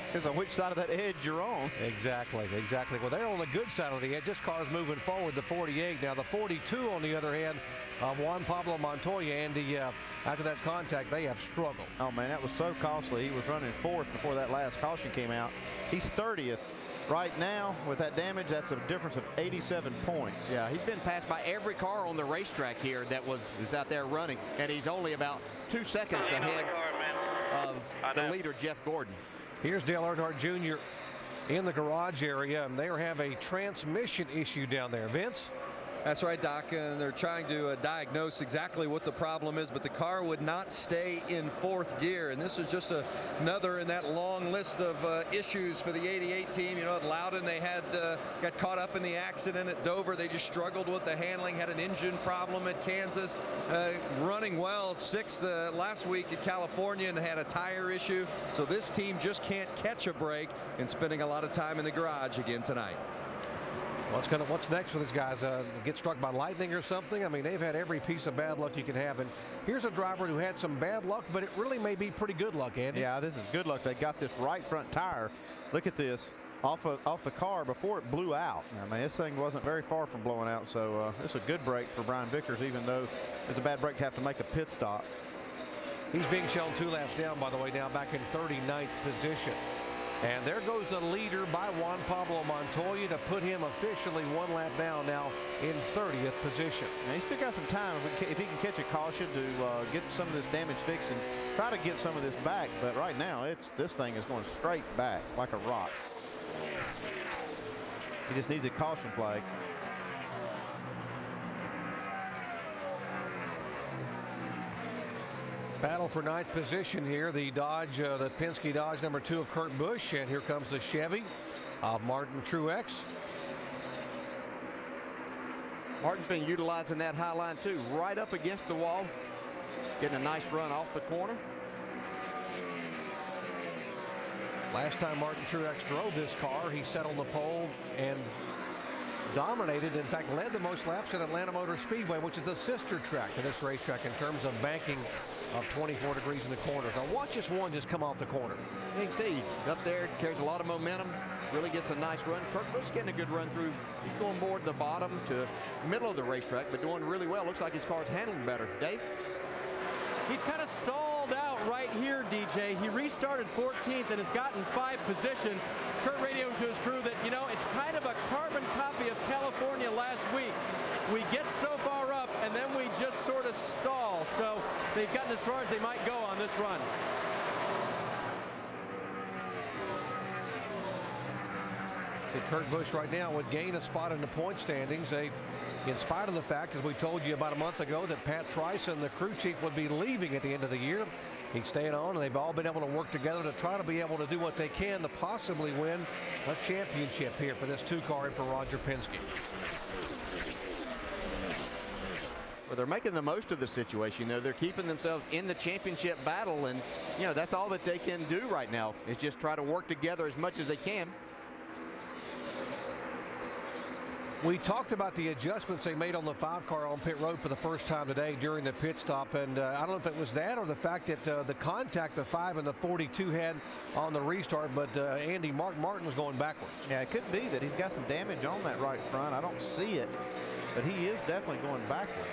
Depends on which side of that edge you're on. Exactly. Well, they're on the good side of the edge. This car's moving forward, the 48. Now, the 42, on the other hand, Juan Pablo Montoya, Andy, after that contact, they have struggled. Oh, man, that was so costly. He was running fourth before that last caution came out. He's 30th. Right now, with that damage, that's a difference of 87 points. Yeah, he's been passed by every car on the racetrack here that is out there running, and he's only about 2 seconds ahead of the leader, Jeff Gordon. Here's Dale Earnhardt Jr. in the garage area, and they have a transmission issue down there. Vince? That's right, Doc, and they're trying to diagnose exactly what the problem is, but the car would not stay in fourth gear, and this is just another in that long list of issues for the 88 team. You know, at Loudon, they had got caught up in the accident. At Dover, they just struggled with the handling, had an engine problem at Kansas, running well, sixth last week at California, and had a tire issue. So this team just can't catch a break, and spending a lot of time in the garage again tonight. What's next for these guys? Get struck by lightning or something? I mean, they've had every piece of bad luck you can have. And here's a driver who had some bad luck, but it really may be pretty good luck, Andy. Yeah, this is good luck. They got this right front tire. Look at this. Off the car before it blew out. I mean, this thing wasn't very far from blowing out, so it's a good break for Brian Vickers, even though it's a bad break to have to make a pit stop. He's being shown 2 laps down, by the way, now back in 39th position. And there goes the leader by Juan Pablo Montoya to put him officially 1 lap down now in 30th position. Now, he's still got some time if he can catch a caution to get some of this damage fixed and try to get some of this back. But right now, this thing is going straight back like a rock. He just needs a caution flag. Battle for 9th position here. The Dodge, the Penske Dodge number 2 of Kurt Busch, and here comes the Chevy of Martin Truex. Martin's been utilizing that high line too, right up against the wall, getting a nice run off the corner. Last time Martin Truex drove this car, he sat on the pole and dominated, in fact led the most laps at Atlanta Motor Speedway, which is the sister track to this racetrack in terms of banking of 24 degrees in the corners. Now watch this one just come off the corner. You can see up there, carries a lot of momentum, really gets a nice run. Kurt Busch getting a good run through. He's going board the bottom to middle of the racetrack, but doing really well. Looks like his car's handling better. Dave? He's kind of stalled out right here, DJ. He restarted 14th and has gotten 5 positions. Kurt radioed to his crew that, you know, it's kind of a carbon copy of California last week. We get so far up and then we just sort of stall. So they've gotten as far as they might go on this run. See, Kurt Busch right now would gain a spot in the point standings. In spite of the fact, as we told you about a month ago, that Pat Tryson, the crew chief, would be leaving at the end of the year. He's staying on, and they've all been able to work together to try to be able to do what they can to possibly win a championship here for this 2 car and for Roger Penske. Well, they're making the most of the situation. They're keeping themselves in the championship battle, and that's all that they can do right now is just try to work together as much as they can. We talked about the adjustments they made on the 5 car on pit road for the first time today during the pit stop, and I don't know if it was that or the fact that the contact the 5 and the 42 had on the restart, but Andy, Mark Martin was going backwards. Yeah, it could be that he's got some damage on that right front. I don't see it, but he is definitely going backwards.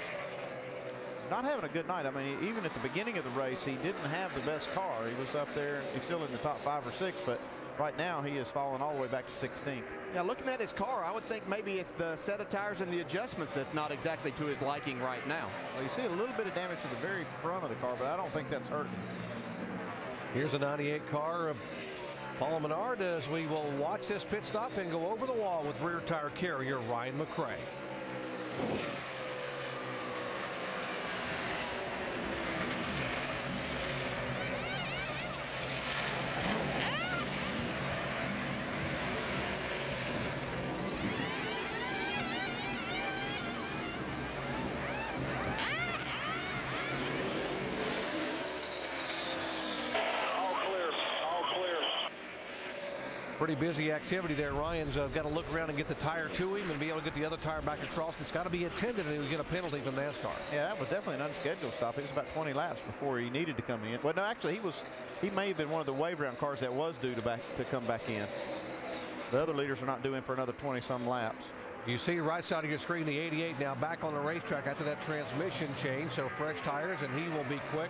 Not having a good night. I mean, even at the beginning of the race, he didn't have the best car. He was up there. He's still in the top 5 or 6, but right now he is falling all the way back to 16th. Yeah, looking at his car, I would think maybe it's the set of tires and the adjustments that's not exactly to his liking right now. Well, you see a little bit of damage to the very front of the car, but I don't think that's hurting. Here's a 98 car of Paul Menard as we will watch this pit stop and go over the wall with rear tire carrier Ryan McRae. Pretty busy activity there. Ryan's got to look around and get the tire to him and be able to get the other tire back across. It's got to be attended, and he'll get a penalty from NASCAR. Yeah, that was definitely an unscheduled stop. It was about 20 laps before he needed to come in. Well, no, actually, he may have been one of the wave round cars that was due to come back in. The other leaders are not due in for another 20-some laps. You see right side of your screen, the 88 now back on the racetrack after that transmission change, so fresh tires, and he will be quick.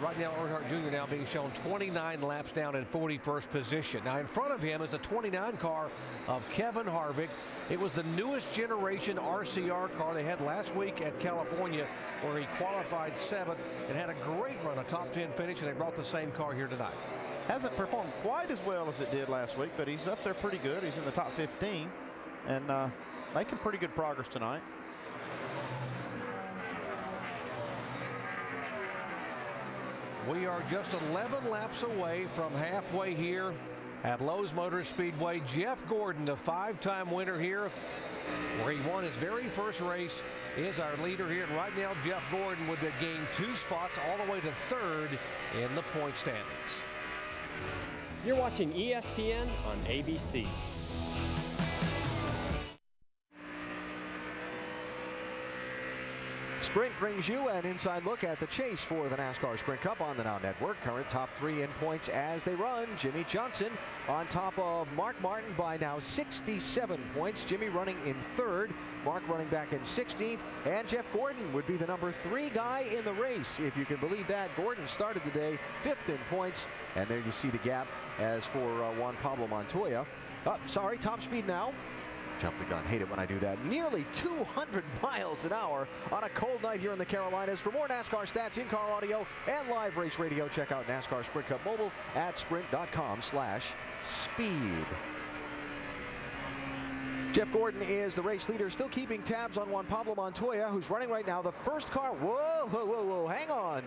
Right now, Earnhardt Jr. now being shown 29 laps down in 41st position. Now, in front of him is the 29 car of Kevin Harvick. It was the newest generation RCR car they had last week at California, where he qualified 7th and had a great run, a top 10 finish, and they brought the same car here tonight. Hasn't performed quite as well as it did last week, but he's up there pretty good. He's in the top 15 and making pretty good progress tonight. We are just 11 laps away from halfway here at Lowe's Motor Speedway. Jeff Gordon, the 5-time winner here, where he won his very first race, is our leader here. And right now, Jeff Gordon would have gained 2 spots all the way to 3rd in the point standings. You're watching ESPN on ABC. Sprint brings you an inside look at the chase for the NASCAR Sprint Cup on the Now Network. Current top 3 in points as they run. Jimmy Johnson on top of Mark Martin by now 67 points. Jimmy running in 3rd. Mark running back in 16th. And Jeff Gordon would be the number 3 guy in the race, if you can believe that. Gordon started the day 5th in points. And there you see the gap as for Juan Pablo Montoya. Top speed now. Jump the gun. Hate it when I do that. Nearly 200 miles an hour on a cold night here in the Carolinas. For more NASCAR stats, in-car audio, and live race radio, check out NASCAR Sprint Cup Mobile at sprint.com/speed. Jeff Gordon is the race leader, still keeping tabs on Juan Pablo Montoya, who's running right now. The first car. Whoa, hang on.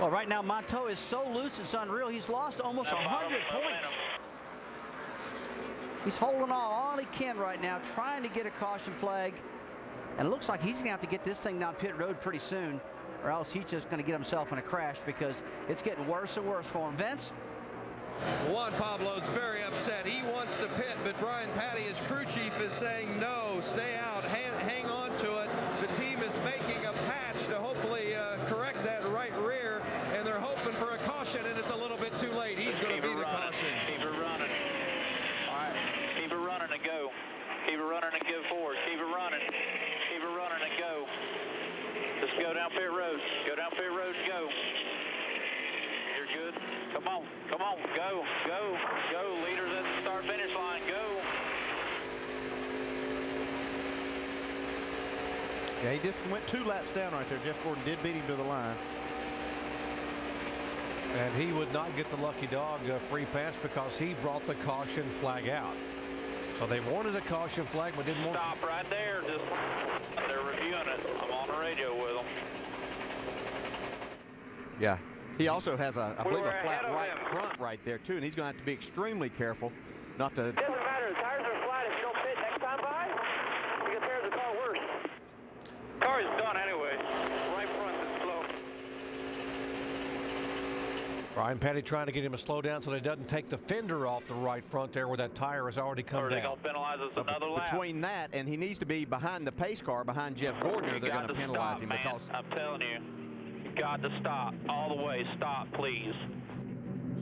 Well, right now, Montoya is so loose, it's unreal. He's lost almost 100 points. He's holding all he can right now, trying to get a caution flag. And it looks like he's going to have to get this thing down pit road pretty soon, or else he's just going to get himself in a crash because it's getting worse and worse for him. Vince? Juan Pablo's very upset. He wants to pit, but Brian Patty, his crew chief, is saying no, stay out, hang on to it. The team is making a patch to hopefully correct that right rear, and they're hoping for a caution, and it's a little bit too late. He's going to be the caution. Keep it running. All right, keep it running and go. Keep it running and go forward. Keep it running. Keep it running and go. Just go down pit road. Go down pit road and go. You're good. Come on, go. Leaders at the start-finish line, go. Yeah, he just went 2 laps down right there. Jeff Gordon did beat him to the line. And he would not get the lucky dog free pass because he brought the caution flag out. So they wanted a caution flag, but didn't want to. Stop right there. They're reviewing it. I'm on the radio with them. Yeah. He also has, I believe, a flat right front right there, too, and he's going to have to be extremely careful not to... Doesn't matter. The tires are flat. If you don't pit next time by, you can tear the car worse. Car is Ryan Petty trying to get him to slow down so that he doesn't take the fender off the right front there where that tire has already come down. They're going to penalize us another lap. Between that and he needs to be behind the pace car, behind Jeff Gordon, or they're going to penalize him, because I'm telling you, you've got to stop all the way. Stop, please.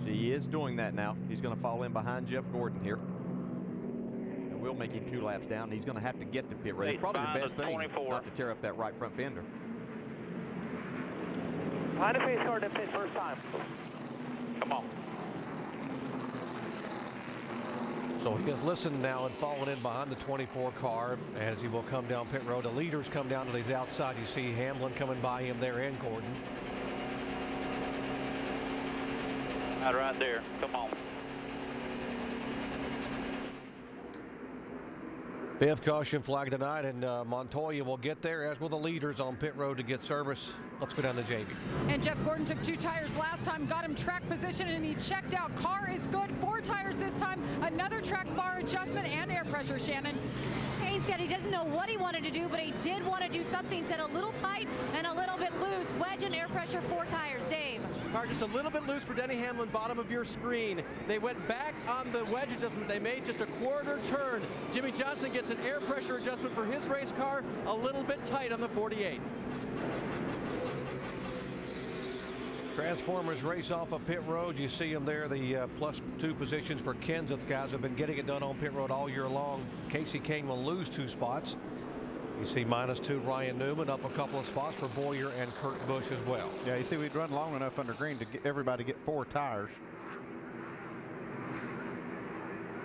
See, he is doing that now. He's going to fall in behind Jeff Gordon here. And we'll make him 2 laps down. He's going to have to get to pit road. It's probably the best thing not to tear up that right front fender. Behind the pace car to pit first time. Come on. So he has listened now and fallen in behind the 24 car as he will come down pit road. The leaders come down to the outside. You see Hamlin coming by him there and Gordon. Right there. Come on. 5th caution flag tonight, and Montoya will get there, as will the leaders on pit road to get service. Let's go down to JB. And Jeff Gordon took 2 tires last time, got him track position, and he checked out. Car is good. 4 tires this time. Another track bar adjustment and air pressure, Shannon. Kahne said he doesn't know what he wanted to do, but he did want to do something. He said a little tight and a little bit loose. Wedge and air pressure, 4 tires. Dave. Car just a little bit loose for Denny Hamlin, bottom of your screen. They went back on the wedge adjustment. They made just a quarter turn. Jimmy Johnson gets an air pressure adjustment for his race car, a little bit tight on the 48. Transformers race off of pit road. You see them there, the +2 positions for Kenseth. Guys have been getting it done on pit road all year long. Casey Kahne will lose 2 spots. You see -2 Ryan Newman, up a couple of spots for Boyer and Kurt Busch as well. Yeah, you see we'd run long enough under green to get everybody to get 4 tires.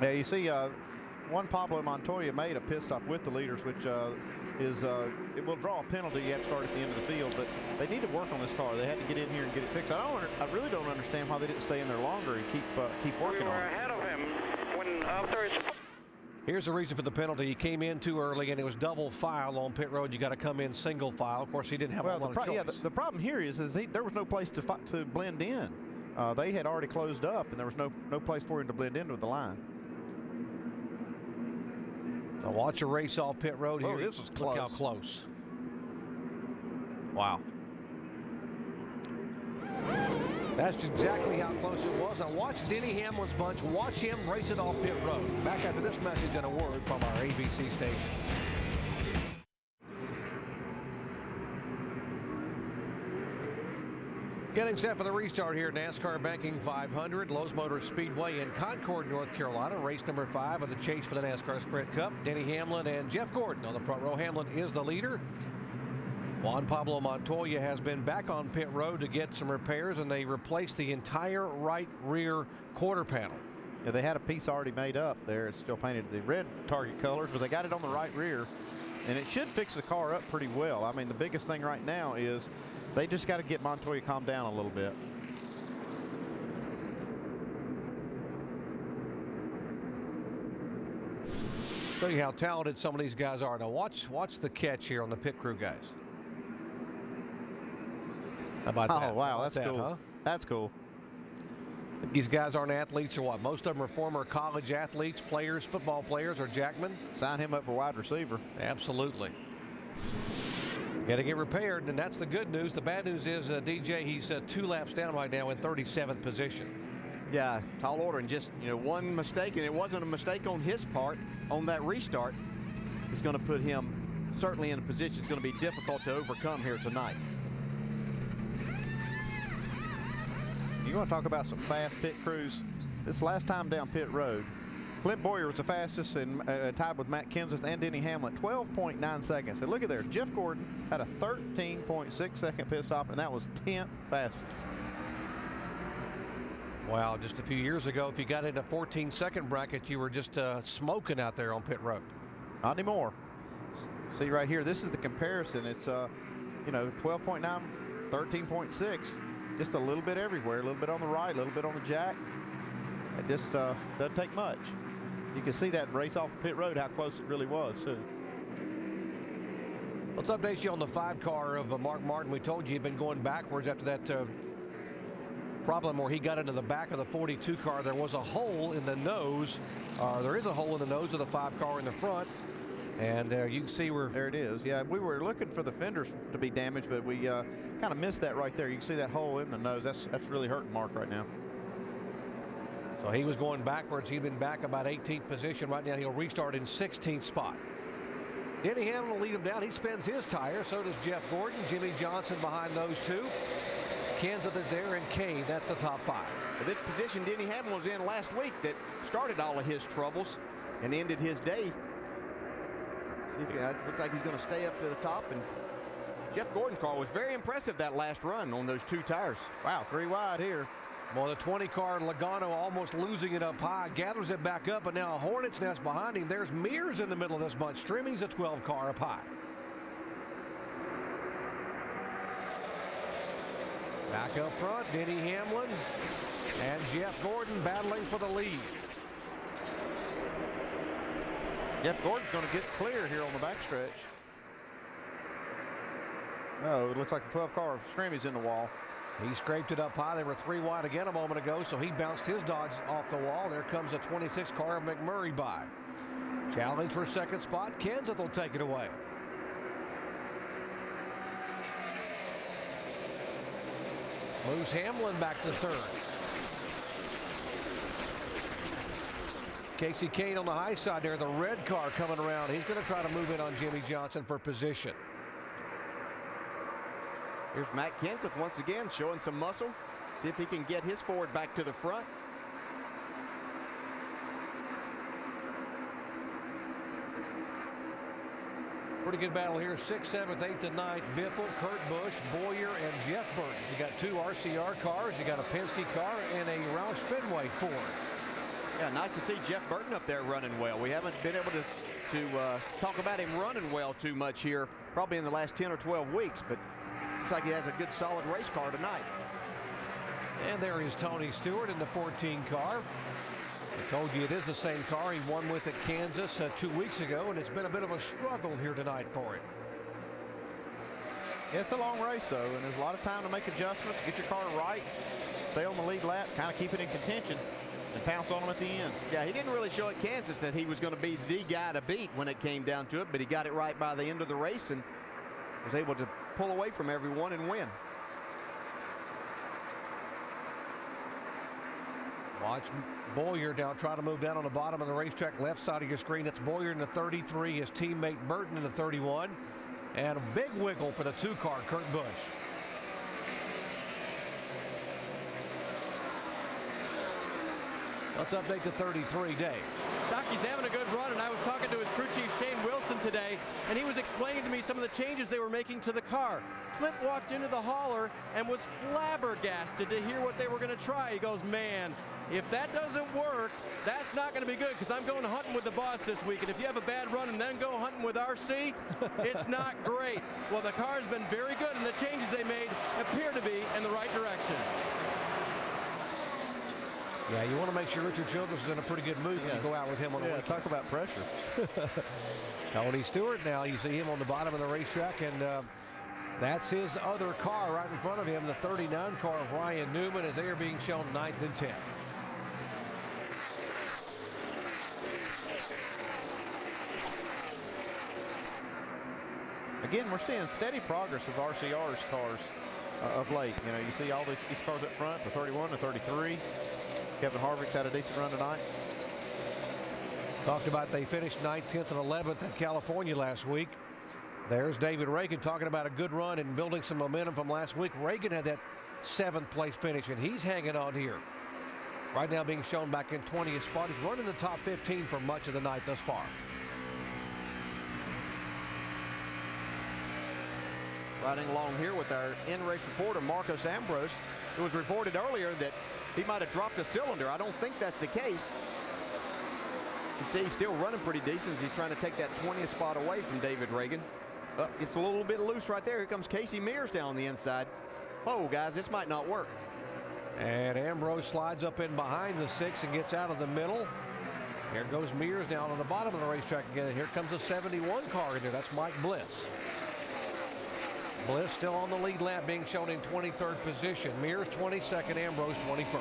Yeah, you see Juan Pablo Montoya made a pit stop with the leaders, which it will draw a penalty. You have to start at the end of the field, but they need to work on this car. They had to get in here and get it fixed. I really don't understand why they didn't stay in there longer and keep working on it. Ahead of him when after his. Here's the reason for the penalty. He came in too early, and it was double file on pit road. You got to come in single file. Of course, he didn't have a lot of choice. Yeah, the problem here is there was no place to blend in. They had already closed up, and there was no place for him to blend in with the line. So watch a race off pit road here. Oh, this was close. Look how close. Wow. That's exactly how close it was. Now watch Denny Hamlin's bunch. Watch him race it off pit road. Back after this message and a word from our ABC station. Getting set for the restart here at NASCAR Banking 500, Lowe's Motor Speedway in Concord, North Carolina. Race number 5 of the chase for the NASCAR Sprint Cup. Denny Hamlin and Jeff Gordon on the front row. Hamlin is the leader. Juan Pablo Montoya has been back on pit road to get some repairs, and they replaced the entire right rear quarter panel. Yeah, they had a piece already made up there. It's still painted the red target colors, but they got it on the right rear, and it should fix the car up pretty well. I mean, the biggest thing right now is they just got to get Montoya calmed down a little bit. Show you how talented some of these guys are. Now watch the catch here on the pit crew guys. How about that? Oh, wow, that's cool. Huh? That's cool. These guys aren't athletes or what? Most of them are former college athletes, players, football players, or Jackman. Sign him up for wide receiver. Absolutely. Got to get repaired, and that's the good news. The bad news is, DJ, he's 2 laps down right now in 37th position. Yeah, tall order, and just, one mistake, and it wasn't a mistake on his part on that restart. It's going to put him certainly in a position it's going to be difficult to overcome here tonight. You want to talk about some fast pit crews? This last time down pit road, Clint Boyer was the fastest and tied with Matt Kenseth and Denny Hamlin, 12.9 seconds. And look at there, Jeff Gordon had a 13.6 second pit stop, and that was 10th fastest. Wow, just a few years ago, if you got in a 14-second bracket, you were just smoking out there on pit road. Not anymore. See right here, this is the comparison. It's 12.9, 13.6. Just a little bit everywhere, a little bit on the right, a little bit on the jack. It just doesn't take much. You can see that race off pit road, how close it really was, too. Let's update you on the 5 car of Mark Martin. We told you he'd been going backwards after that problem where he got into the back of the 42 car. There was a hole in the nose. There is a hole in the nose of the 5 car in the front. And you can see there it is. Yeah, we were looking for the fenders to be damaged, but we kind of missed that right there. You can see that hole in the nose. That's really hurting Mark right now. So he was going backwards. He'd been back about 18th position. Right now he'll restart in 16th spot. Denny Hamlin will lead him down. He spins his tire. So does Jeff Gordon. Jimmy Johnson behind those two. Kenseth is there, and Kahne. That's the top 5. Well, this position Denny Hamlin was in last week that started all of his troubles and ended his day. See if looks like he's going to stay up to the top. And Jeff Gordon's car was very impressive that last run on those 2 tires. Wow, 3 wide here. Well, the 20 car, Logano, almost losing it up high, gathers it back up, and now a Hornet's nest behind him. There's Mears in the middle of this bunch. Strimming's a 12 car up high. Back up front, Denny Hamlin and Jeff Gordon battling for the lead. Jeff Gordon's going to get clear here on the backstretch. No, it looks like the 12 car of Strimming's in the wall. He scraped it up high. They were 3 wide again a moment ago, so he bounced his Dodge off the wall. There comes a 26 car of McMurray by. Challenge for second spot. Kenseth will take it away. Moves Hamlin back to 3rd. Casey Kahne on the high side there. The red car coming around. He's going to try to move in on Jimmy Johnson for position. Here's Matt Kenseth once again showing some muscle. See if he can get his Ford back to the front. Pretty good battle here. 6th, 7th, 8th, and 9th. Biffle, Kurt Busch, Boyer, and Jeff Burton. You got 2 RCR cars. You got a Penske car and a Roush Fenway Ford. Yeah, nice to see Jeff Burton up there running well. We haven't been able to talk about him running well too much here, probably in the last 10 or 12 weeks, but looks like he has a good solid race car tonight. And there is Tony Stewart in the 14 car. I told you it is the same car he won with at Kansas 2 weeks ago, and it's been a bit of a struggle here tonight for it. Yeah, it's a long race, though, and there's a lot of time to make adjustments, get your car right, stay on the lead lap, kind of keep it in contention, and pounce on them at the end. Yeah, he didn't really show at Kansas that he was going to be the guy to beat when it came down to it, but he got it right by the end of the race and was able to pull away from everyone and win. Watch Boyer now try to move down on the bottom of the racetrack, left side of your screen. That's Boyer in the 33, his teammate Burton in the 31, and a big wiggle for the 2 car, Kurt Busch. Let's update the 33, Dave. Docky's having a good run, and I was talking to his crew chief, Shane Wilson, today, and he was explaining to me some of the changes they were making to the car. Clint walked into the hauler and was flabbergasted to hear what they were going to try. He goes, man, if that doesn't work, that's not going to be good, because I'm going hunting with the boss this week, and if you have a bad run and then go hunting with RC, it's not great. Well, the car's been very good, and the changes they made appear to be in the right direction. Yeah, you want to make sure Richard Childress is in a pretty good mood when you go out with him on the weekend. Talk about pressure. Tony Stewart now, you see him on the bottom of the racetrack, and that's his other car right in front of him, the 39 car of Ryan Newman, as they are being shown 9th and 10th. Again, we're seeing steady progress with RCR's cars of late. You know, you see all these cars up front, the 31, the 33. Kevin Harvick's had a decent run tonight. Talked about they finished 9th, 10th, and 11th in California last week. There's David Reagan talking about a good run and building some momentum from last week. Reagan had that 7th place finish, and he's hanging on here. Right now being shown back in 20th spot. He's running the top 15 for much of the night thus far. Riding along here with our in-race reporter, Marcos Ambrose. It was reported earlier that he might have dropped a cylinder. I don't think that's the case. You see he's still running pretty decent as he's trying to take that 20th spot away from David Reagan. It's a little bit loose right there. Here comes Casey Mears down the inside. Oh, guys, this might not work. And Ambrose slides up in behind the 6 and gets out of the middle. Here goes Mears down on the bottom of the racetrack again. And here comes a 71 car in there. That's Mike Bliss. Bliss still on the lead lap, being shown in 23rd position. Mears 22nd, Ambrose 21st.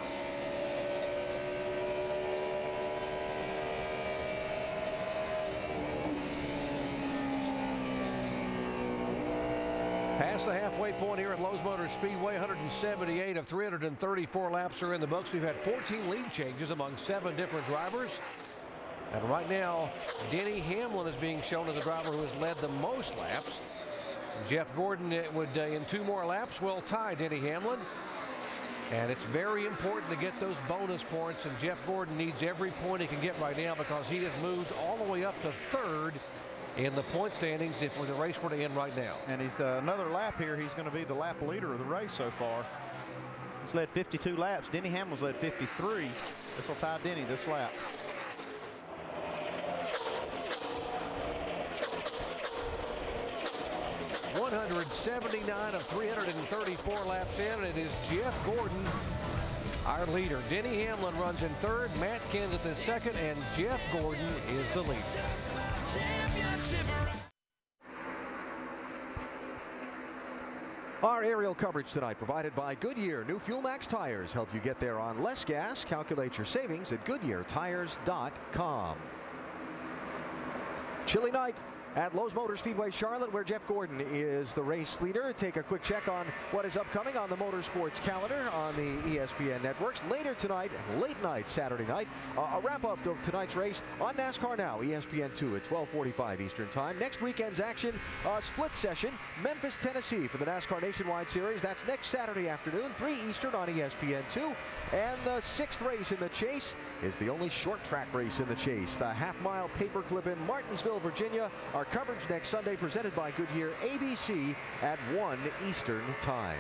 Past the halfway point here at Lowe's Motor Speedway, 178 of 334 laps are in the books. We've had 14 lead changes among 7 different drivers. And right now, Denny Hamlin is being shown as the driver who has led the most laps. Jeff Gordon would, in 2 more laps, will tie Denny Hamlin. And it's very important to get those bonus points, and Jeff Gordon needs every point he can get right now because he has moved all the way up to 3rd in the point standings if the race were to end right now. And he's another lap here. He's going to be the lap leader of the race so far. He's led 52 laps. Denny Hamlin's led 53. This will tie Denny this lap. .179 of 334 laps in, and it is Jeff Gordon, our leader. Denny Hamlin runs in 3rd, Matt Kenseth is 2nd, and Jeff Gordon is the leader. Our aerial coverage tonight provided by Goodyear. New Fuel Max tires help you get there on less gas. Calculate your savings at GoodyearTires.com. Chilly night at Lowe's Motor Speedway Charlotte, where Jeff Gordon is the race leader. Take a quick check on what is upcoming on the motorsports calendar on the ESPN networks. Later tonight, late night, Saturday night, a wrap-up of tonight's race on NASCAR Now, ESPN2 at 12:45 Eastern Time. Next weekend's action, split session, Memphis, Tennessee for the NASCAR Nationwide Series. That's next Saturday afternoon, 3 Eastern on ESPN2. And the 6th race in the chase is the only short track race in the chase, the half-mile paperclip in Martinsville, Virginia. Our coverage next Sunday presented by Goodyear, ABC at 1 Eastern Time.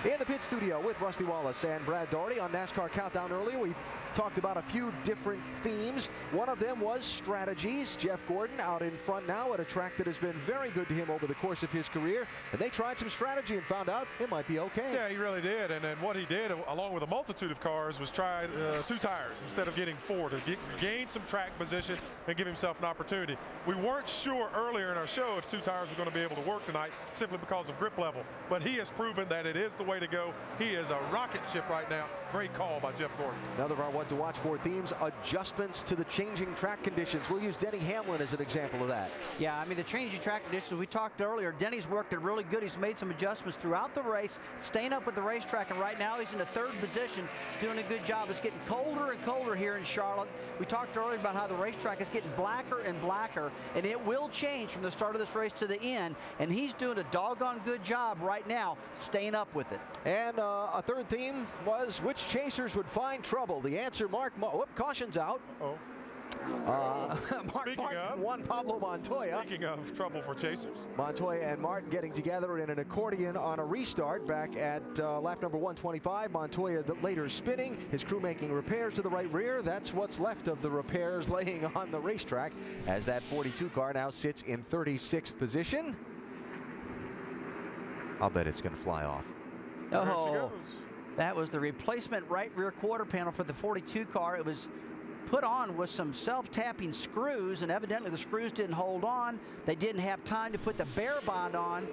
In the pit studio with Rusty Wallace and Brad Daugherty on NASCAR Countdown earlier, we talked about a few different themes. One of them was strategies. Jeff Gordon out in front now at a track that has been very good to him over the course of his career. And they tried some strategy and found out it might be okay. Yeah, he really did. And then what he did, along with a multitude of cars, was try 2 tires instead of getting 4 to gain some track position and give himself an opportunity. We weren't sure earlier in our show if 2 tires were going to be able to work tonight simply because of grip level. But he has proven that it is the way to go. He is a rocket ship right now. Great call by Jeff Gordon. Another of our what to watch for themes, adjustments to the changing track conditions. We'll use Denny Hamlin as an example of that. Yeah, I mean, the changing track conditions, we talked earlier, Denny's worked it really good. He's made some adjustments throughout the race, staying up with the racetrack, and right now he's in the 3rd position, doing a good job. It's getting colder and colder here in Charlotte. We talked earlier about how the racetrack is getting blacker and blacker, and it will change from the start of this race to the end, and he's doing a doggone good job right now, staying up with it. And a 3rd theme was which chasers would find trouble. The answer, caution's out. Mark Martin won Pablo Montoya. Speaking of trouble for chasers. Montoya and Martin getting together in an accordion on a restart back at lap number 125. Montoya later spinning, his crew making repairs to the right rear. That's what's left of the repairs laying on the racetrack as that 42 car now sits in 36th position. I'll bet it's going to fly off. Oh, that was the replacement right rear quarter panel for the 42 car. It was put on with some self-tapping screws, and evidently the screws didn't hold on. They didn't have time to put the bear bond on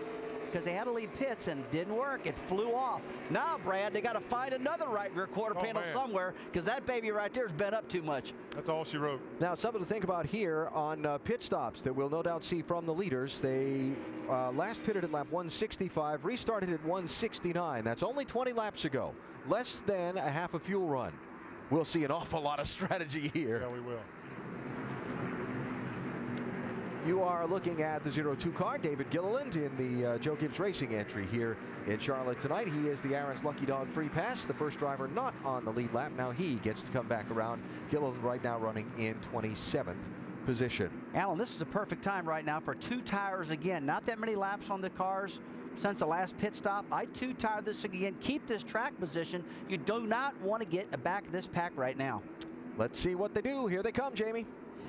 because they had to leave pits, and it didn't work. It flew off. Now, Brad, they got to find another right rear quarter panel somewhere because that baby right there is bent up too much. That's all she wrote. Now, something to think about here on pit stops that we'll no doubt see from the leaders. They last pitted at lap 165, restarted at 169. That's only 20 laps ago. Less than a half a fuel run. We'll see an awful lot of strategy here. Yeah, we will. You are looking at the 02 car, David Gilliland, in the Joe Gibbs Racing entry here in Charlotte tonight. He is the Aaron's Lucky Dog Free Pass, the first driver not on the lead lap. Now he gets to come back around. Gilliland right now running in 27th position. Alan, this is a perfect time right now for 2 tires again. Not that many laps on the cars since the last pit stop. I 2-tire this again. Keep this track position. You do not want to get back of this pack right now. Let's see what they do. Here they come, Jamie.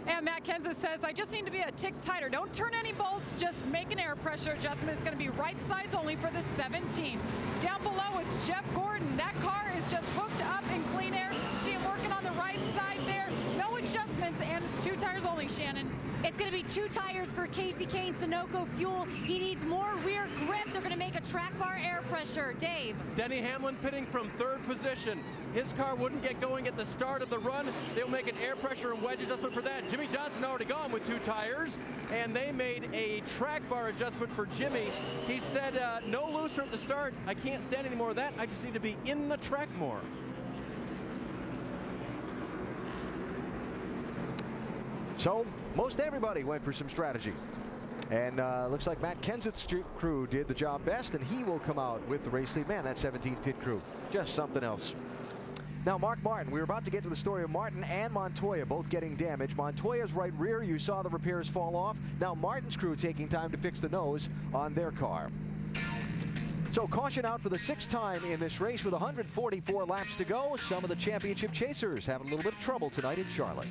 And Matt Kenseth says, I just need to be a tick tighter. Don't turn any bolts, just make an air pressure adjustment. It's going to be right sides only for the 17. Down below, it's Jeff Gordon. That car is just hooked up in clean air. See him working on the right side there. No adjustments, and it's 2 tires only, Shannon. It's going to be 2 tires for Casey Kane, Sunoco Fuel. He needs more rear grip. They're going to make a track bar air pressure. Dave. Denny Hamlin pitting from 3rd position. His car wouldn't get going at the start of the run. They'll make an air pressure and wedge adjustment for that. Jimmy Johnson already gone with 2 tires, and they made a track bar adjustment for Jimmy. He said, no looser at the start. I can't stand any more of that. I just need to be in the track more. So most everybody went for some strategy. And looks like Matt Kenseth's crew did the job best, and he will come out with the race lead. Man, that 17 pit crew, just something else. Now, Mark Martin, we were about to get to the story of Martin and Montoya both getting damaged. Montoya's right rear, you saw the repairs fall off. Now Martin's crew taking time to fix the nose on their car. So caution out for the 6th time in this race with 144 laps to go. Some of the championship chasers having a little bit of trouble tonight in Charlotte.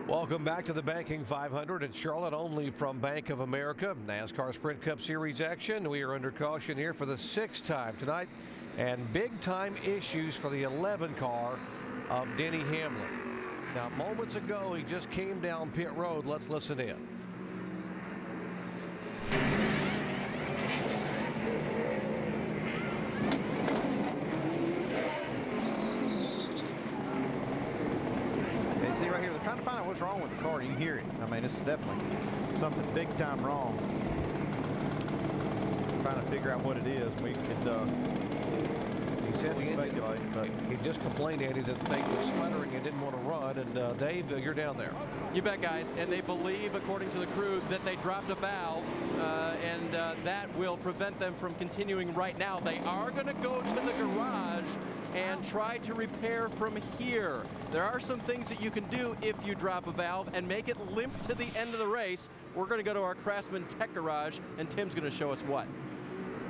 Welcome back to the Banking 500 at Charlotte, only from Bank of America. NASCAR Sprint Cup Series action. We are under caution here for the 6th time tonight. And big time issues for the 11 car of Denny Hamlin. Now, moments ago, he just came down pit road. Let's listen in. See right here, they're trying to find out what's wrong with the car. You can hear it. I mean, it's definitely something big time wrong. Trying to figure out what it is. We could he said he just complained, Andy, that the thing was sputtering and didn't want to run. And Dave, you're down there. You bet, guys. And they believe, according to the crew, that they dropped a valve, and that will prevent them from continuing right now. They are going to go to the garage and try to repair from here. There are some things that you can do if you drop a valve and make it limp to the end of the race. We're going to go to our Craftsman Tech Garage, and Tim's going to show us what.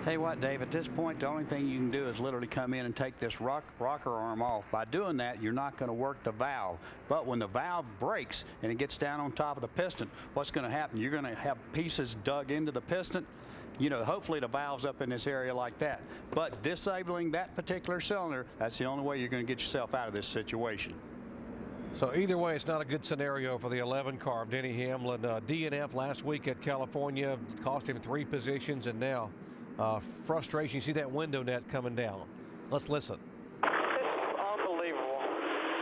Tell you what, Dave, at this point, the only thing you can do is literally come in and take this rocker arm off. By doing that, you're not going to work the valve. But when the valve breaks and it gets down on top of the piston, what's going to happen? You're going to have pieces dug into the piston. You know, hopefully the valve's up in this area like that. But disabling that particular cylinder, that's the only way you're going to get yourself out of this situation. So either way, it's not a good scenario for the 11 car of Denny Hamlin. DNF last week at California cost him 3 positions, and now frustration. You see that window net coming down. Let's listen. It's unbelievable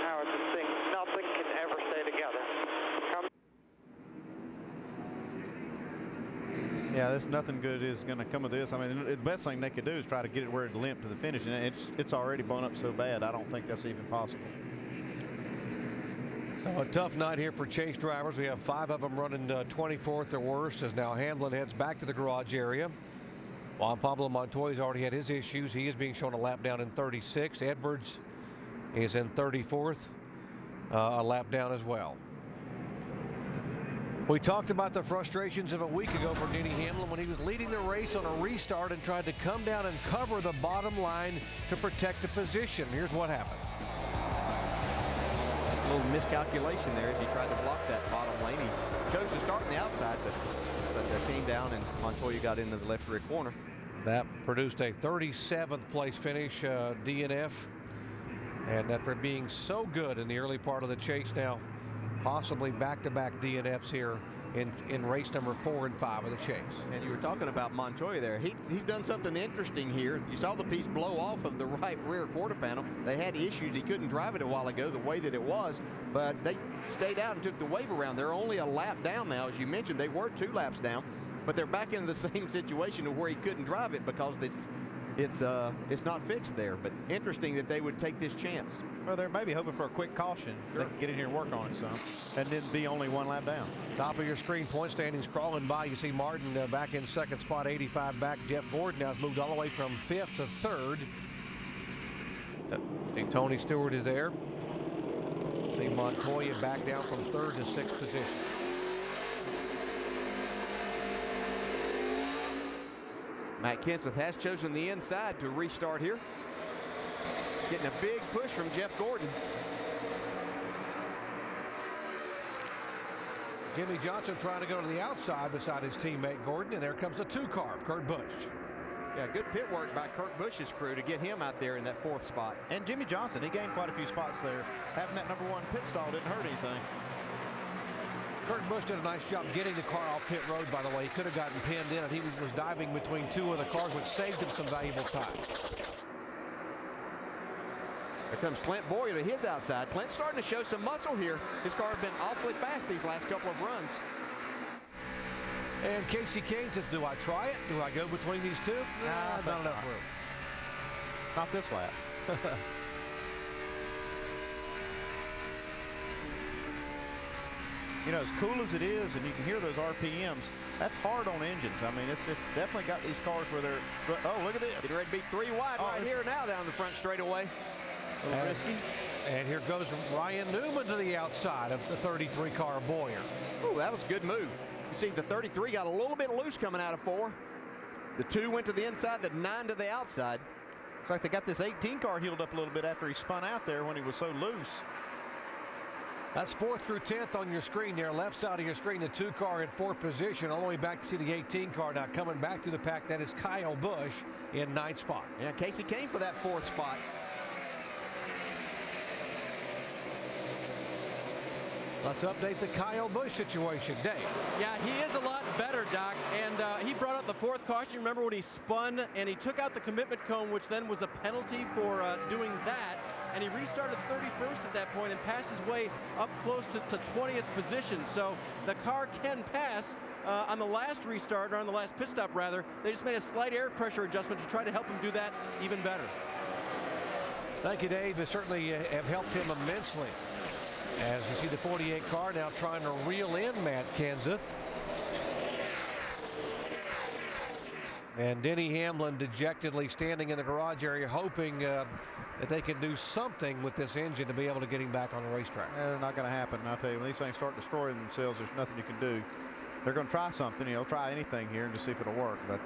how this thing, nothing can ever stay together. Yeah, there's nothing good is going to come of this. I mean, the best thing they could do is try to get it where it limped to the finish, and it's already blown up so bad, I don't think that's even possible. So a tough night here for chase drivers. We have 5 of them running 24th or worse, as now Hamlin heads back to the garage area. Juan Pablo Montoya's already had his issues. He is being shown a lap down in 36. Edwards is in 34th, a lap down as well. We talked about the frustrations of a week ago for Denny Hamlin when he was leading the race on a restart and tried to come down and cover the bottom line to protect the position. Here's what happened. A little miscalculation there as he tried to block that bottom lane. He chose to start on the outside, but came down and Montoya got into the left rear corner. That produced a 37th place finish, DNF. And after being so good in the early part of the chase, now possibly back-to-back DNFs here in race number 4 and 5 of the chase. And you were talking about Montoya there. He's done something interesting here. You saw the piece blow off of the right rear quarter panel. They had issues. He couldn't drive it a while ago the way that it was, but they stayed out and took the wave around. They're only a lap down now. As you mentioned, they were 2 laps down, but they're back in the same situation of where he couldn't drive it because it's not fixed there. But interesting that they would take this chance. Well, they're maybe hoping for a quick caution. Sure. They can get in here and work on it some, and then be only 1 lap down. Top of your screen, point standings crawling by. You see Martin back in 2nd spot, 85 back. Jeff Gordon now has moved all the way from 5th to 3rd. See Tony Stewart is there. See Montoya back down from 3rd to 6th position. Matt Kenseth has chosen the inside to restart here. Getting a big push from Jeff Gordon. Jimmy Johnson trying to go to the outside beside his teammate Gordon, and there comes a 2 car of Kurt Busch. Yeah, good pit work by Kurt Busch's crew to get him out there in that 4th spot. And Jimmy Johnson, he gained quite a few spots there. Having that number 1 pit stall didn't hurt anything. Kurt Busch did a nice job getting the car off pit road, by the way. He could have gotten pinned in, and he was diving between 2 of the cars, which saved him some valuable time. Here comes Clint Boyer to his outside. Clint's starting to show some muscle here. His car has been awfully fast these last couple of runs. And Casey Kahne says, do I try it? Do I go between these two? Nah, not enough room. Not this lap. You know, as cool as it is, and you can hear those RPMs, that's hard on engines. I mean, it's definitely got these cars where they're, oh, look at this. Getting ready to be 3 wide right here now down the front straightaway. A little risky. And here goes Ryan Newman to the outside of the 33 car Boyer. Oh, that was a good move. You see the 33 got a little bit loose coming out of 4. The 2 went to the inside, the 9 to the outside. It's like they got this 18 car healed up a little bit after he spun out there when he was so loose. That's 4th through 10th on your screen there. Left side of your screen, the 2 car in 4th position. All the way back to see the 18 car. Now coming back through the pack, that is Kyle Busch in 9th spot. Yeah, Casey Kahne for that 4th spot. Let's update the Kyle Busch situation. Dave. Yeah, he is a lot better, Doc, and he brought up the 4th caution. Remember when he spun and he took out the commitment cone, which then was a penalty for doing that, and he restarted 31st at that point and passed his way up close to 20th position. So the car can pass. On the last restart, or on the last pit stop rather, they just made a slight air pressure adjustment to try to help him do that even better. Thank you, Dave. They certainly have helped him immensely. As you see the 48 car now trying to reel in Matt Kenseth. And Denny Hamlin dejectedly standing in the garage area hoping that they can do something with this engine to be able to get him back on the racetrack. Not going to happen. I'll tell you, when these things start destroying themselves, there's nothing you can do. They're going to try something, you know, try anything here and just see if it'll work. But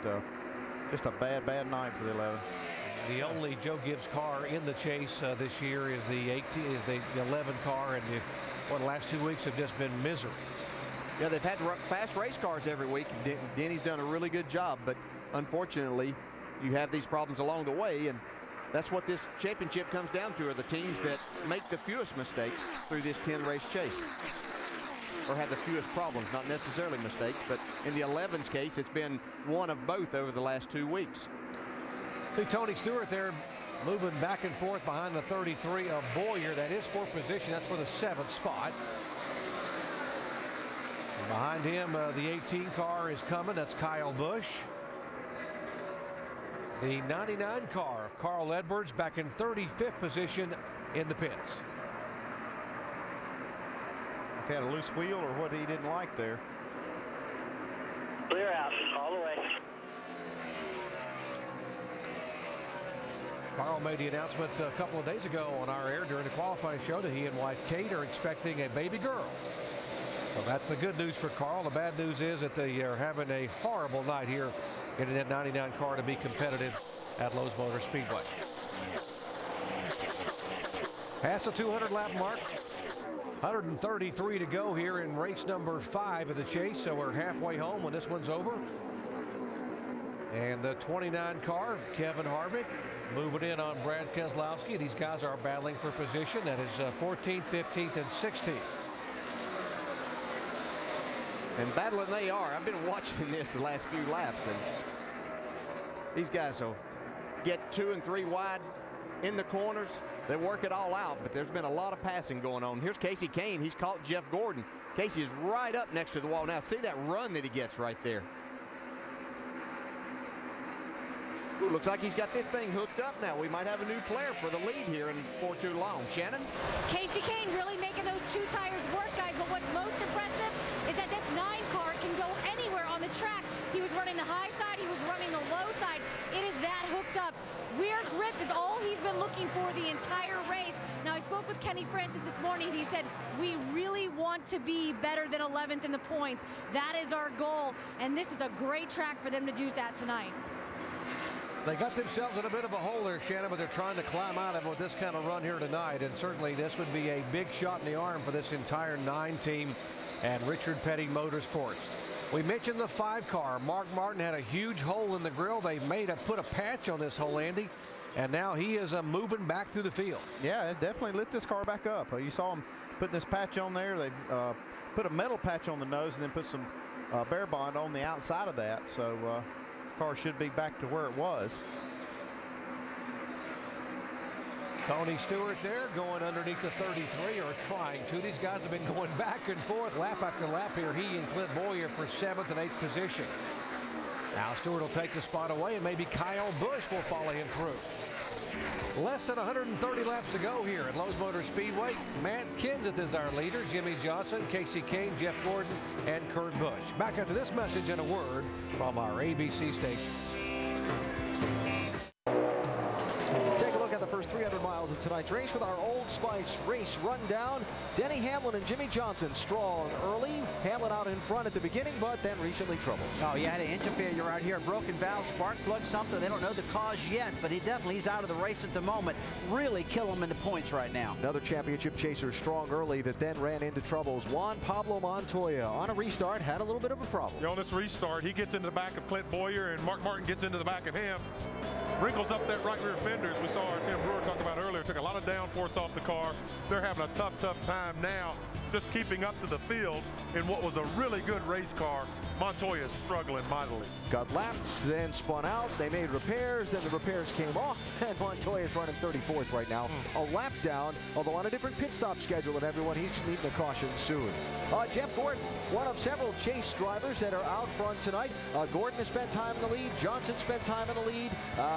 just a bad night for the 11. The only Joe Gibbs car in the chase this year is the 11 car, and the last 2 weeks have just been misery. Yeah, they've had fast race cars every week. Denny's done a really good job, but unfortunately, you have these problems along the way, and that's what this championship comes down to, are the teams that make the fewest mistakes through this 10-race chase, or have the fewest problems, not necessarily mistakes, but in the 11's case, it's been one of both over the last 2 weeks. See Tony Stewart there moving back and forth behind the 33 of Boyer. That is 4th position. That's for the 7th spot. And behind him, the 18 car is coming. That's Kyle Busch. The 99 car of Carl Edwards back in 35th position in the pits. If he had a loose wheel or what he didn't like there. Clear out all the way. Carl made the announcement a couple of days ago on our air during the qualifying show that he and wife Kate are expecting a baby girl. So that's the good news for Carl. The bad news is that they are having a horrible night here getting that 99 car to be competitive at Lowe's Motor Speedway. Past the 200 lap mark. 133 to go here in race number 5 of the chase. So we're halfway home when this one's over. And the 29 car, Kevin Harvick, moving in on Brad Keselowski. These guys are battling for position. That is 14th, 15th, and 16th. And battling they are. I've been watching this the last few laps, and these guys will get 2 and 3 wide in the corners. They work it all out, but there's been a lot of passing going on. Here's Casey Kahne. He's caught Jeff Gordon. Casey is right up next to the wall now. See that run that he gets right there. Ooh, looks like he's got this thing hooked up now. We might have a new player for the lead here before too long. Shannon? Casey Kahne really making those 2 tires work, guys, but what's most impressive is that this 9 car can go anywhere on the track. He was running the high side, he was running the low side. It is that hooked up. Rear grip is all he's been looking for the entire race. Now, I spoke with Kenny Francis this morning. He said, we really want to be better than 11th in the points. That is our goal, and this is a great track for them to do that tonight. They got themselves in a bit of a hole there, Shannon, but they're trying to climb out of it with this kind of run here tonight. And certainly this would be a big shot in the arm for this entire 9 team at Richard Petty Motorsports. We mentioned the 5-car. Mark Martin had a huge hole in the grill. They put a patch on this hole, Andy, and now he is moving back through the field. Yeah, it definitely lit this car back up. You saw him putting this patch on there. They've put a metal patch on the nose and then put some bare bond on the outside of that. So the car should be back to where it was. Tony Stewart there going underneath the 33, or trying to. These guys have been going back and forth lap after lap here. He and Clint Boyer for 7th and 8th position. Now Stewart will take the spot away, and maybe Kyle Busch will follow him through. Less than 130 laps to go here at Lowe's Motor Speedway. Matt Kenseth is our leader. Jimmy Johnson, Casey Kahne, Jeff Gordon, and Kurt Busch. Back after this message and a word from our ABC station. Take a look at the first 300 miles of tonight's race with our Old Spice race rundown. Denny Hamlin and Jimmy Johnson strong early. Hamlin out in front at the beginning, but then recently troubles. Oh, yeah, had an engine failure right here. Broken valve, spark plug, something. They don't know the cause yet, but he's out of the race at the moment. Really kill him in the points right now. Another championship chaser strong early that then ran into troubles. Juan Pablo Montoya on a restart had a little bit of a problem. On this restart, he gets into the back of Clint Boyer, and Mark Martin gets into the back of him. Wrinkles up that right rear fender, as we saw our Tim Brewer talk about earlier. Took a lot of downforce off the car. They're having a tough time now just keeping up to the field in what was a really good race car. Montoya is struggling mightily. Got lapped, then spun out. They made repairs, then the repairs came off, and Montoya is running 34th right now. A lap down, although on a different pit stop schedule than everyone. He's needing a caution soon. Jeff Gordon, one of several chase drivers that are out front tonight. Gordon has spent time in the lead. Johnson spent time in the lead.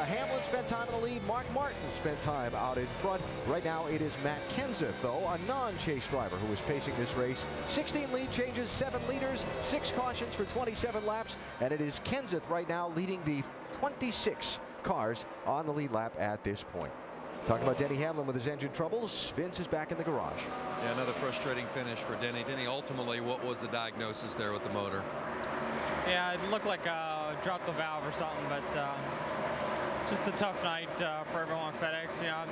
Hamlin spent time in the lead. Mark Martin spent time out in front. Right now it is Matt Kenseth, though, a non-chase driver who is pacing this race. 16 lead changes, 7 leaders, 6 cautions for 27 laps, and it is Kenseth right now leading the 26 cars on the lead lap at this point. Talking about Denny Hamlin with his engine troubles. Vince is back in the garage. Yeah, another frustrating finish for Denny. Denny, ultimately, what was the diagnosis there with the motor? Yeah, it looked like dropped the valve or something, but just a tough night for everyone at FedEx. You know,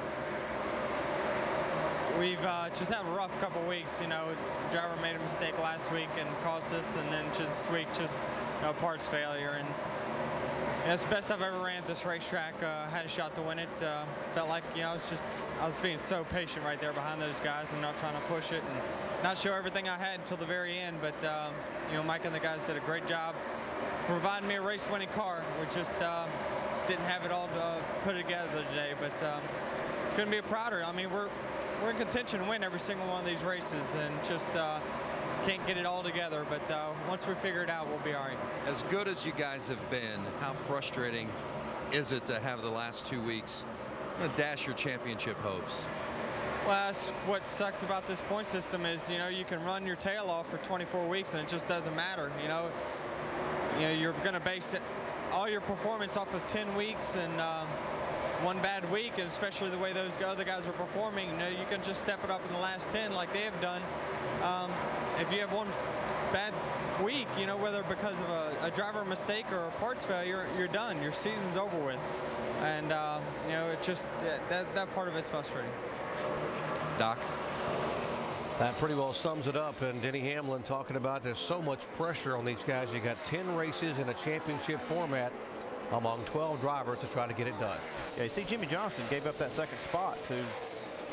we've just had a rough couple weeks. You know, the driver made a mistake last week and caused us, and then this week just parts failure. And it's the best I've ever ran at this racetrack. Had a shot to win it. Felt like, you know, I was being so patient right there behind those guys and not trying to push it and not show everything I had until the very end. But you know, Mike and the guys did a great job providing me a race-winning car. We just didn't have it all put together today, but couldn't be prouder. I mean, we're in contention to win every single one of these races, and just can't get it all together, but once we figure it out, we'll be all right. As good as you guys have been, how frustrating is it to have the last 2 weeks dash your championship hopes? Well, that's what sucks about this point system is, you know, you can run your tail off for 24 weeks and it just doesn't matter. You know, you're going to base all your performance off of 10 weeks and one bad week, and especially the way those other guys are performing, you know, you can just step it up in the last 10 like they have done. If you have one bad week, you know, whether because of a driver mistake or a parts failure, you're done. Your season's over with. And, you know, it just, that part of it's frustrating. Doc? That pretty well sums it up. And Denny Hamlin talking about there's so much pressure on these guys. You got 10 races in a championship format among 12 drivers to try to get it done. Yeah, you see Jimmy Johnson gave up that second spot to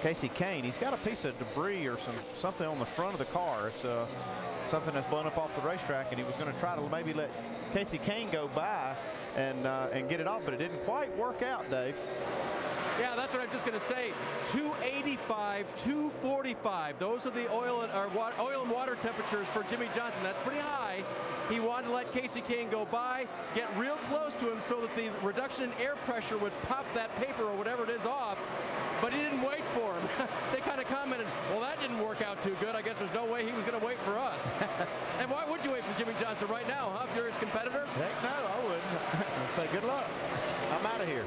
Casey Kahne. He's got a piece of debris or something on the front of the car. It's something that's blown up off the racetrack, and he was going to try to maybe let Casey Kahne go by and get it off, but it didn't quite work out, Dave. Yeah, that's what I'm just going to say. 285, 245. Those are the oil and water temperatures for Jimmy Johnson. That's pretty high. He wanted to let Casey Kahne go by, get real close to him so that the reduction in air pressure would pop that paper or whatever it is off, but he didn't wait for him. They kind of commented, well, that didn't work out too good. I guess there's no way he was going to wait for us. And why would you wait for Jimmy Johnson right now, huh, if you're his competitor? Heck no, I wouldn't. I'd say good luck. I'm out of here.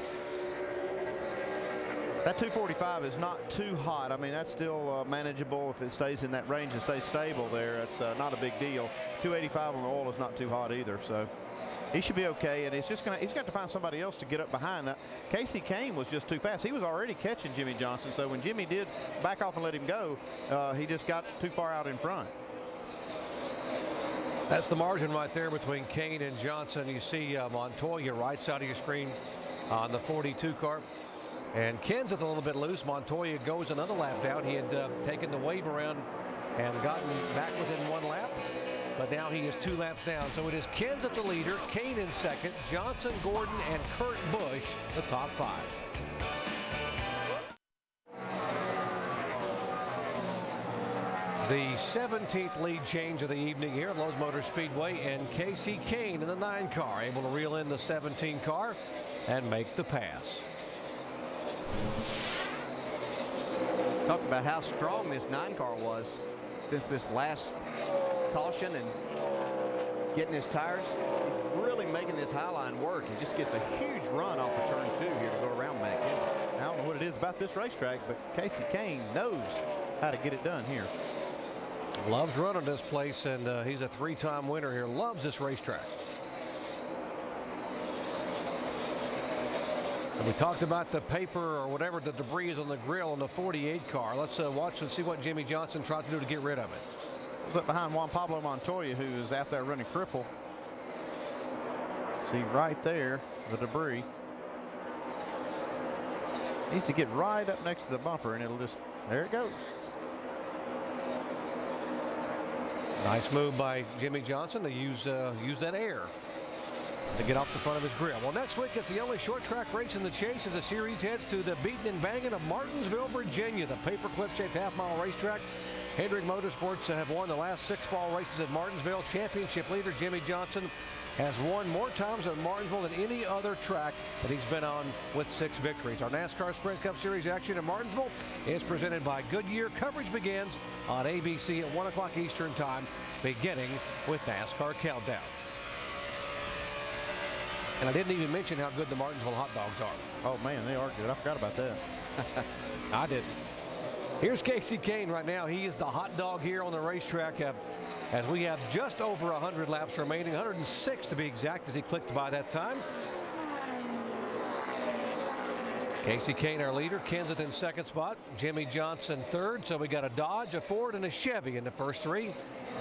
That 245 is not too hot. I mean, that's still manageable if it stays in that range and stays stable there. It's not a big deal. 285 on the oil is not too hot either, so he should be okay. And he's got to find somebody else to get up behind that. Casey Kahne was just too fast. He was already catching Jimmy Johnson, so when Jimmy did back off and let him go, he just got too far out in front. That's the margin right there between Kahne and Johnson. You see Montoya right side of your screen on the 42 car. And Kenseth a little bit loose. Montoya goes another lap down. He had taken the wave around and gotten back within 1 lap. But now he is 2 laps down. So it is Kenseth the leader, Kahne in second, Johnson, Gordon, and Kurt Busch the top 5. The 17th lead change of the evening here at Lowe's Motor Speedway, and Kasey Kahne in the 9 car able to reel in the 17 car and make the pass. Talk about how strong this 9 car was since this last caution and getting his tires. He's really making this high line work. He just gets a huge run off of turn 2 here to go around back in. I don't know what it is about this racetrack, but Kasey Kahne knows how to get it done here. Loves running this place, and he's a 3-time winner here. Loves this racetrack. And we talked about the paper or whatever the debris is on the grill on the 48 car. Let's watch and see what Jimmie Johnson tried to do to get rid of it. But behind Juan Pablo Montoya, who is out there running cripple. See right there the debris. Needs to get right up next to the bumper, and it'll just, there it goes. Nice move by Jimmie Johnson to use that air to get off the front of his grill. Well, next week it's the only short track race in the chase as the series heads to the beating and banging of Martinsville, Virginia, the paperclip shaped half-mile racetrack. Hendrick Motorsports have won the last 6 fall races at Martinsville. Championship leader Jimmie Johnson has won more times at Martinsville than any other track that he's been on, with 6 victories. Our NASCAR Sprint Cup Series action at Martinsville is presented by Goodyear. Coverage begins on ABC at 1 o'clock Eastern Time, beginning with NASCAR Countdown. And I didn't even mention how good the Martinsville hot dogs are. Oh man, they are good. I forgot about that. I didn't. Here's Kasey Kahne right now. He is the hot dog here on the racetrack as we have just over 100 laps remaining, 106 to be exact, as he clicked by that time. Kasey Kahne, our leader. Kenseth in second spot. Jimmie Johnson third. So we got a Dodge, a Ford, and a Chevy in the first 3.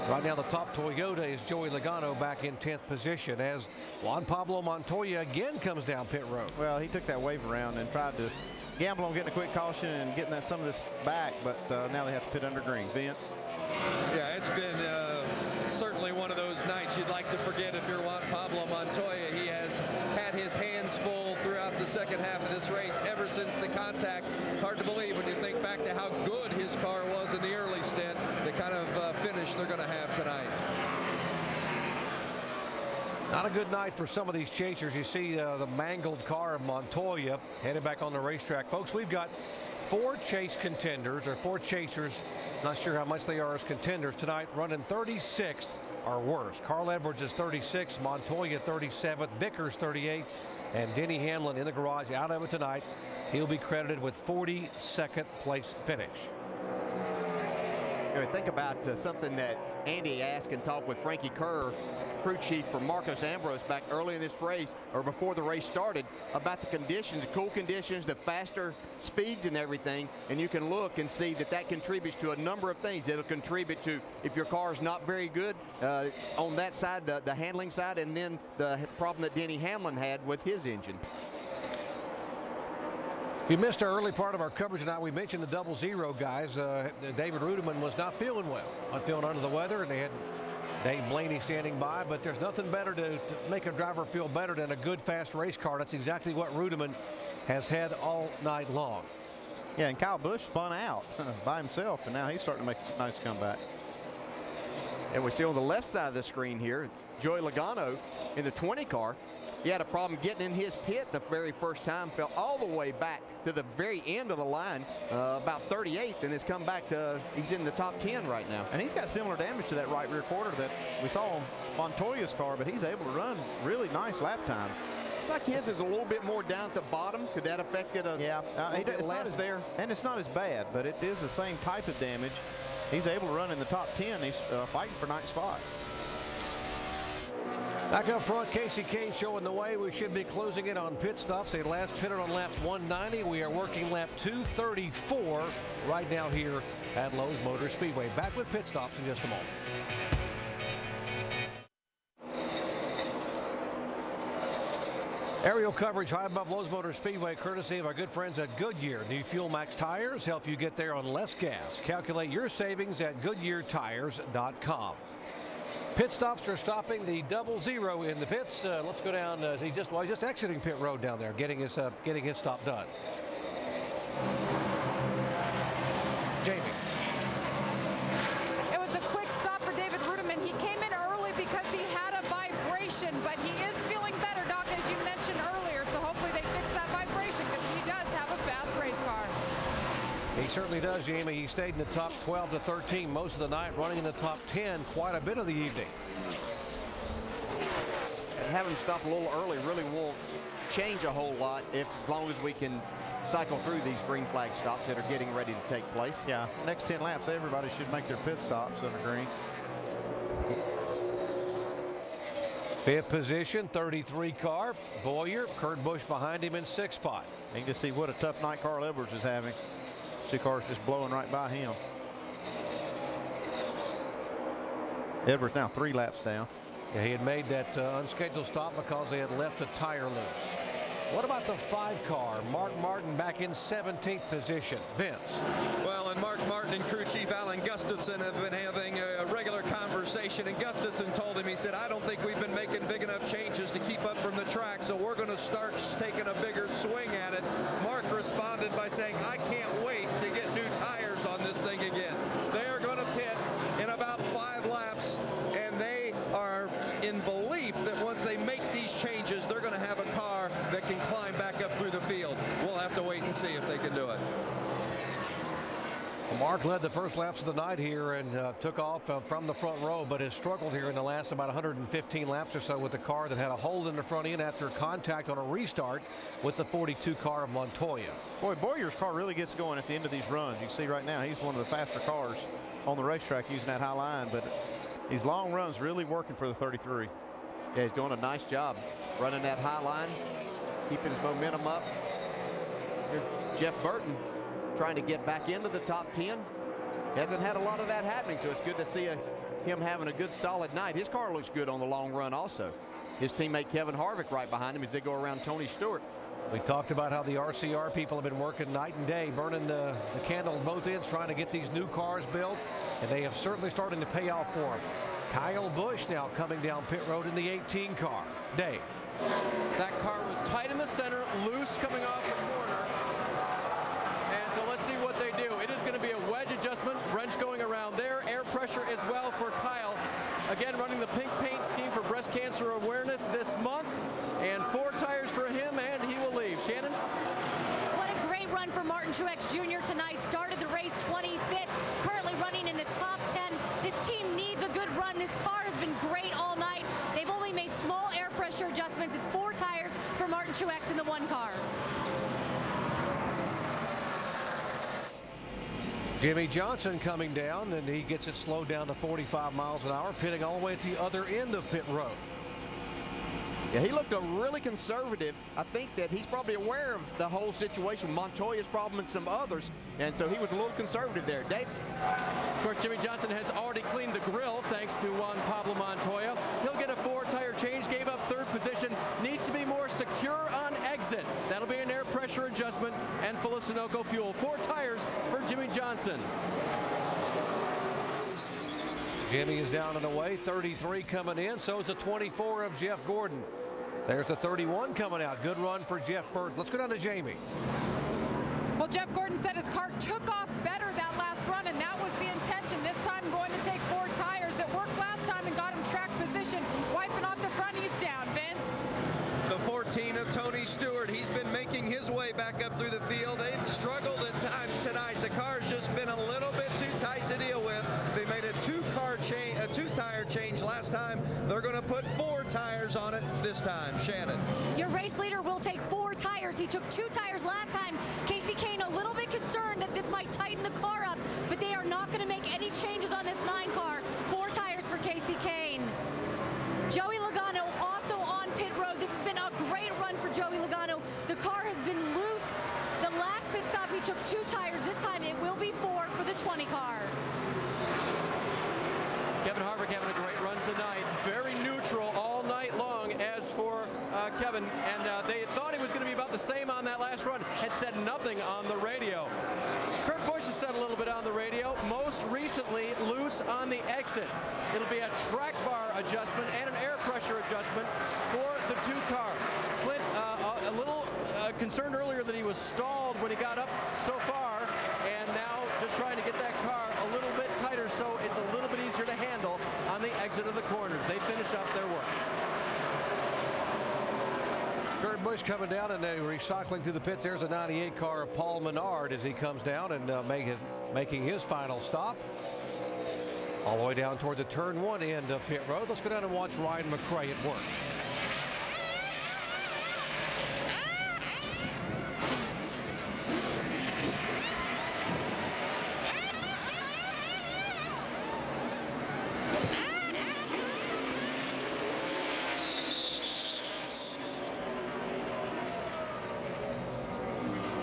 Right now the top Toyota is Joey Logano back in 10th position as Juan Pablo Montoya again comes down pit road. Well, he took that wave around and tried to gamble on getting a quick caution and getting some of this back, but now they have to pit under green. Vince? Yeah, it's been certainly one of those nights you'd like to forget if you're Juan Pablo Montoya. He has had his hands full throughout the second half of this race ever since the contact. Hard to believe when you think back to how good his car was in the early stint, the kind of finish they're going to have tonight. Not a good night for some of these chasers. You see the mangled car of Montoya headed back on the racetrack. Folks, we've got 4 chase contenders, or 4 chasers, not sure how much they are as contenders tonight, running 36th or worse. Carl Edwards is 36th, Montoya 37th, Vickers 38th, and Denny Hamlin in the garage out of it tonight. He'll be credited with 42nd place finish. You know, think about something that Andy asked and talked with Frankie Kerr, crew chief for Marcos Ambrose, back early in this race, or before the race started, about the conditions, the cool conditions, the faster speeds and everything. And you can look and see that that contributes to a number of things. It'll contribute to, if your car is not very good on that side, the handling side, and then the problem that Denny Hamlin had with his engine. If you missed our early part of our coverage tonight, we mentioned the 00 guys. David Rudiman was not feeling well, not feeling under the weather, and they had Dave Blaney standing by, but there's nothing better to make a driver feel better than a good, fast race car. That's exactly what Rudiman has had all night long. Yeah, and Kyle Busch spun out by himself, and now he's starting to make a nice comeback. And we see on the left side of the screen here, Joey Logano in the 20 car. He had a problem getting in his pit the very first time, fell all the way back to the very end of the line, about 38th, and has come back to, he's in the top 10 right now. And he's got similar damage to that right rear quarter that we saw on Montoya's car, but he's able to run really nice lap times. It's like his is a little bit more down at the bottom. Could that affect it a bit less there? And it's not as bad, but it is the same type of damage. He's able to run in the top 10. He's fighting for 9th spot. Back up front, Kasey Kahne showing the way. We should be closing in on pit stops. They last pitted on lap 190. We are working lap 234 right now here at Lowe's Motor Speedway. Back with pit stops in just a moment. Aerial coverage high above Lowe's Motor Speedway, courtesy of our good friends at Goodyear. New Fuel Max tires help you get there on less gas. Calculate your savings at GoodyearTires.com. Pit stops are stopping the 00 in the pits. Let's go down. He's just exiting pit road down there, getting his stop done. Jamie. It was a quick stop for David Rudiman. He came in early because he had a vibration, but he is feeling better, Doc, as you mentioned earlier. So hopefully they fix that vibration because he does have a fast race car. He certainly does, Jamie. He stayed in the top 12 to 13 most of the night, running in the top 10 quite a bit of the evening. And having him stop a little early really won't change a whole lot as long as we can cycle through these green flag stops that are getting ready to take place. Yeah, next 10 laps, everybody should make their pit stops on the green. Fifth position, 33 car. Boyer, Kurt Busch behind him in sixth spot. You can just see what a tough night Carl Edwards is having. Two cars just blowing right by him. Edwards now 3 laps down. Yeah, he had made that unscheduled stop because they had left a tire loose. What about the 5 car? Mark Martin back in 17th position. Vince. Well, and Mark Martin and crew chief Alan Gustafson have been having a regular conversation, and Gustafson told him, he said, I don't think we've been making big enough changes to keep up from the track, so we're going to start taking a bigger swing at it. Mark responded by saying, I can't wait to get new tires on this thing again. They are going to pit in about 5 laps, and they are in belief that once they make these changes, they're going to have a car that can climb back up through the field. We'll have to wait and see if they can do it. Mark led the first laps of the night here and took off from the front row, but has struggled here in the last about 115 laps or so with the car that had a hole in the front end after contact on a restart with the 42 car of Montoya. Boy, Boyer's car really gets going at the end of these runs. You can see right now he's one of the faster cars on the racetrack using that high line, but these long runs really working for the 33. Yeah, he's doing a nice job running that high line, keeping his momentum up. Here's Jeff Burton trying to get back into the top 10. Hasn't had a lot of that happening, so it's good to see him having a good solid night. His car looks good on the long run also. His teammate Kevin Harvick right behind him as they go around Tony Stewart. We talked about how the RCR people have been working night and day, burning the candle at both ends, trying to get these new cars built, and they have certainly started to pay off for them. Kyle Busch now coming down pit road in the 18 car. Dave. That car was tight in the center, loose coming off the corner. And so let's see what they do. It is going to be a wedge adjustment, wrench going around there, air pressure as well for Kyle. Again, running the pink paint scheme for breast cancer awareness this month. And 4 tires for him, and he will leave. Shannon? What a great run for Martin Truex Jr. tonight. Started the race 25th, currently running in the top 10. This team needs a good run. This car has been great all night. They've only made small air pressure adjustments. It's 4 tires for Martin Truex in the 1 car. Jimmy Johnson coming down, and he gets it slowed down to 45 miles an hour, pitting all the way at the other end of pit road. Yeah, he looked really conservative. I think that he's probably aware of the whole situation, Montoya's problem and some others, and so he was a little conservative there. Dave? Of course, Jimmy Johnson has already cleaned the grill thanks to Juan Pablo Montoya. He'll get a 4-tire change, gave up 3rd position, needs to be more secure on exit. That'll be an air pressure adjustment and full of Sunoco fuel. 4 tires for Jimmy Johnson. Jimmy is down and away, 33 coming in, so is the 24 of Jeff Gordon. There's the 31 coming out. Good run for Jeff Burton. Let's go down to Jamie. Well, Jeff Gordon said his car took off better that last run, and that was the intention. This time going to take 4 tires. It worked last time and got him track position. Wiping off the front, he's down. Vince? The 14 of Tony Stewart. He's been making his way back up through the field. They've struggled at times tonight. The car's just been a little bit too tight to deal with. They made a 2-tire change last time. They're going to put 4 tires on it this time. Shannon. Your race leader will take 4 tires. He took 2 tires last time. Casey Kahne a little bit concerned that this might tighten the car up, but they are not going to make any changes on this 9 car. 4 tires for Casey Kahne. Joey Logano also on pit road. This has been a great run for Joey Logano. The car has been loose. The last pit stop he took 2 tires. This time it will be 4 for the 20 car. Kevin Harvick having a great run tonight. Very neutral all night night long as for Kevin, and they thought he was going to be about the same on that last run. Had said nothing on the radio. Kurt Busch has said a little bit on the radio, most recently loose on the exit. It'll be a track bar adjustment and an air pressure adjustment for the 2-car. Clint, a little concerned earlier that he was stalled when he got up so far, and now just trying to get that car a little bit tighter so it's a little bit easier to handle on the exit of the corners. They finish up their work. Kurt Busch coming down and recycling through the pits. There's a 98 car of Paul Menard as he comes down and making his final stop. All the way down toward the turn 1 end of pit road. Let's go down and watch Ryan McRae at work.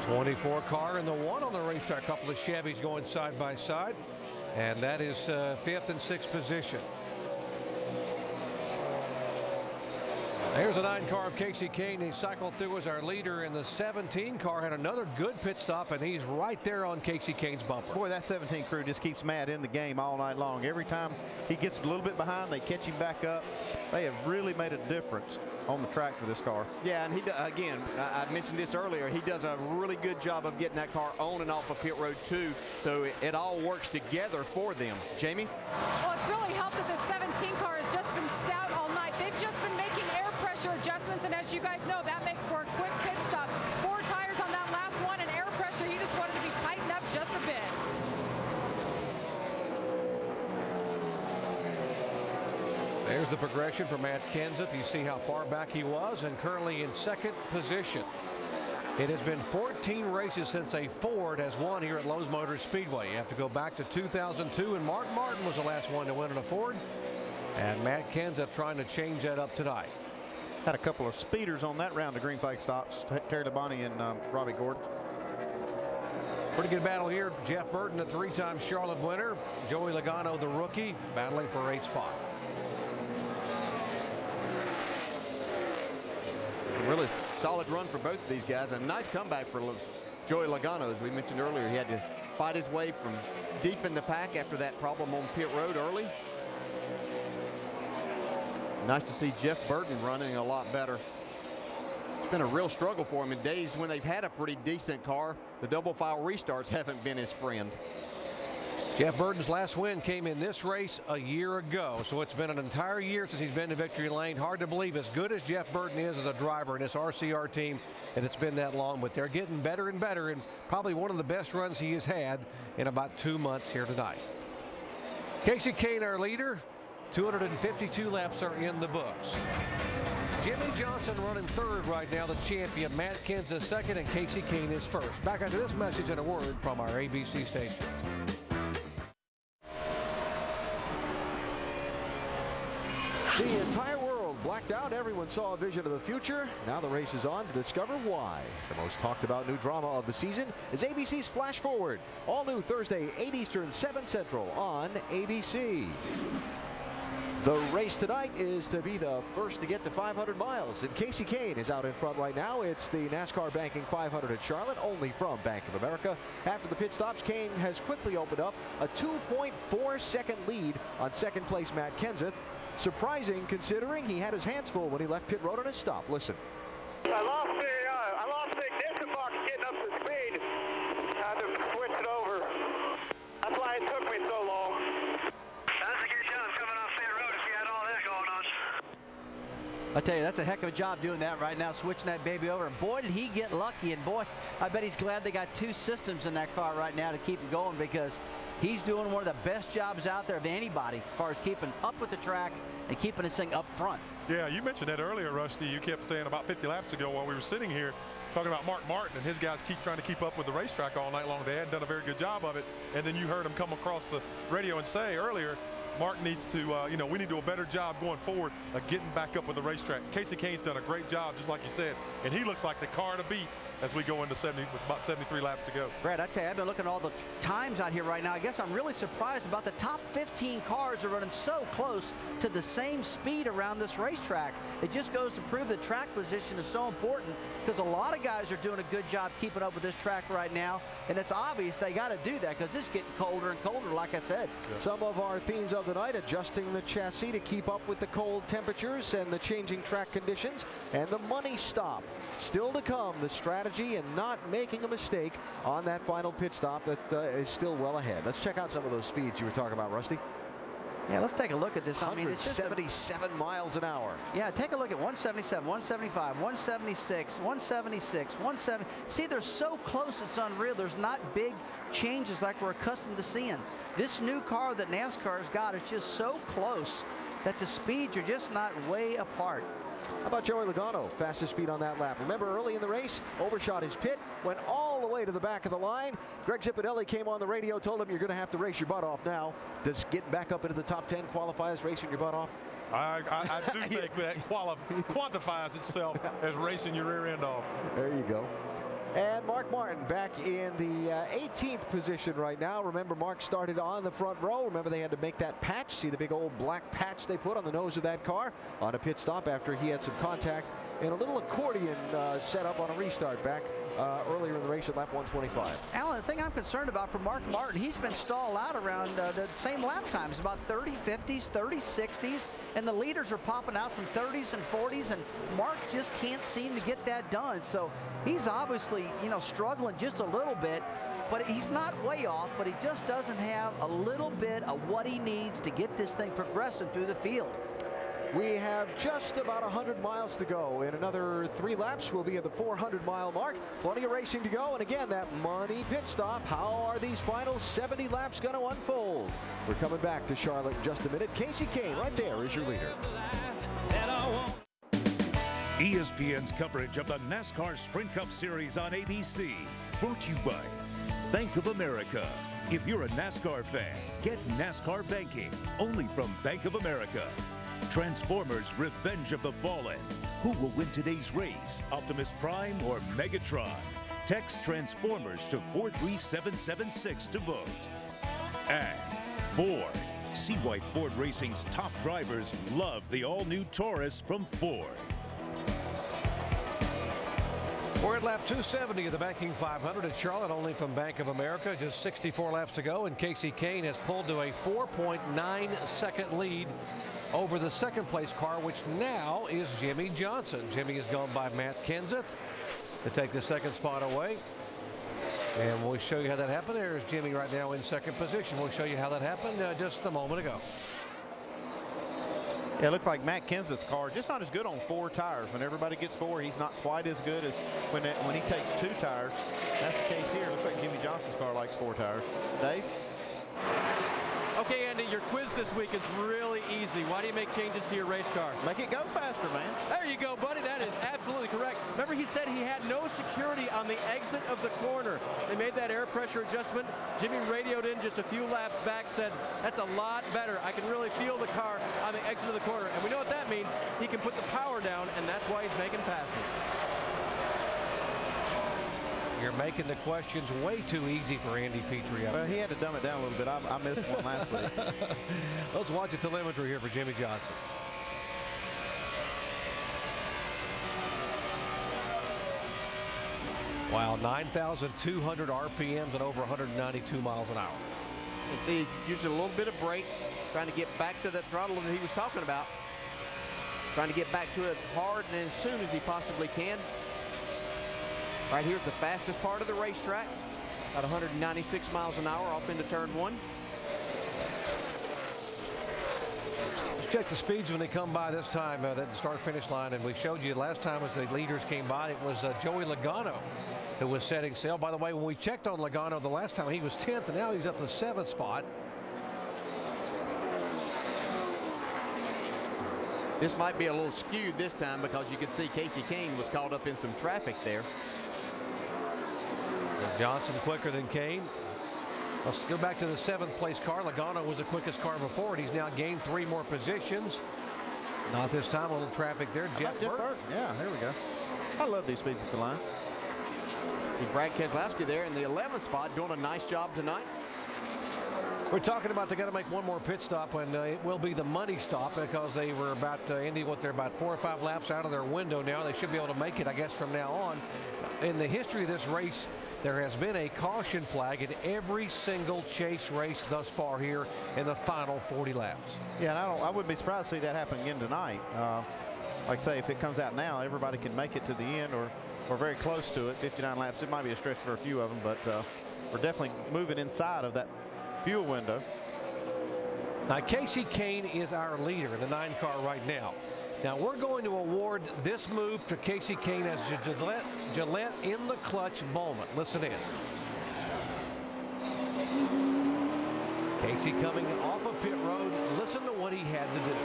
24 car and the 1 on the racetrack. A couple of Chevys going side by side. And that is 5th and 6th position. Here's a 9 car of Casey Kahne. He cycled through as our leader in the 17 car. Had another good pit stop, and he's right there on Casey Kahne's bumper. Boy, that 17 crew just keeps Matt in the game all night long. Every time he gets a little bit behind, they catch him back up. They have really made a difference on the track for this car. Yeah, and he again, I mentioned this earlier, he does a really good job of getting that car on and off of pit road too, so it all works together for them. Jamie? Well, it's really helped that the 17 car has just been stout all night. They've just been making air pressure adjustments, and as you guys know, that makes for a quick pit stop. 4 tires on that last one, and air pressure, you just wanted to be tightened up just a bit. There's the progression for Matt Kenseth. You see how far back he was, and currently in 2nd position. It has been 14 races since a Ford has won here at Lowe's Motor Speedway. You have to go back to 2002, and Mark Martin was the last one to win in a Ford. And Matt Kenseth trying to change that up tonight. Had a couple of speeders on that round of green flag stops. Terry Labonte and Robbie Gordon. Pretty good battle here. Jeff Burton, a 3-time Charlotte winner. Joey Logano, the rookie, battling for 8th spot. A really solid run for both of these guys. A nice comeback for Joey Logano. As we mentioned earlier, he had to fight his way from deep in the pack after that problem on pit road early. Nice to see Jeff Burton running a lot better. It's been a real struggle for him in days when they've had a pretty decent car. The double file restarts haven't been his friend. Jeff Burton's last win came in this race a year ago, so it's been an entire year since he's been to victory lane. Hard to believe, as good as Jeff Burton is as a driver in this RCR team, that it's been that long, but they're getting better and better, and probably one of the best runs he has had in about 2 months here tonight. Casey Kahne, our leader. 252 laps are in the books. Jimmy Johnson running 3rd right now, the champion. Matt Kenseth 2nd, and Casey Kahne is 1st. Back after this message and a word from our ABC station. The entire world blacked out. Everyone saw a vision of the future. Now the race is on to discover why. The most talked about new drama of the season is ABC's Flash Forward. All new Thursday, 8 Eastern, 7 Central on ABC. The race tonight is to be the first to get to 500 miles, and Casey Kahne is out in front right now. It's the NASCAR Banking 500 at Charlotte, only from Bank of America. After the pit stops, Kahne has quickly opened up a 2.4-second lead on 2nd place Matt Kenseth. Surprising considering he had his hands full when he left pit road on his stop. Listen. I lost the ignition box getting up to speed. I had to switch it over. That's why it took me so long. That's a good job coming off pit road if you had all that going on. I tell you, that's a heck of a job doing that right now, switching that baby over. And boy, did he get lucky. And boy, I bet he's glad they got 2 systems in that car right now to keep him going, because he's doing one of the best jobs out there of anybody as far as keeping up with the track and keeping this thing up front. Yeah, you mentioned that earlier, Rusty. You kept saying about 50 laps ago while we were sitting here talking about Mark Martin and his guys keep trying to keep up with the racetrack all night long. They hadn't done a very good job of it. And then you heard him come across the radio and say earlier, Mark needs to, we need to do a better job going forward of getting back up with the racetrack. Casey Kahne's done a great job, just like you said, and he looks like the car to beat as we go into 70 with about 73 laps to go. Brad, I tell you, I've been looking at all the times out here right now. I guess I'm really surprised about the top 15 cars are running so close to the same speed around this racetrack. It just goes to prove that track position is so important, because a lot of guys are doing a good job keeping up with this track right now, and it's obvious they got to do that because it's getting colder and colder, like I said. Yeah. Some of our themes of the night: adjusting the chassis to keep up with the cold temperatures and the changing track conditions, and the money stop. Still to come, the strategy and not making a mistake on that final pit stop that is still well ahead. Let's check out some of those speeds you were talking about, Rusty. Yeah, let's take a look at this. I mean, it's just 177 miles an hour. Yeah, take a look at 177, 175, 176, 176, 170. See, they're so close, it's unreal. There's not big changes like we're accustomed to seeing. This new car that NASCAR's got is just so close that the speeds are just not way apart. How about Joey Logano? Fastest speed on that lap. Remember, early in the race, overshot his pit, went all the way to the back of the line. Greg Zipadelli came on the radio, told him, you're going to have to race your butt off now. Does getting back up into the top 10 qualify as racing your butt off? I do think that quantifies itself as racing your rear end off. There you go. And Mark Martin back in the 18th position right now. Remember, Mark started on the front row. Remember, they had to make that patch. See the big old black patch they put on the nose of that car on a pit stop after he had some contact in a little accordion setup on a restart back earlier in the race at lap 125. Alan, the thing I'm concerned about for Mark Martin, he's been stalled out around the same lap times, about 30 50s, 30 60s, and the leaders are popping out some 30s and 40s, and Mark just can't seem to get that done. So he's obviously, struggling just a little bit, but he's not way off, but he just doesn't have a little bit of what he needs to get this thing progressing through the field. We have just about 100 miles to go. In another 3 laps, we'll be at the 400-mile mark. Plenty of racing to go. And again, that money pit stop. How are these final 70 laps going to unfold? We're coming back to Charlotte in just a minute. Kasey Kahne right there is your leader. ESPN's coverage of the NASCAR Sprint Cup Series on ABC. Brought to you by Bank of America. If you're a NASCAR fan, get NASCAR banking only from Bank of America. Transformers Revenge of the Fallen. Who will win today's race, Optimus Prime or Megatron? Text Transformers to 43776 to vote. And Ford. See why Ford Racing's top drivers love the all-new Taurus from Ford. We're at lap 270 of the Banking 500 at Charlotte, only from Bank of America. Just 64 laps to go, and Kasey Kahne has pulled to a 4.9-second lead over the second place car, which now is Jimmie Johnson. Jimmie has gone by Matt Kenseth to take the second spot away. And we'll show you how that happened. There's Jimmie right now in second position. We'll show you how that happened just a moment ago. Yeah, it looked like Matt Kenseth's car just not as good on 4 tires. When everybody gets 4, he's not quite as good as when he takes 2 tires. That's the case here. Looks like Jimmie Johnson's car likes 4 tires. Dave? Okay, Andy, your quiz this week is really easy. Why do you make changes to your race car? Make it go faster, man. There you go, buddy. That is absolutely correct. Remember, he said he had no security on the exit of the corner. They made that air pressure adjustment. Jimmie radioed in just a few laps back, said, that's a lot better. I can really feel the car on the exit of the corner. And we know what that means. He can put the power down, and that's why he's making passes. You're making the questions way too easy for Andy Petrie. Well, he had to dumb it down a little bit. I missed one last week. Let's watch the telemetry here for Jimmie Johnson. Wow, 9,200 RPMs and over 192 miles an hour. And see, using a little bit of brake, trying to get back to that throttle that he was talking about. Trying to get back to it hard and as soon as he possibly can. Right here at the fastest part of the racetrack, about 196 miles an hour off into turn 1. Let's check the speeds when they come by this time, that start-finish line. And we showed you last time as the leaders came by, it was Joey Logano who was setting sail. By the way, when we checked on Logano the last time, he was 10th, and now he's up to the 7th spot. This might be a little skewed this time because you can see Kasey Kahne was caught up in some traffic there. Johnson quicker than Kahne. Let's go back to the 7th place car. Logano was the quickest car before, and he's now gained 3 more positions. Not this time, a little traffic there. Jeff Burton. Yeah, there we go. I love these speeds at the line. Brad Keselowski there in the 11th spot, doing a nice job tonight. We're talking about they got to make one more pit stop, and it will be the money stop because they were about, Andy, they're about 4 or 5 laps out of their window now. They should be able to make it, I guess, from now on. In the history of this race, there has been a caution flag in every single chase race thus far here in the final 40 laps. Yeah, and I wouldn't be surprised to see that happen again tonight. Like I say, if it comes out now, everybody can make it to the end or very close to it. 59 laps, it might be a stretch for a few of them, but we're definitely moving inside of that fuel window. Now, Kasey Kahne is our leader in the 9 car right now. Now, we're going to award this move to Kasey Kahne as Gillette in the clutch moment. Listen in. Kasey coming off of pit road. Listen to what he had to do.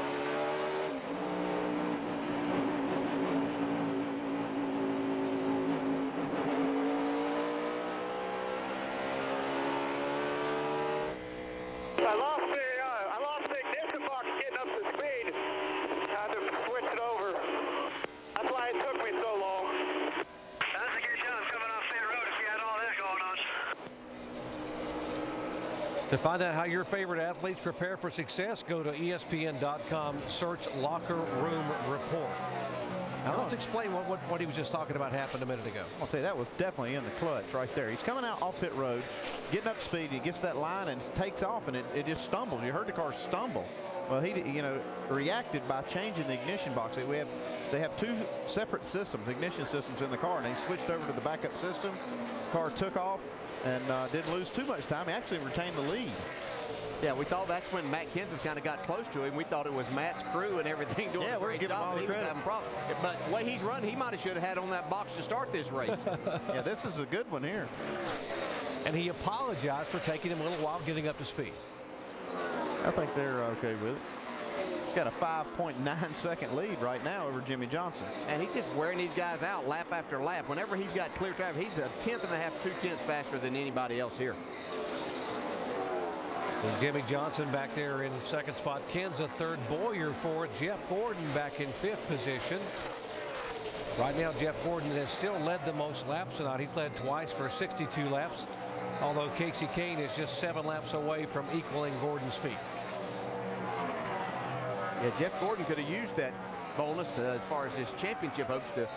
I lost the ignition box getting up to speed. Had to switch it over. That's why it took me so long. That's a good job coming off pit road if you had all that going on. To find out how your favorite athletes prepare for success, go to ESPN.com, search Locker Room Report. Now let's explain what he was just talking about happened a minute ago. I'll tell you, that was definitely in the clutch right there. He's coming out off pit road, getting up to speed. He gets that line and takes off, and it just stumbles. You heard the car stumble. Well, he reacted by changing the ignition box. They have 2 separate systems, ignition systems in the car, and he switched over to the backup system. Car took off and didn't lose too much time. He actually retained the lead. Yeah, we saw that's when Matt Kenseth kind of got close to him. We thought it was Matt's crew and everything doing a great job. He was having problems. But the way he's run, he might have should have had on that box to start this race. Yeah, this is a good one here. And he apologized for taking him a little while getting up to speed. I think they're okay with it. He's got a 5.9 second lead right now over Jimmy Johnson. And he's just wearing these guys out lap after lap. Whenever he's got clear traffic, he's a 1/10 and a half, 2/10 faster than anybody else here. There's Jimmy Johnson back there in 2nd spot. Kenseth 3rd. Boyer 4th. Jeff Gordon back in 5th position. Right now, Jeff Gordon has still led the most laps tonight. He's led twice for 62 laps, although Kasey Kahne is just 7 laps away from equaling Gordon's feat. Yeah, Jeff Gordon could have used that bonus as far as his championship hopes to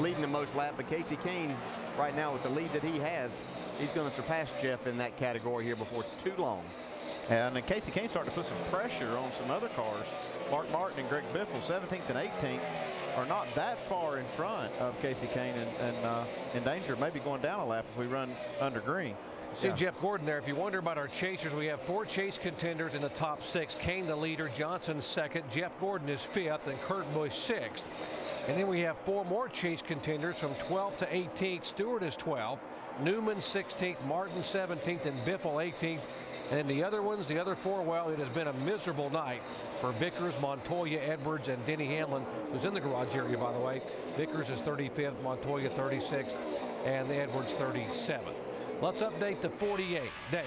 leading the most lap, but Kasey Kahne right now with the lead that he has, he's going to surpass Jeff in that category here before too long. And Kasey Kahne starting to put some pressure on some other cars. Mark Martin and Greg Biffle, 17th and 18th, are not that far in front of Kasey Kahne and in danger of maybe going down a lap if we run under green. See Jeff Gordon there. If you wonder about our chasers, we have 4 chase contenders in the top 6. Kahne the leader, Johnson 2nd, Jeff Gordon is 5th, and Kurt Busch 6th. And then we have 4 more chase contenders from 12th to 18th. Stewart is 12th, Newman 16th, Martin 17th, and Biffle 18th. And then the other ones, the other 4, well, it has been a miserable night for Vickers, Montoya, Edwards, and Denny Hamlin, who's in the garage area, by the way. Vickers is 35th, Montoya 36th, and Edwards 37th. Let's update the 48. Dave.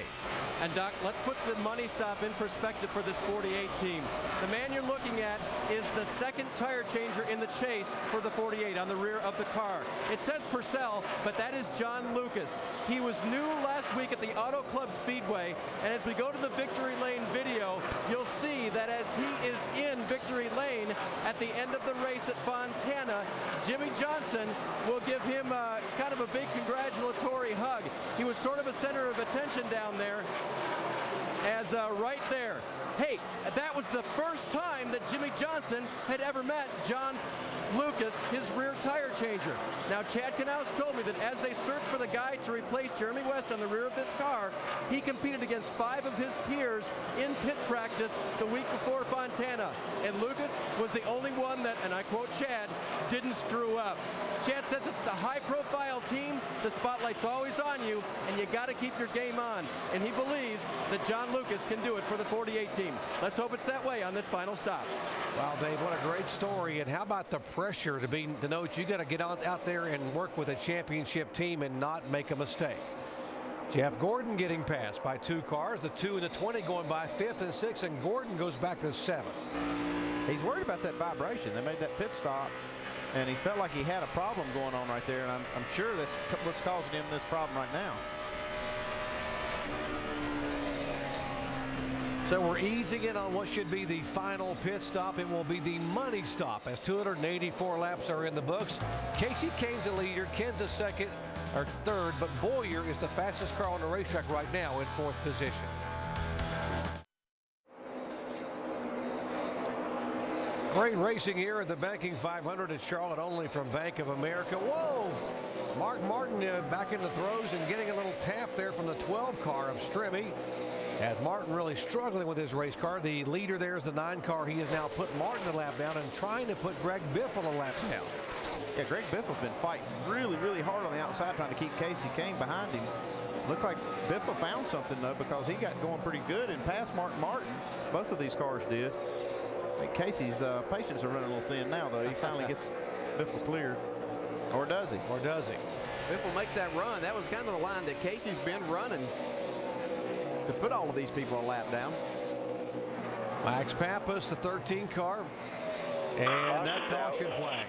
And Doc, let's put the money stop in perspective for this 48 team. The man you're looking at is the 2nd tire changer in the chase for the 48 on the rear of the car. It says Purcell, but that is John Lucas. He was new last week at the Auto Club Speedway, and as we go to the Victory Lane video, you'll see that as he is in Victory Lane at the end of the race at Fontana, Jimmy Johnson will give him kind of a big congratulatory hug. He was sort of a center of attention down there as right there. Hey, that was the first time that Jimmy Johnson had ever met John Lucas, his rear tire changer. Now, Chad Knaus told me that as they searched for the guy to replace Jeremy West on the rear of this car, he competed against 5 of his peers in pit practice the week before Fontana. And Lucas was the only one that, and I quote Chad, didn't screw up. Chad said this is a high-profile team. The spotlight's always on you, and you got to keep your game on. And he believes that John Lucas can do it for the 48 team. Let's hope it's that way on this final stop. Wow, Dave, what a great story. And how about the pressure to know that you got to get out there and work with a championship team and not make a mistake. Jeff Gordon getting passed by 2 cars, the 2 and the 20 going by 5th and 6th, and Gordon goes back to 7th. He's worried about that vibration. They made that pit stop and he felt like he had a problem going on right there, and I'm sure that's what's causing him this problem right now. So we're easing in on what should be the final pit stop. It will be the money stop as 284 laps are in the books. Kasey Kahne's the leader, Ken's the second or third, but Bowyer is the fastest car on the racetrack right now in 4th position. Great racing here at the Banking 500 at Charlotte, only from Bank of America. Whoa! Mark Martin back in the throws and getting a little tap there from the 12 car of Strimmy. As Martin really struggling with his race car. The leader there is the 9 car. He has now put Martin a lap down and trying to put Greg Biffle a lap down. Yeah, Greg Biffle's been fighting really, really hard on the outside trying to keep Kasey Kahne behind him. Looked like Biffle found something, though, because he got going pretty good and passed Mark Martin. Both of these cars did. I think Casey's patience are running a little thin now, though. He finally gets Biffle cleared. Or does he? Or does he? Biffle makes that run. That was kind of the line that Casey's been running to put all of these people a lap down. Max Pappas, the 13 car, and that caution flag.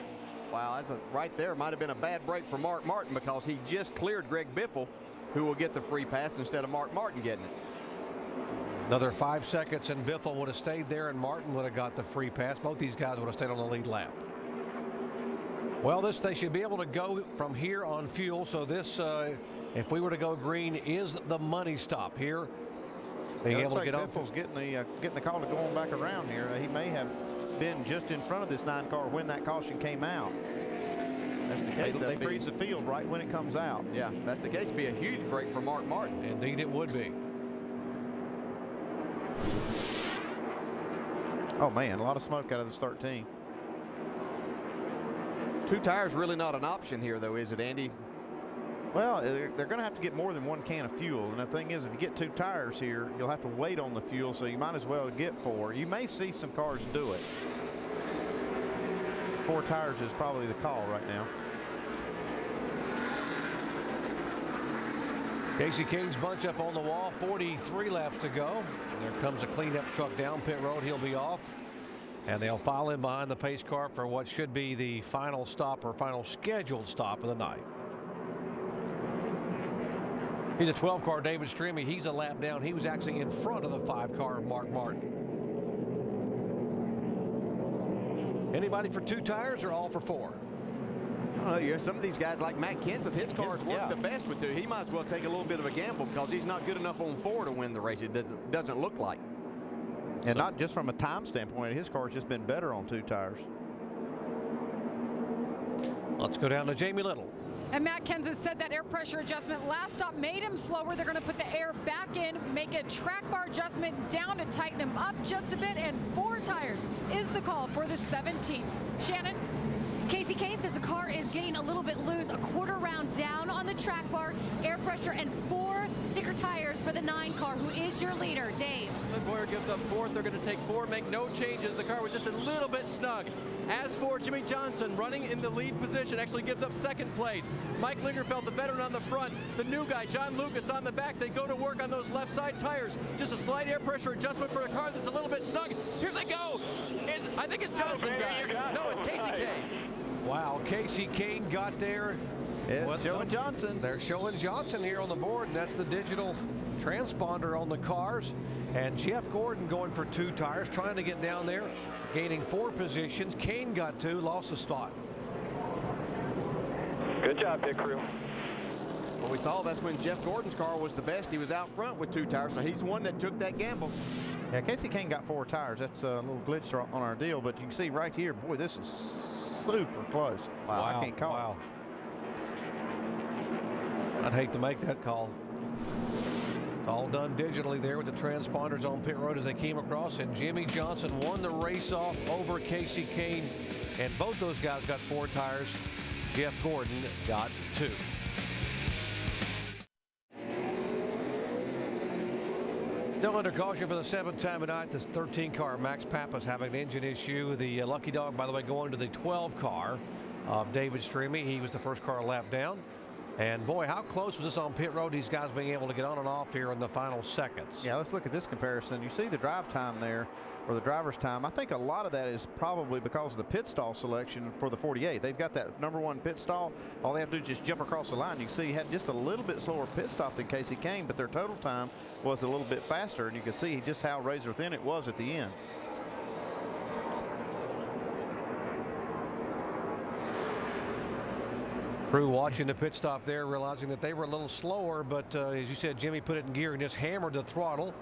Wow, that's right there. Might have been a bad break for Mark Martin because he just cleared Greg Biffle, who will get the free pass instead of Mark Martin getting it. Another 5 seconds and Biffle would have stayed there and Martin would have got the free pass. Both these guys would have stayed on the lead lap. Well, they should be able to go from here on fuel. So this, if we were to go green, is the money stop here. Being able to get on. Biffle's getting the call to go on back around here. He may have been just in front of this 9 car when that caution came out. That's the case. They freeze the field right when it comes out. Yeah, if that's the case. It'd be a huge break for Mark Martin. Indeed, it would be. Oh man, a lot of smoke out of this 13. 2 tires really not an option here, though, is it, Andy? Well, they're going to have to get more than 1 can of fuel. And the thing is, if you get 2 tires here, you'll have to wait on the fuel, so you might as well get 4. You may see some cars do it. 4 tires is probably the call right now. Kasey Kahne's bunch up on the wall, 43 laps to go. There comes a cleanup truck down pit road. He'll be off. And they'll file in behind the pace car for what should be the final stop or final scheduled stop of the night. He's a 12 car David Strimmy. He's a lap down. He was actually in front of the 5 car of Mark Martin. Anybody for 2 tires or all for 4? I don't know. Some of these guys like Matt Kenseth, his cars work the best with 2. He might as well take a little bit of a gamble because he's not good enough on 4 to win the race. It doesn't look like. And not just from a time standpoint, his car's just been better on 2 tires. Let's go down to Jamie Little. And Matt Kenseth said that air pressure adjustment last stop made him slower. They're going to put the air back in, make a track bar adjustment down to tighten him up just a bit, and 4 tires is the call for the 17th. Shannon? Kasey Kahne says the car is getting a little bit loose, a quarter round down on the track bar, air pressure, and 4 sticker tires for the 9 car, who is your leader, Dave. Bowyer gives up 4th. They're going to take 4, make no changes. The car was just a little bit snug. As for Jimmie Johnson, running in the lead position, actually gives up 2nd place. Mike Lingerfeld, the veteran, on the front. The new guy, John Lucas, on the back. They go to work on those left side tires. Just a slight air pressure adjustment for a car that's a little bit snug. Here they go. And I think it's Johnson, guys. No, it's Kasey Kahne. Wow, Kasey Kahne got there. It's showing Johnson. They're showing Johnson here on the board, and that's the digital transponder on the cars. And Jeff Gordon going for 2 tires, trying to get down there, gaining 4 positions. Kahne got 2, lost a spot. Good job, pit crew. Well, we saw that's when Jeff Gordon's car was the best. He was out front with 2 tires, so he's the one that took that gamble. Yeah, Kasey Kahne got 4 tires. That's a little glitch on our deal, but you can see right here, boy, this is super close. Wow, I can't call it. I'd hate to make that call. It's all done digitally there with the transponders on pit road as they came across, and Jimmie Johnson won the race off over Kasey Kahne, and both those guys got 4 tires. Jeff Gordon got 2. Still under caution for the 7th time tonight. This 13 car, Max Pappas, having an engine issue. The lucky dog, by the way, going to the 12 car of David Strimmy. He was the first car lap down. And boy, how close was this on pit road? These guys being able to get on and off here in the final seconds. Yeah, let's look at this comparison. You see the drive time there. or the driver's time. I think a lot of that is probably because of the pit stall selection for the 48. They've got that #1 pit stall. All they have to do is just jump across the line. You can see he had just a little bit slower pit stop than Kasey Kahne, but their total time was a little bit faster, and you can see just how razor thin it was at the end. Crew watching the pit stop there, realizing that they were a little slower, but as you said, Jimmy put it in gear and just hammered the throttle.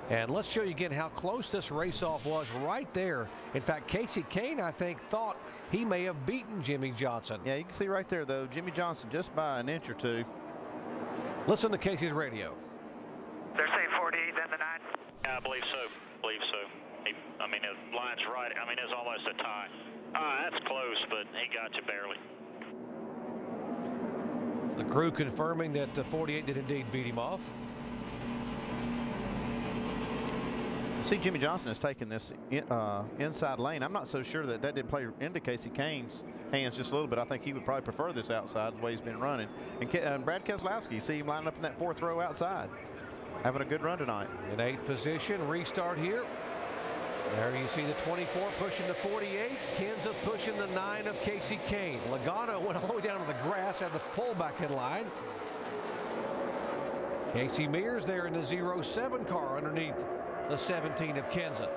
And let's show you again how close this race-off was right there. In fact, Kasey Kahne, I think, thought he may have beaten Jimmy Johnson. Yeah, you can see right there, though, Jimmy Johnson just by an inch or two. Listen to Casey's radio. They're saying 48, then the 9. Yeah, I believe so. I mean, his line's right. I mean, it's almost a tie. That's close, but he got you barely. The crew confirming that 48 did indeed beat him off. See, Jimmy Johnson has taken this inside lane. I'm not so sure that didn't play into Kasey Kahne's hands just a little bit. I think he would probably prefer this outside the way he's been running. And Brad Keselowski, see him lining up in that 4th row outside. Having a good run tonight. In 8th position, restart here. There you see the 24 pushing the 48. Kenseth pushing the 9 of Kasey Kahne. Logano went all the way down to the grass, had the pullback in line. Casey Mears there in the 07 car underneath the 17 of Kenseth.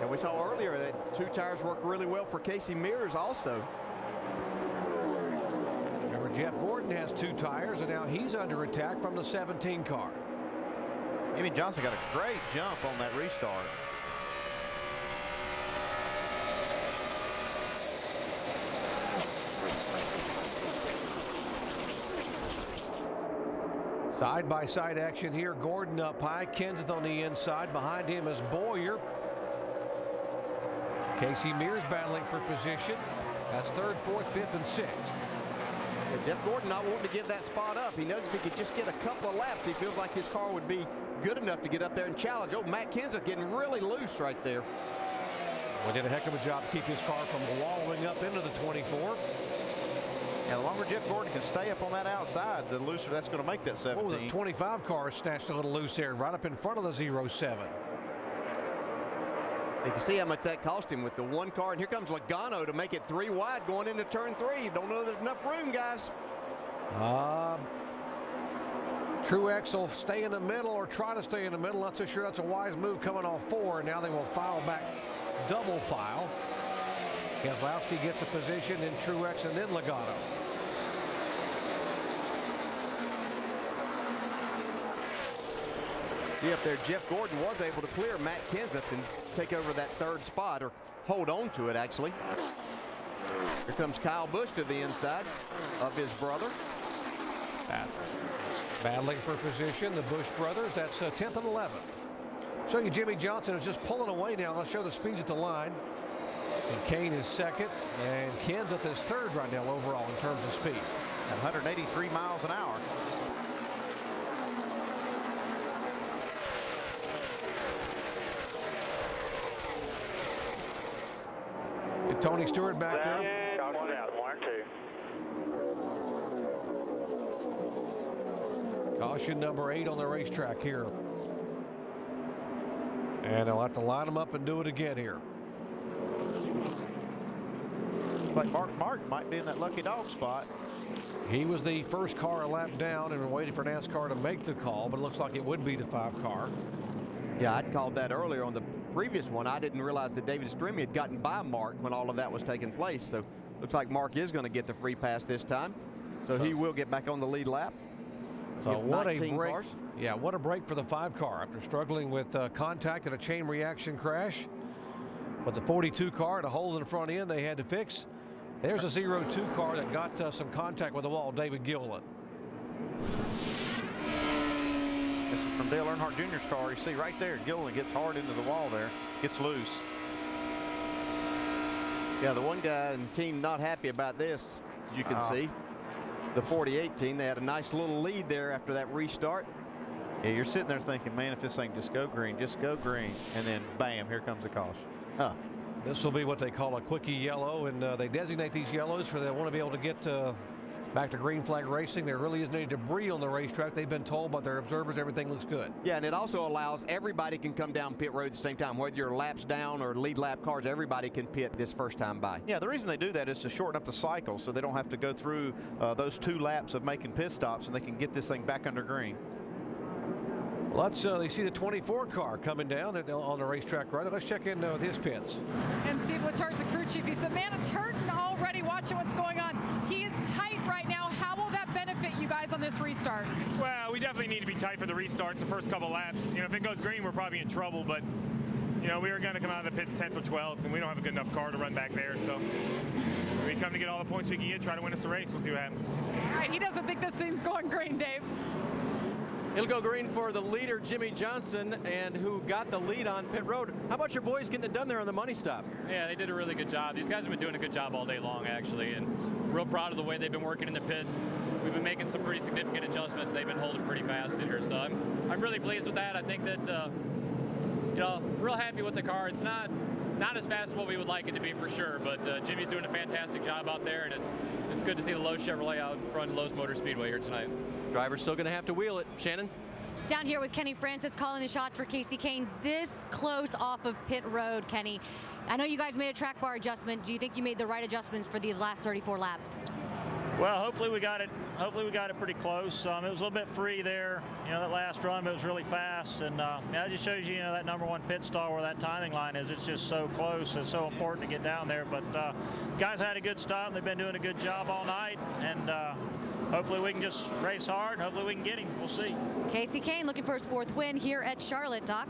And we saw earlier that 2 tires work really well for Casey Mears also. Remember, Jeff Gordon has 2 tires, and now he's under attack from the 17 car. Jimmy Johnson got a great jump on that restart. Side-by-side action here. Gordon up high. Kenseth on the inside. Behind him is Boyer. Casey Mears battling for position. That's 3rd, 4th, 5th, and 6th. Yeah, Jeff Gordon not wanting to give that spot up. He knows if he could just get a couple of laps, he feels like his car would be good enough to get up there and challenge. Oh, Matt Kenseth getting really loose right there. Well, did a heck of a job to keep his car from wallowing up into the 24. Yeah, the longer Jeff Gordon can stay up on that outside, the looser that's going to make that 17. Oh, the 25 car snatched a little loose there, right up in front of the 07. You can see how much that cost him with the 1 car, and here comes Logano to make it 3 wide going into turn 3. Don't know there's enough room, guys. Truex will stay in the middle or try to stay in the middle. Not so sure that's a wise move coming off 4. Now they will file back, double file. Keselowski gets a position, then Truex, and then Logano. See up there, Jeff Gordon was able to clear Matt Kenseth and take over that 3rd spot, or hold on to it, actually. Here comes Kyle Busch to the inside of his brother. Battling for position, the Busch brothers. That's 10th and 11th. Show you Jimmy Johnson is just pulling away now. Let's show the speeds at the line. And Kahne is 2nd, and Kenseth is 3rd right now overall in terms of speed. At 183 miles an hour. Tony Stewart back there. One out, 1 and 2. Caution number 8 on the racetrack here. And they'll have to line them up and do it again here. Looks like Mark Martin might be in that lucky dog spot. He was the first car a lap down, and we're waiting for NASCAR to make the call, but it looks like it would be the 5 car. Yeah, I'd called that earlier on the previous one. I didn't realize that David Stremme had gotten by Mark when all of that was taking place. So looks like Mark is going to get the free pass this time. So he will get back on the lead lap. So what a break. Cars. Yeah, what a break for the 5 car after struggling with contact and a chain reaction crash. But the 42 car, the hole in the front end they had to fix. There's a 02 car that got some contact with the wall, David Gilliland. This is from Dale Earnhardt Jr.'s car. You see right there, Gilliland gets hard into the wall there, gets loose. Yeah, the one guy in the team not happy about this, as you can see. The 48 team, they had a nice little lead there after that restart. Yeah, you're sitting there thinking, man, if this thing just go green, and then bam, here comes the caution. This will be what they call a quickie yellow, and they designate these yellows for they want to be able to get back to green flag racing. There really isn't any debris on the racetrack. They've been told by their observers everything looks good. Yeah, and it also allows everybody can come down pit road at the same time. Whether you're laps down or lead lap cars, everybody can pit this first time by. Yeah, the reason they do that is to shorten up the cycle so they don't have to go through those 2 laps of making pit stops, and they can get this thing back under green. Let's they see the 24 car coming down on the racetrack right. Let's check in with his pits. And Steve Letard's the crew chief. He said, man, it's hurting already watching what's going on. He is tight right now. How will that benefit you guys on this restart? Well, we definitely need to be tight for the restarts, the first couple laps. You know, if it goes green, we're probably in trouble, but you know, we were going to come out of the pits 10th or 12th, and we don't have a good enough car to run back there, so we come to get all the points we can get, try to win us the race. We'll see what happens. All right, he doesn't think this thing's going green, Dave. It'll go green for the leader, Jimmy Johnson, and who got the lead on pit road. How about your boys getting it done there on the money stop? Yeah, they did a really good job. These guys have been doing a good job all day long, actually, and real proud of the way they've been working in the pits. We've been making some pretty significant adjustments. They've been holding pretty fast in here, so I'm really pleased with that. I think that, you know, real happy with the car. It's not as fast as what we would like it to be for sure, but Jimmy's doing a fantastic job out there, and it's good to see the Lowe Chevrolet out in front of Lowe's Motor Speedway here tonight. Driver's still going to have to wheel it. Shannon? Down here with Kenny Francis calling the shots for Kasey Kahne this close off of pit road. Kenny, I know you guys made a track bar adjustment. Do you think you made the right adjustments for these last 34 laps? Well, hopefully we got it pretty close. It was a little bit free there. You know, that last run, it was really fast, and yeah, that just shows you, that #1 pit stall where that timing line is. It's just so close. It's so important to get down there. But guys had a good stop. They've been doing a good job all night, and hopefully we can just race hard, and hopefully we can get him. We'll see. Kasey Kahne looking for his 4th win here at Charlotte, Doc.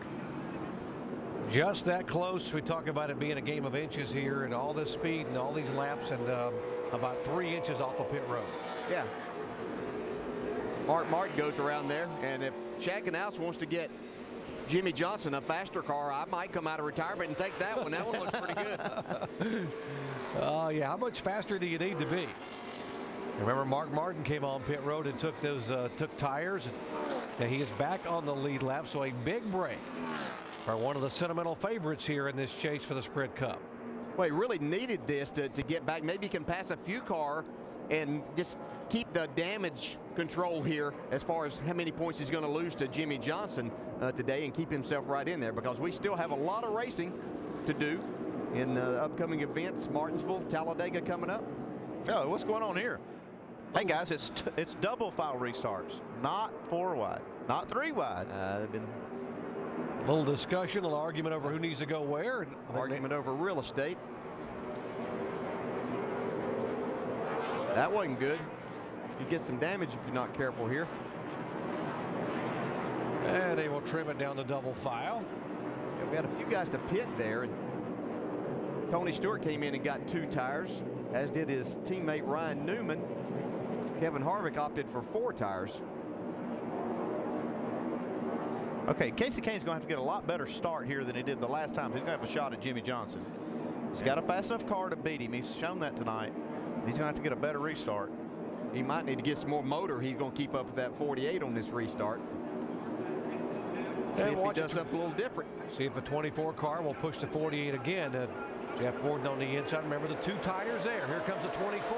Just that close. We talk about it being a game of inches here, and all this speed and all these laps, and about 3 inches off of pit road. Yeah. Mark Martin goes around there, and if Chackenhouse wants to get Jimmy Johnson a faster car, I might come out of retirement and take that one. That one looks pretty good. Yeah, how much faster do you need to be? Remember, Mark Martin came on pit road and took those tires. And he is back on the lead lap, so a big break for one of the sentimental favorites here in this chase for the Sprint Cup. Well, he really needed this to get back. Maybe he can pass a few car and just keep the damage control here as far as how many points he's going to lose to Jimmy Johnson today, and keep himself right in there, because we still have a lot of racing to do in the upcoming events. Martinsville, Talladega coming up. Oh, what's going on here? Hey guys, it's double file restarts, not 4 wide, not 3 wide. They've been a little discussion, a little argument over who needs to go where. Argument over real estate. That wasn't good. You get some damage if you're not careful here. And they will trim it down to double file. Yeah, we had a few guys to pit there, and Tony Stewart came in and got 2 tires, as did his teammate Ryan Newman. Kevin Harvick opted for 4 tires. Okay, Kasey Kahne's going to have to get a lot better start here than he did the last time. He's going to have a shot at Jimmy Johnson. He's got a fast enough car to beat him. He's shown that tonight. He's going to have to get a better restart. He might need to get some more motor. He's going to keep up with that 48 on this restart. See if he does something a little different. See if the 24 car will push the 48 again. Jeff Gordon on the inside. Remember the 2 tires there. Here comes the 24.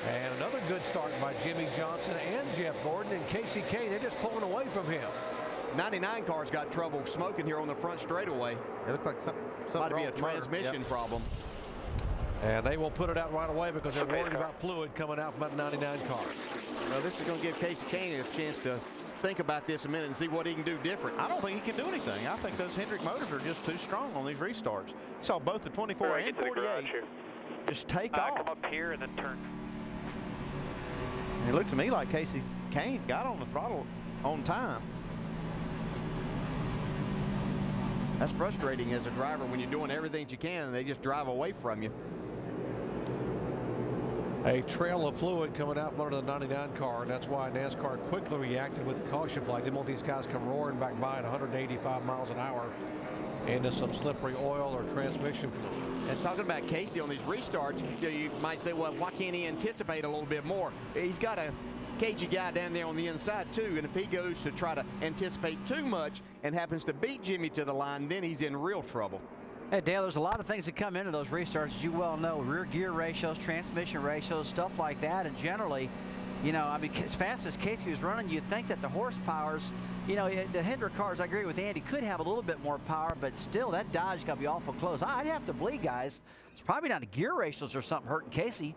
And another good start by Jimmy Johnson and Jeff Gordon, and Kasey Kahne. They're just pulling away from him. 99 car's got trouble smoking here on the front straightaway. It looks like something might be a transmission problem. And they will put it out right away because they're worried about fluid coming out from that 99 car. Well, this is going to give Kasey Kahne a chance to think about this a minute and see what he can do different. I don't think he can do anything. I think those Hendrick motors are just too strong on these restarts. You saw both the 24 and 48 just take off. Come up here and then turn. It looked to me like Kasey Kahne got on the throttle on time. That's frustrating as a driver when you're doing everything that you can and they just drive away from you. A trail of fluid coming out from under the 99 car, and that's why NASCAR quickly reacted with the caution flag. Didn't want these guys come roaring back by at 185 miles an hour into some slippery oil or transmission fluid. And talking about Kasey on these restarts, you might say, well, why can't he anticipate a little bit more? He's got a cagey guy down there on the inside too, and if he goes to try to anticipate too much and happens to beat Jimmy to the line, then he's in real trouble. Hey, Dale, there's a lot of things that come into those restarts, as you well know. Rear gear ratios, transmission ratios, stuff like that. And generally, you know, I mean, as fast as Casey was running, you'd think that the horsepowers, you know, the Hendrick cars, I agree with Andy, could have a little bit more power, but still, that Dodge got to be awful close. I'd have to believe, guys, it's probably not the gear ratios or something hurting Casey.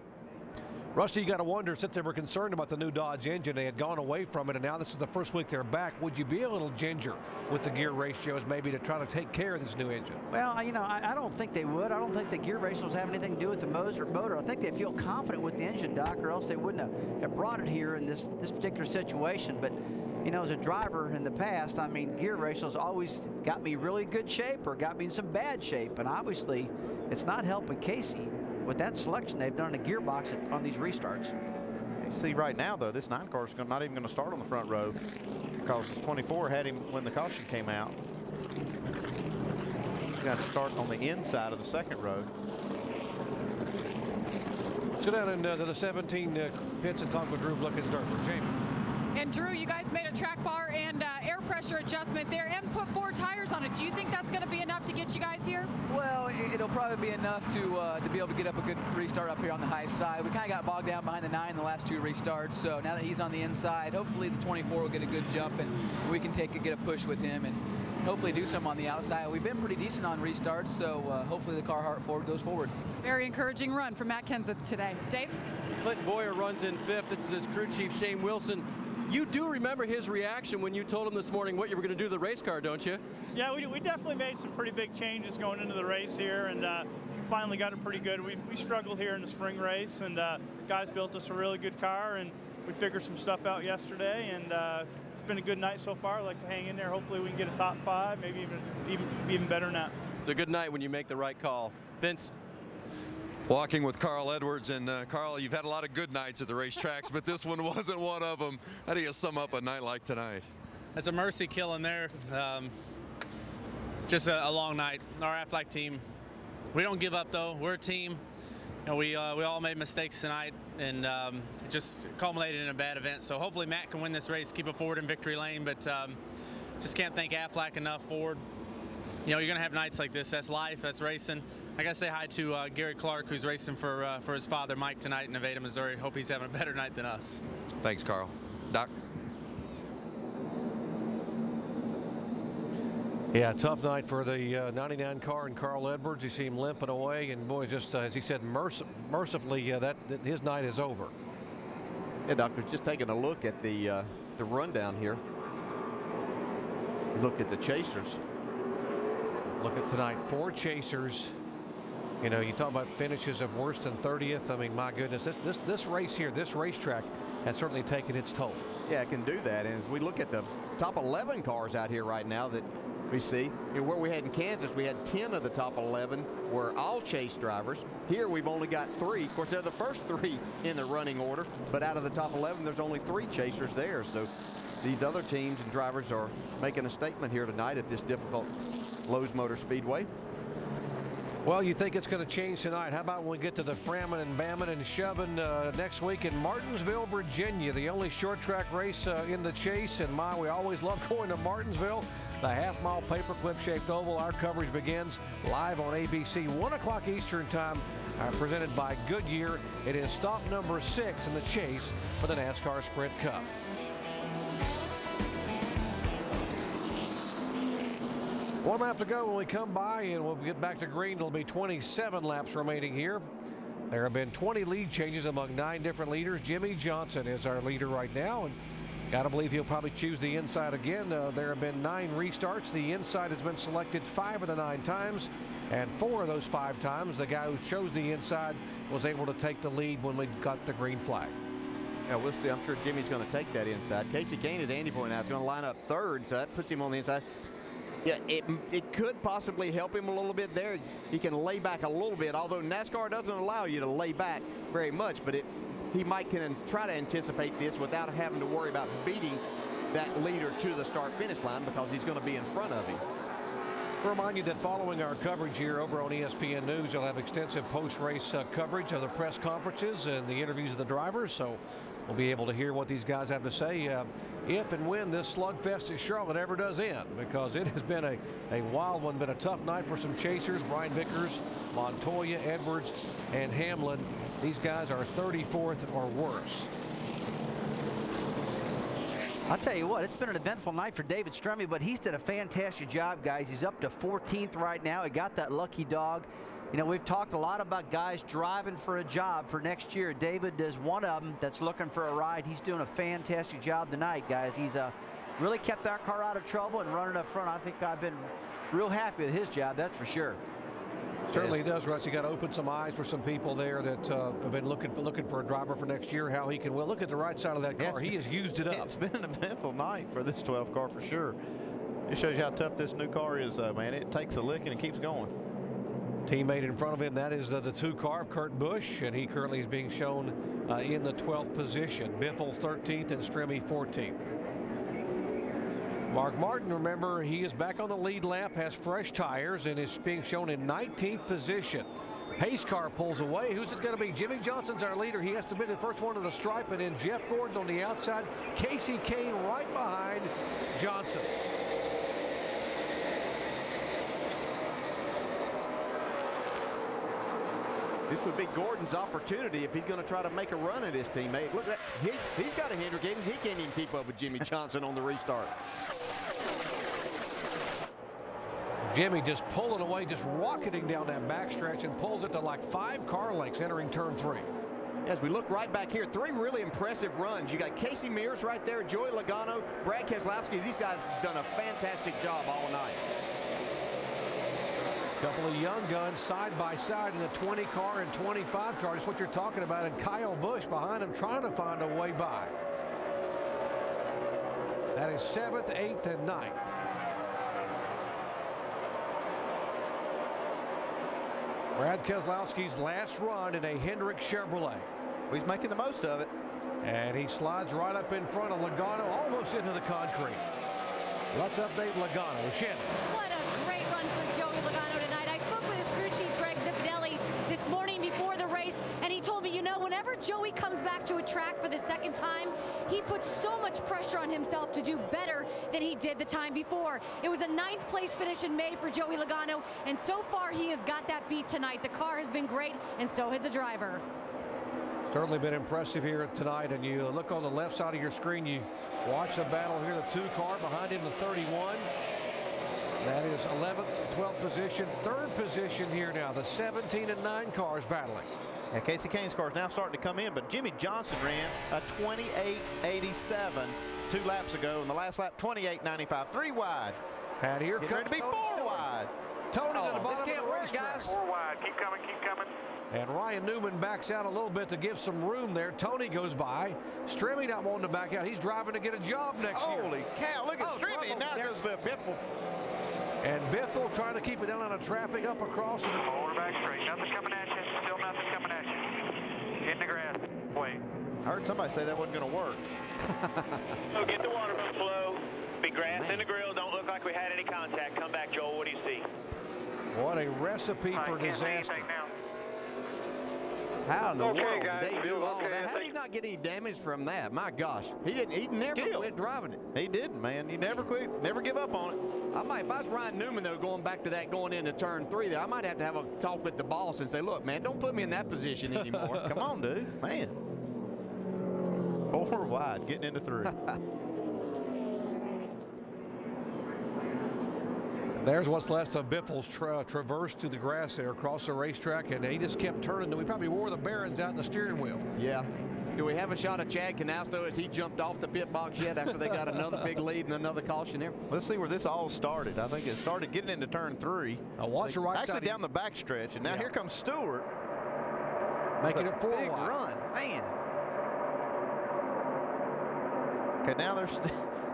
Rusty, you got to wonder, since they were concerned about the new Dodge engine, they had gone away from it, and now this is the first week they're back. Would you be a little ginger with the gear ratios maybe to try to take care of this new engine? Well, you know, I don't think they would. I don't think the gear ratios have anything to do with the motor. I think they feel confident with the engine, Doc, or else they wouldn't have brought it here in this particular situation. But, you know, as a driver in the past, I mean, gear ratios always got me really good shape or got me in some bad shape. And obviously, it's not helping Casey with that selection they've done in the gearbox on these restarts. You see right now, though, this 9 car is not even going to start on the front row because 24 had him when the caution came out. He's got to start on the inside of the second row. Let's go down into the 17 pits and talk with Drew Blickensdorfer. Jamie. And Drew, you guys made a track bar and air pressure adjustment there and put 4 tires on it. Do you think that's going to be enough to get you guys here? Well, it'll probably be enough to be able to get up a good restart up here on the high side. We kind of got bogged down behind the 9 the last 2 restarts. So now that he's on the inside, hopefully the 24 will get a good jump and we can get a push with him and hopefully do some on the outside. We've been pretty decent on restarts, so hopefully the Carhartt Ford goes forward. Very encouraging run from Matt Kenseth today. Dave? Clinton Boyer runs in 5th. This is his crew chief, Shane Wilson. You do remember his reaction when you told him this morning what you were going to do to the race car, don't you? Yeah, we definitely made some pretty big changes going into the race here, and finally got it pretty good. We struggled here in the spring race, and guys built us a really good car, and we figured some stuff out yesterday, and it's been a good night so far. I'd like to hang in there. Hopefully we can get a top 5, maybe even better than that. It's a good night when you make the right call. Vince? Walking with Carl Edwards, and Carl, you've had a lot of good nights at the racetracks, but this one wasn't one of them. How do you sum up a night like tonight? That's a mercy kill in there. Just a long night. Our Aflac team, we don't give up though. We're a team. You know, we all made mistakes tonight, and it just culminated in a bad event. So hopefully Matt can win this race, keep it forward in victory lane, but just can't thank Aflac enough forward. You know, you're gonna have nights like this. That's life, that's racing. I gotta say hi to Gary Clark, who's racing for his father, Mike, tonight in Nevada, Missouri. Hope he's having a better night than us. Thanks, Carl. Doc? Yeah, tough night for the 99 car and Carl Edwards. You see him limping away, and boy, just as he said, mercifully, that his night is over. Yeah, Doctor, just taking a look at the rundown here. Look at the chasers. Look at tonight, 4 chasers. You know, you talk about finishes of worse than 30th. I mean, my goodness, this race here, this racetrack has certainly taken its toll. Yeah, it can do that. And as we look at the top 11 cars out here right now that we see, where we had in Kansas, we had 10 of the top 11 were all chase drivers. Here we've only got 3. Of course, they're the first 3 in the running order, but out of the top 11, there's only 3 chasers there. So these other teams and drivers are making a statement here tonight at this difficult Lowe's Motor Speedway. Well, you think it's going to change tonight. How about when we get to the Framming and Bamming and Shoving next week in Martinsville, Virginia, the only short track race in the chase. And my, we always love going to Martinsville. The half-mile paperclip shaped oval. Our coverage begins live on ABC, 1 o'clock Eastern time, presented by Goodyear. It is stop number 6 in the chase for the NASCAR Sprint Cup. One lap to go when we come by, and we'll get back to green. There'll be 27 laps remaining here. There have been 20 lead changes among 9 different leaders. Jimmy Johnson is our leader right now, and got to believe he'll probably choose the inside again. There have been 9 restarts. The inside has been selected 5 of the 9 times, and 4 of those 5 times, the guy who chose the inside was able to take the lead when we got the green flag. Yeah, we'll see. I'm sure Jimmy's going to take that inside. Casey Kahne, as Andy pointed out, is going to line up 3rd, so that puts him on the inside. Yeah, it could possibly help him a little bit there. He can lay back a little bit, although NASCAR doesn't allow you to lay back very much, but he might can try to anticipate this without having to worry about beating that leader to the start-finish line because he's going to be in front of him. Remind you that following our coverage here over on ESPN News, you'll have extensive post-race coverage of the press conferences and the interviews of the drivers. So we'll be able to hear what these guys have to say if and when this slugfest at Charlotte ever does end, because it has been a wild one, been a tough night for some chasers. Brian Vickers, Montoya, Edwards, and Hamlin. These guys are 34th or worse. I'll tell you what, it's been an eventful night for David Stremme, but he's done a fantastic job, guys. He's up to 14th right now. He got that lucky dog. You know, we've talked a lot about guys driving for a job for next year. David is one of them that's looking for a ride. He's doing a fantastic job tonight, guys. He's really kept our car out of trouble and running up front. I think I've been real happy with his job, that's for sure. Certainly he does, Russ. You got to open some eyes for some people there that have been looking for a driver for next year, how he can well. Look at the right side of that car. He has used it up. It's been an eventful night for this 12 car for sure. It shows you how tough this new car is, man. It takes a licking and keeps going. Teammate in front of him, that is the 2 car of Kurt Busch, and he currently is being shown in the 12th position. Biffle 13th and Stremme 14th. Mark Martin, remember, he is back on the lead lap, has fresh tires, and is being shown in 19th position. Pace car pulls away. Who's it going to be? Jimmy Johnson's our leader. He has to be the first one to the stripe, and then Jeff Gordon on the outside. Casey Kahne right behind Johnson. This would be Gordon's opportunity if he's going to try to make a run at his teammate. Look, he's got a Hendrick. He can't even keep up with Jimmy Johnson on the restart. Jimmy just pulling away, just rocketing down that backstretch, and pulls it to like 5 car lengths entering turn 3. As we look right back here, 3 really impressive runs. You got Casey Mears right there, Joey Logano, Brad Keselowski. These guys have done a fantastic job all night. Couple of young guns side by side in the 20 car and 25 car. That's what you're talking about. And Kyle Busch behind him trying to find a way by. That is 7th, 8th, and 9th. Brad Keselowski's last run in a Hendrick Chevrolet. He's making the most of it. And he slides right up in front of Logano, almost into the concrete. Let's update Logano. Shannon. What a great run for Joey Logano tonight. I spoke with his crew chief, Greg Zipadelli, this morning before the race, and he told me, you know, whenever Joey comes back to a track for the second time, he puts so much pressure on himself to do better than he did the time before. It was a 9th place finish in May for Joey Logano, and so far he has got that beat tonight. The car has been great, and so has the driver. Certainly been impressive here tonight, and you look on the left side of your screen, you watch the battle here, the 2 car behind him, the 31. That is 11th, 12th position, 3rd position here now, the 17 and 9 cars battling. Yeah, Casey Kahne's car is now starting to come in, but Jimmy Johnson ran a 28.87 2 laps ago, and the last lap 28.95, 3 wide. And here Getting comes ready to be 4 wide. Tony to the bottom this can't of the work, racetrack. guys. 4 wide. Keep coming, keep coming. And Ryan Newman backs out a little bit to give some room there. Tony goes by. Stremme not wanting to back out. He's driving to get a job next year. Holy cow, look at Stremme. Now goes Biffle. And Biffle trying to keep it down on the traffic up across. Hold her back straight. Nothing coming at you. Still nothing coming at you. Hit the grass. Wait. I heard somebody say that wasn't going to work. Oh, get the water flow. Be grass in the grill. Don't look like we had any contact. Come back, Joel. What do you see? What a recipe for disaster. How in the world did they do all that? How did he not get any damage from that? My gosh, he never quit driving it. He didn't, man. He never quit, never give up on it. If I was Ryan Newman, though, going back to that, going into turn 3, there, I might have to have a talk with the boss and say, look, man, don't put me in that position anymore. Come on, dude, man. 4 wide, getting into 3. There's what's left of Biffle's traverse to the grass there across the racetrack, and he just kept turning. We probably wore the bearings out in the steering wheel. Yeah. Do we have a shot of Chad Knaus, though, as he jumped off the pit box yet after they got another big lead and another caution there? Let's see where this all started. I think it started getting into turn 3. Watch the right side. Actually down the back stretch, and now here comes Stewart. Making it 4 big wide. Run, man. Okay, now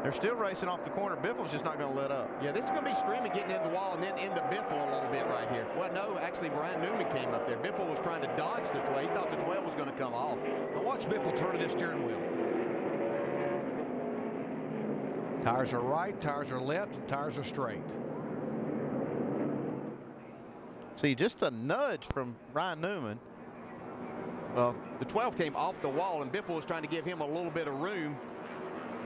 they're still racing off the corner. Biffle's just not going to let up. Yeah, this is going to be Stremme getting into the wall and then into Biffle a little bit right here. Well, no, actually, Brian Newman came up there. Biffle was trying to dodge the 12. He thought the 12 was going to come off. Now watch Biffle turning his steering wheel. Tires are right, tires are left, and tires are straight. See, just a nudge from Ryan Newman. The 12 came off the wall, and Biffle was trying to give him a little bit of room,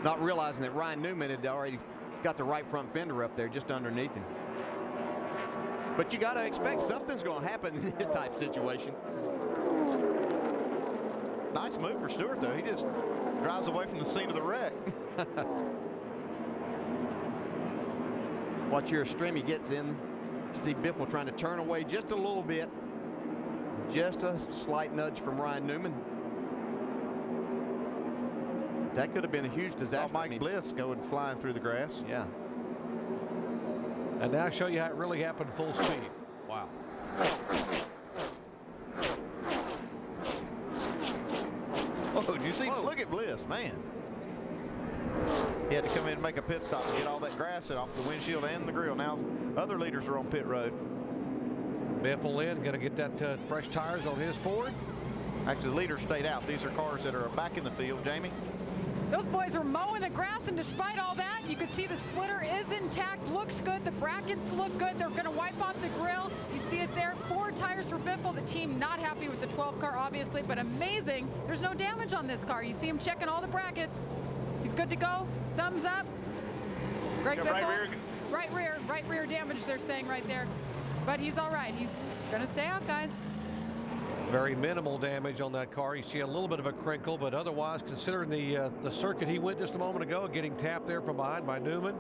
not realizing that Ryan Newman had already got the right front fender up there just underneath him. But you got to expect something's going to happen in this type of situation. Nice move for Stewart, though. He just drives away from the scene of the wreck. Watch here, Strimmy gets in. See Biffle trying to turn away just a little bit. Just a slight nudge from Ryan Newman. That could have been a huge disaster. Mike Bliss going flying through the grass. Yeah. And now I'll show you how it really happened full speed. Wow. Oh, did you see? Look at Bliss, man. He had to come in and make a pit stop to get all that grass off the windshield and the grill. Now other leaders are on pit road. Biffle in, going to get that fresh tires on his Ford. Actually, the leaders stayed out. These are cars that are back in the field. Jamie? Those boys are mowing the grass, and despite all that, you can see the splitter is intact, looks good. The brackets look good. They're going to wipe off the grill. You see it there. 4 tires for Biffle. The team not happy with the 12 car, obviously, but amazing. There's no damage on this car. You see him checking all the brackets. He's good to go. Thumbs up. Greg Biffle. Right rear damage, they're saying right there. But he's all right. He's going to stay out, guys. Very minimal damage on that car. You see a little bit of a crinkle, but otherwise, considering the circuit he went just a moment ago, getting tapped there from behind by Newman,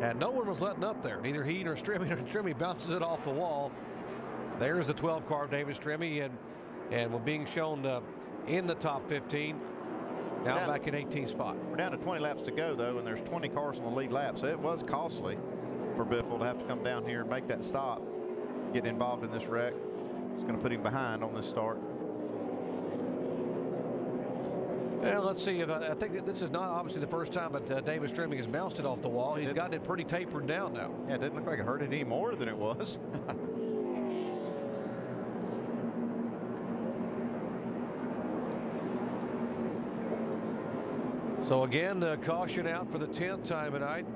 and no one was letting up there. Neither he nor Strimmy, Strimmy bounces it off the wall. There's the 12 car, David Strimmy, and we're being shown in the top 15. Now back in 18th spot. We're down to 20 laps to go, though, and there's 20 cars on the lead lap, so it was costly for Biffle to have to come down here and make that stop, get involved in this wreck. It's going to put him behind on this start. Well, let's see if I think that this is not obviously the first time that David Strimmy has bounced it off the wall. He's gotten it pretty tapered down now. Yeah, it didn't look like it hurt it any more than it was. So again, the caution out for the 10th time tonight.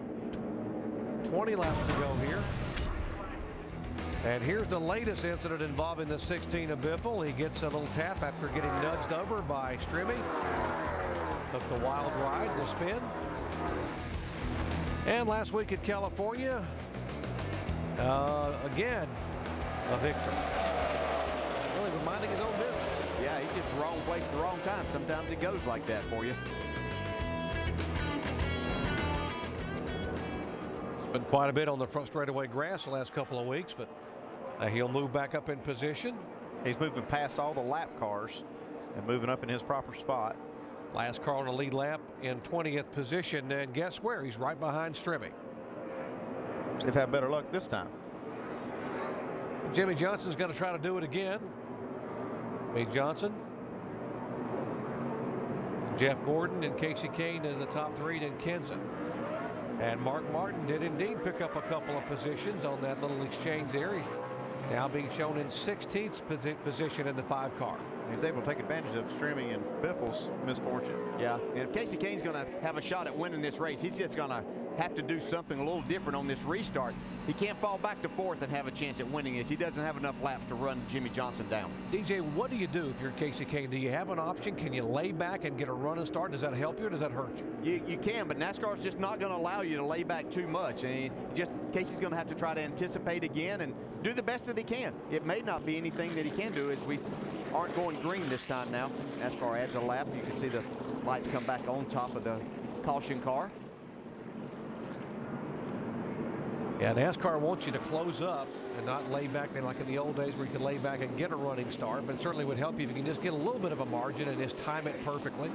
20 laps to go here. And here's the latest incident involving the 16 of Biffle. He gets a little tap after getting nudged over by Strimmy. Took the wild ride, the spin. And last week at California, again, a victor. Really minding his own business. Yeah, he's just wrong place at the wrong time. Sometimes it goes like that for you. It's been quite a bit on the front straightaway grass the last couple of weeks, but he'll move back up in position. He's moving past all the lap cars and moving up in his proper spot. Last car on the lead lap in 20th position, and guess where? He's right behind Strimmy. See if I have better luck this time. Jimmy Johnson's going to try to do it again. Lee Johnson, Jeff Gordon, and Casey Kahne in the top 3, then Kenson. And Mark Martin did indeed pick up a couple of positions on that little exchange there. Now being shown in 16th position in the 5 car. He's able to take advantage of Strimmy and Biffle's misfortune. Yeah, and if Casey Kahne's going to have a shot at winning this race, he's just going to have to do something a little different on this restart. He can't fall back to 4th and have a chance at winning this. He doesn't have enough laps to run Jimmy Johnson down. DJ, what do you do if you're Casey Kahne? Do you have an option? Can you lay back and get a running start? Does that help you or does that hurt you? You can, but NASCAR's just not going to allow you to lay back too much. And Casey's going to have to try to anticipate again and do the best that he can. It may not be anything that he can do as we aren't going green this time now. NASCAR adds a lap. You can see the lights come back on top of the caution car. Yeah, NASCAR wants you to close up and not lay back like in the old days where you could lay back and get a running start, but it certainly would help you if you can just get a little bit of a margin and just time it perfectly.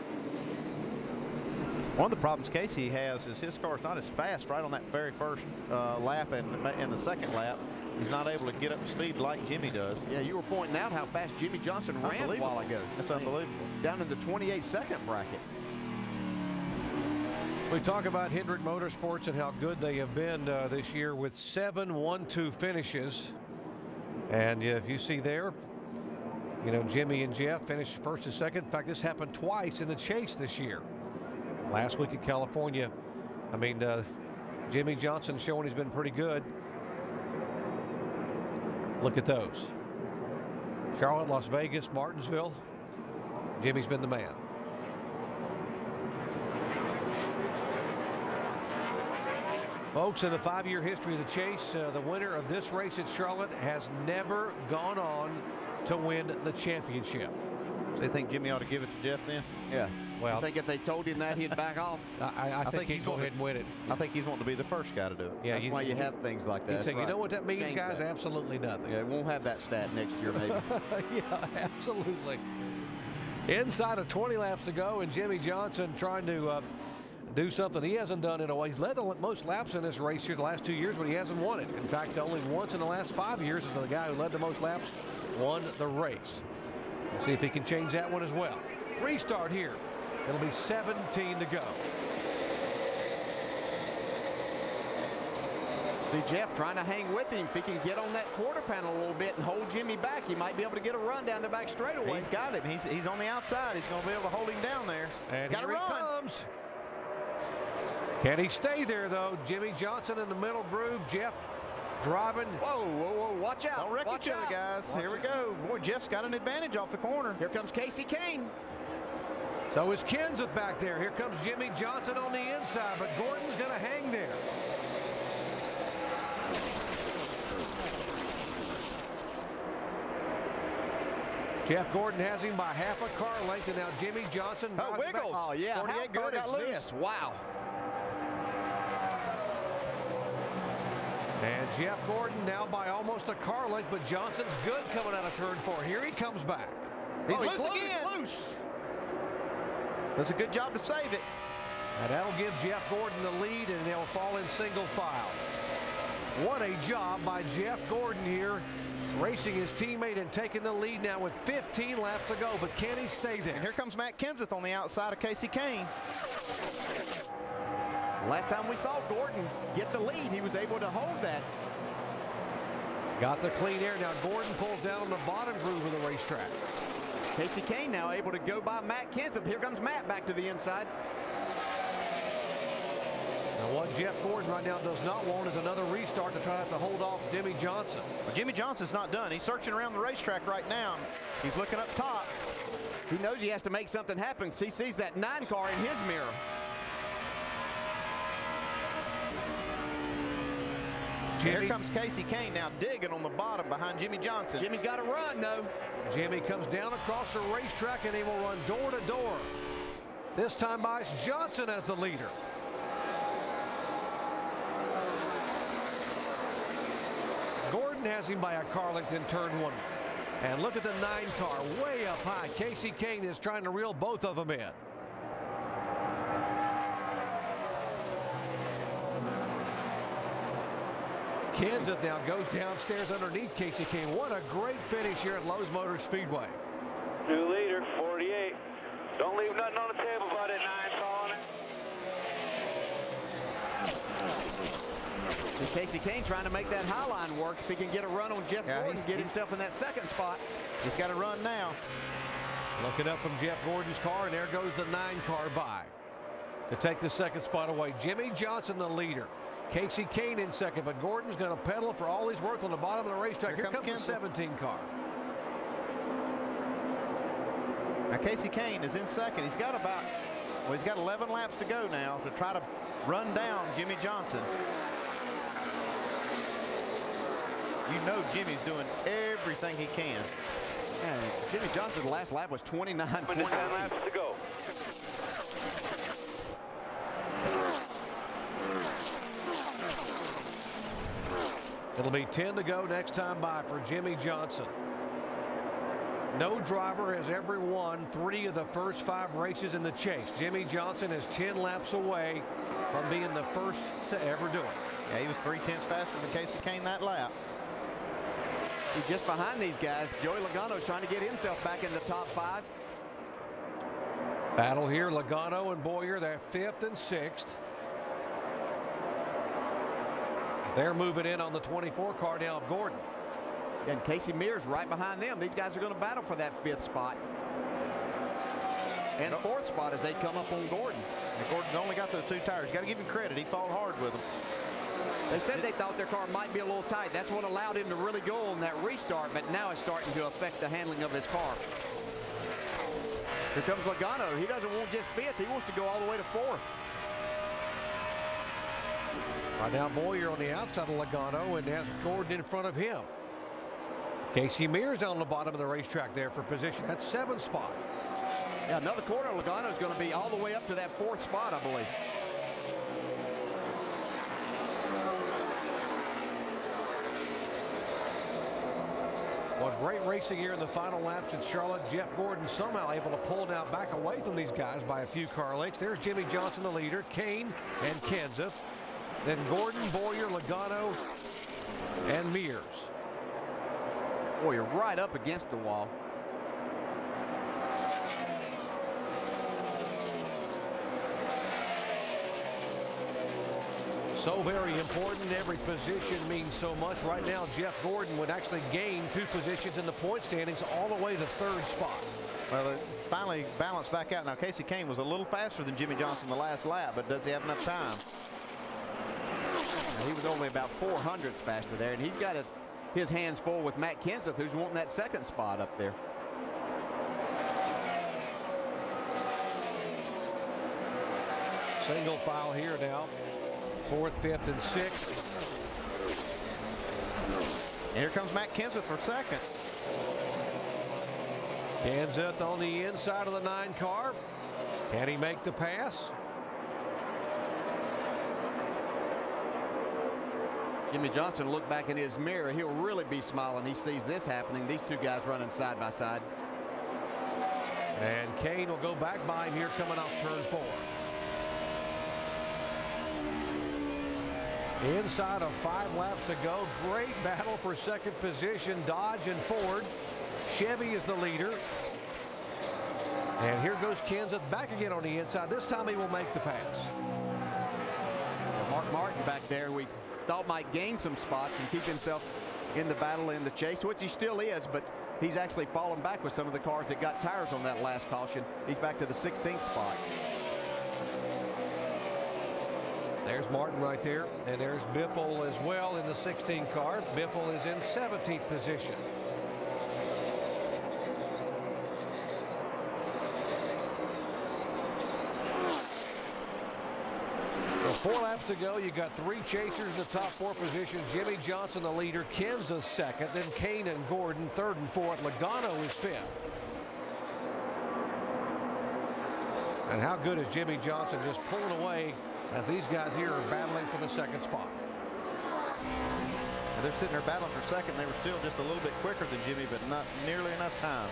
One of the problems Casey has is his car's not as fast right on that very first lap and in the second lap. He's not able to get up to speed like Jimmy does. Yeah, you were pointing out how fast Jimmy Johnson ran a while ago. That's unbelievable. Down in the 28-second bracket. We talk about Hendrick Motorsports and how good they have been this year with 7 1-2 finishes. And if you see there, you know, Jimmy and Jeff finished first and second. In fact, this happened twice in the chase this year. Last week at California, I mean, Jimmy Johnson showing he's been pretty good. Look at those. Charlotte, Las Vegas, Martinsville. Jimmy's been the man. Folks, in the 5-year history of the chase, the winner of this race at Charlotte has never gone on to win the championship. So you think Jimmy ought to give it to Jeff then? Yeah. Well, I think if they told him that, he'd back off. I think he'd go ahead and win it. I think he's wanting to be the first guy to do it. Yeah, that's why you have things like that. He'd say, right. you know what that means, Change guys? that. Absolutely nothing. Yeah, won't have that stat next year, maybe. Yeah, absolutely. Inside of 20 laps to go, and Jimmy Johnson trying to do something he hasn't done in a while. He's led the most laps in this race here the last 2 years, but he hasn't won it. In fact, only once in the last 5 years is the guy who led the most laps won the race. We'll see if he can change that one as well. Restart here. It'll be 17 to go. See Jeff trying to hang with him. If he can get on that quarter panel a little bit and hold Jimmy back, he might be able to get a run down the back straightaway. He's got him. He's on the outside. He's going to be able to hold him down there. And got to here run. he comes. Can he stay there, though? Jimmy Johnson in the middle groove. Jeff driving. Whoa, whoa, whoa. Watch out. Don't wreck each other, guys. Here we go. Boy, Jeff's got an advantage off the corner. Here comes Casey Kahne. So is Kenseth back there. Here comes Jimmy Johnson on the inside, but Gordon's going to hang there. Jeff Gordon has him by half a car length, and now Jimmy Johnson. Oh, wiggles. Oh, yeah. How good is this? Wow. And Jeff Gordon now by almost a car length, but Johnson's good coming out of turn 4. Here he comes back. He's loose again. Loose. Does a good job to save it. And that'll give Jeff Gordon the lead, and they'll fall in single file. What a job by Jeff Gordon here, racing his teammate and taking the lead now with 15 laps to go. But can he stay there? And here comes Matt Kenseth on the outside of Casey Kahne. Last time we saw Gordon get the lead, he was able to hold that. Got the clean air. Now Gordon pulls down on the bottom groove of the racetrack. Casey Kahne now able to go by Matt Kenseth. Here comes Matt back to the inside. Now what Jeff Gordon right now does not want is another restart to try to hold off Jimmy Johnson. Well, Jimmy Johnson's not done. He's searching around the racetrack right now. He's looking up top. He knows he has to make something happen. He sees that 9 car in his mirror. Here comes Casey Kahne now digging on the bottom behind Jimmy Johnson. Jimmy's got to run, though. Jimmy comes down across the racetrack, and he will run door to door. This time by Johnson as the leader. Gordon has him by a car length in turn 1. And look at the 9 car way up high. Casey Kahne is trying to reel both of them in. Kenseth now goes downstairs underneath Casey Kahne. What a great finish here at Lowe's Motor Speedway. New leader, 48. Don't leave nothing on the table, bud, at 9 following it. And Casey Kahne trying to make that high line work. If he can get a run on Jeff Gordon, get himself in that second spot. He's got to run now. Looking up from Jeff Gordon's car, and there goes the 9 car by to take the second spot away. Jimmy Johnson, the leader. Casey Kahne in second, but Gordon's going to pedal for all he's worth on the bottom of the racetrack. Here comes the 17 car. Now Casey Kahne is in second. He's got about, well, he's got 11 laps to go now to try to run down Jimmy Johnson. You know Jimmy's doing everything he can. And Jimmy Johnson's last lap was 29. 29 laps to go. It'll be 10 to go next time by for Jimmy Johnson. No driver has ever won 3 of the first 5 races in the chase. Jimmy Johnson is 10 laps away from being the first to ever do it. Yeah, he was 3/10 faster than Casey Kahne that lap. He's just behind these guys. Joey Logano trying to get himself back in the top 5. Battle here, Logano and Boyer, they're 5th and 6th. They're moving in on the 24 car now of Gordon. And Casey Mears right behind them. These guys are going to battle for that 5th spot. And 4th spot as they come up on Gordon. And Gordon's only got those 2 tires. Got to give him credit. He fought hard with them. They said they thought their car might be a little tight. That's what allowed him to really go on that restart, but now it's starting to affect the handling of his car. Here comes Logano. He doesn't want just fifth. He wants to go all the way to fourth. Right now, Boyer on the outside of Logano, and has Gordon in front of him. Casey Mears on the bottom of the racetrack there for position. That's 7th spot. Yeah, another corner. Logano is going to be all the way up to that 4th spot, I believe. Well, great racing here in the final laps at Charlotte. Jeff Gordon somehow able to pull now back away from these guys by a few car lengths. There's Jimmy Johnson, the leader, Kahne and Kenseth. Then Gordon, Boyer, Logano, and Mears. Boyer right up against the wall. So very important. Every position means so much. Right now, Jeff Gordon would actually gain 2 positions in the point standings all the way to 3rd spot. Well, it finally balanced back out. Now, Casey Kahne was a little faster than Jimmy Johnson the last lap, but does he have enough time? He was only about 400ths faster there, and he's got his hands full with Matt Kenseth, who's wanting that 2nd spot up there. Single file here now. 4th, 5th, and 6th. And here comes Matt Kenseth for 2nd. Kenseth on the inside of the 9 car. Can he make the pass? Jimmy Johnson looked back in his mirror. He'll really be smiling. He sees this happening. These 2 guys running side by side. And Kahne will go back by him here coming off turn 4. Inside of 5 laps to go. Great battle for 2nd position. Dodge and Ford. Chevy is the leader. And here goes Kenseth back again on the inside. This time he will make the pass. Mark Martin back there, we thought might gain some spots and keep himself in the battle in the chase, which he still is, but he's actually fallen back with some of the cars that got tires on that last caution. He's back to the 16th spot. There's Martin right there, and there's Biffle as well in the 16 car. Biffle is in 17th position. So 4 laps to go. You got 3 chasers in the top 4 positions. Jimmy Johnson, the leader. Kenseth 2nd. Then Kahne and Gordon 3rd and 4th. Logano is 5th. And how good is Jimmy Johnson just pulling away as these guys here are battling for the 2nd spot. And they're sitting there battling for 2nd. They were still just a little bit quicker than Jimmy, but not nearly enough time.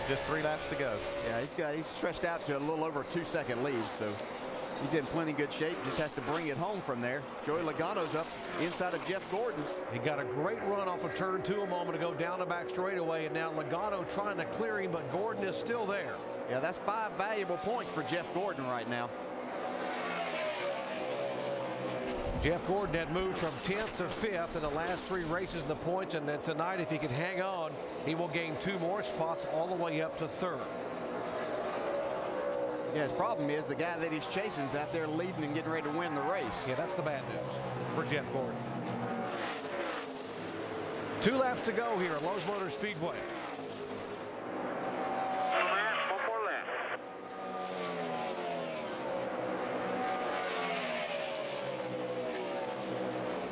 Just 3 laps to go. Yeah, he's stretched out to a little over a 2-second lead, so he's in plenty good shape. Just has to bring it home from there. Joey Logano's up inside of Jeff Gordon. He got a great run off of turn 2 a moment ago down the back straightaway, and now Logano trying to clear him, but Gordon is still there. Yeah, that's 5 valuable points for Jeff Gordon right now. Jeff Gordon had moved from 10th to 5th in the last 3 races in the points, and then tonight, if he can hang on, he will gain 2 more spots all the way up to 3rd. Yeah, his problem is the guy that he's chasing is out there leading and getting ready to win the race. Yeah, that's the bad news for Jeff Gordon. 2 laps to go here at Lowe's Motor Speedway.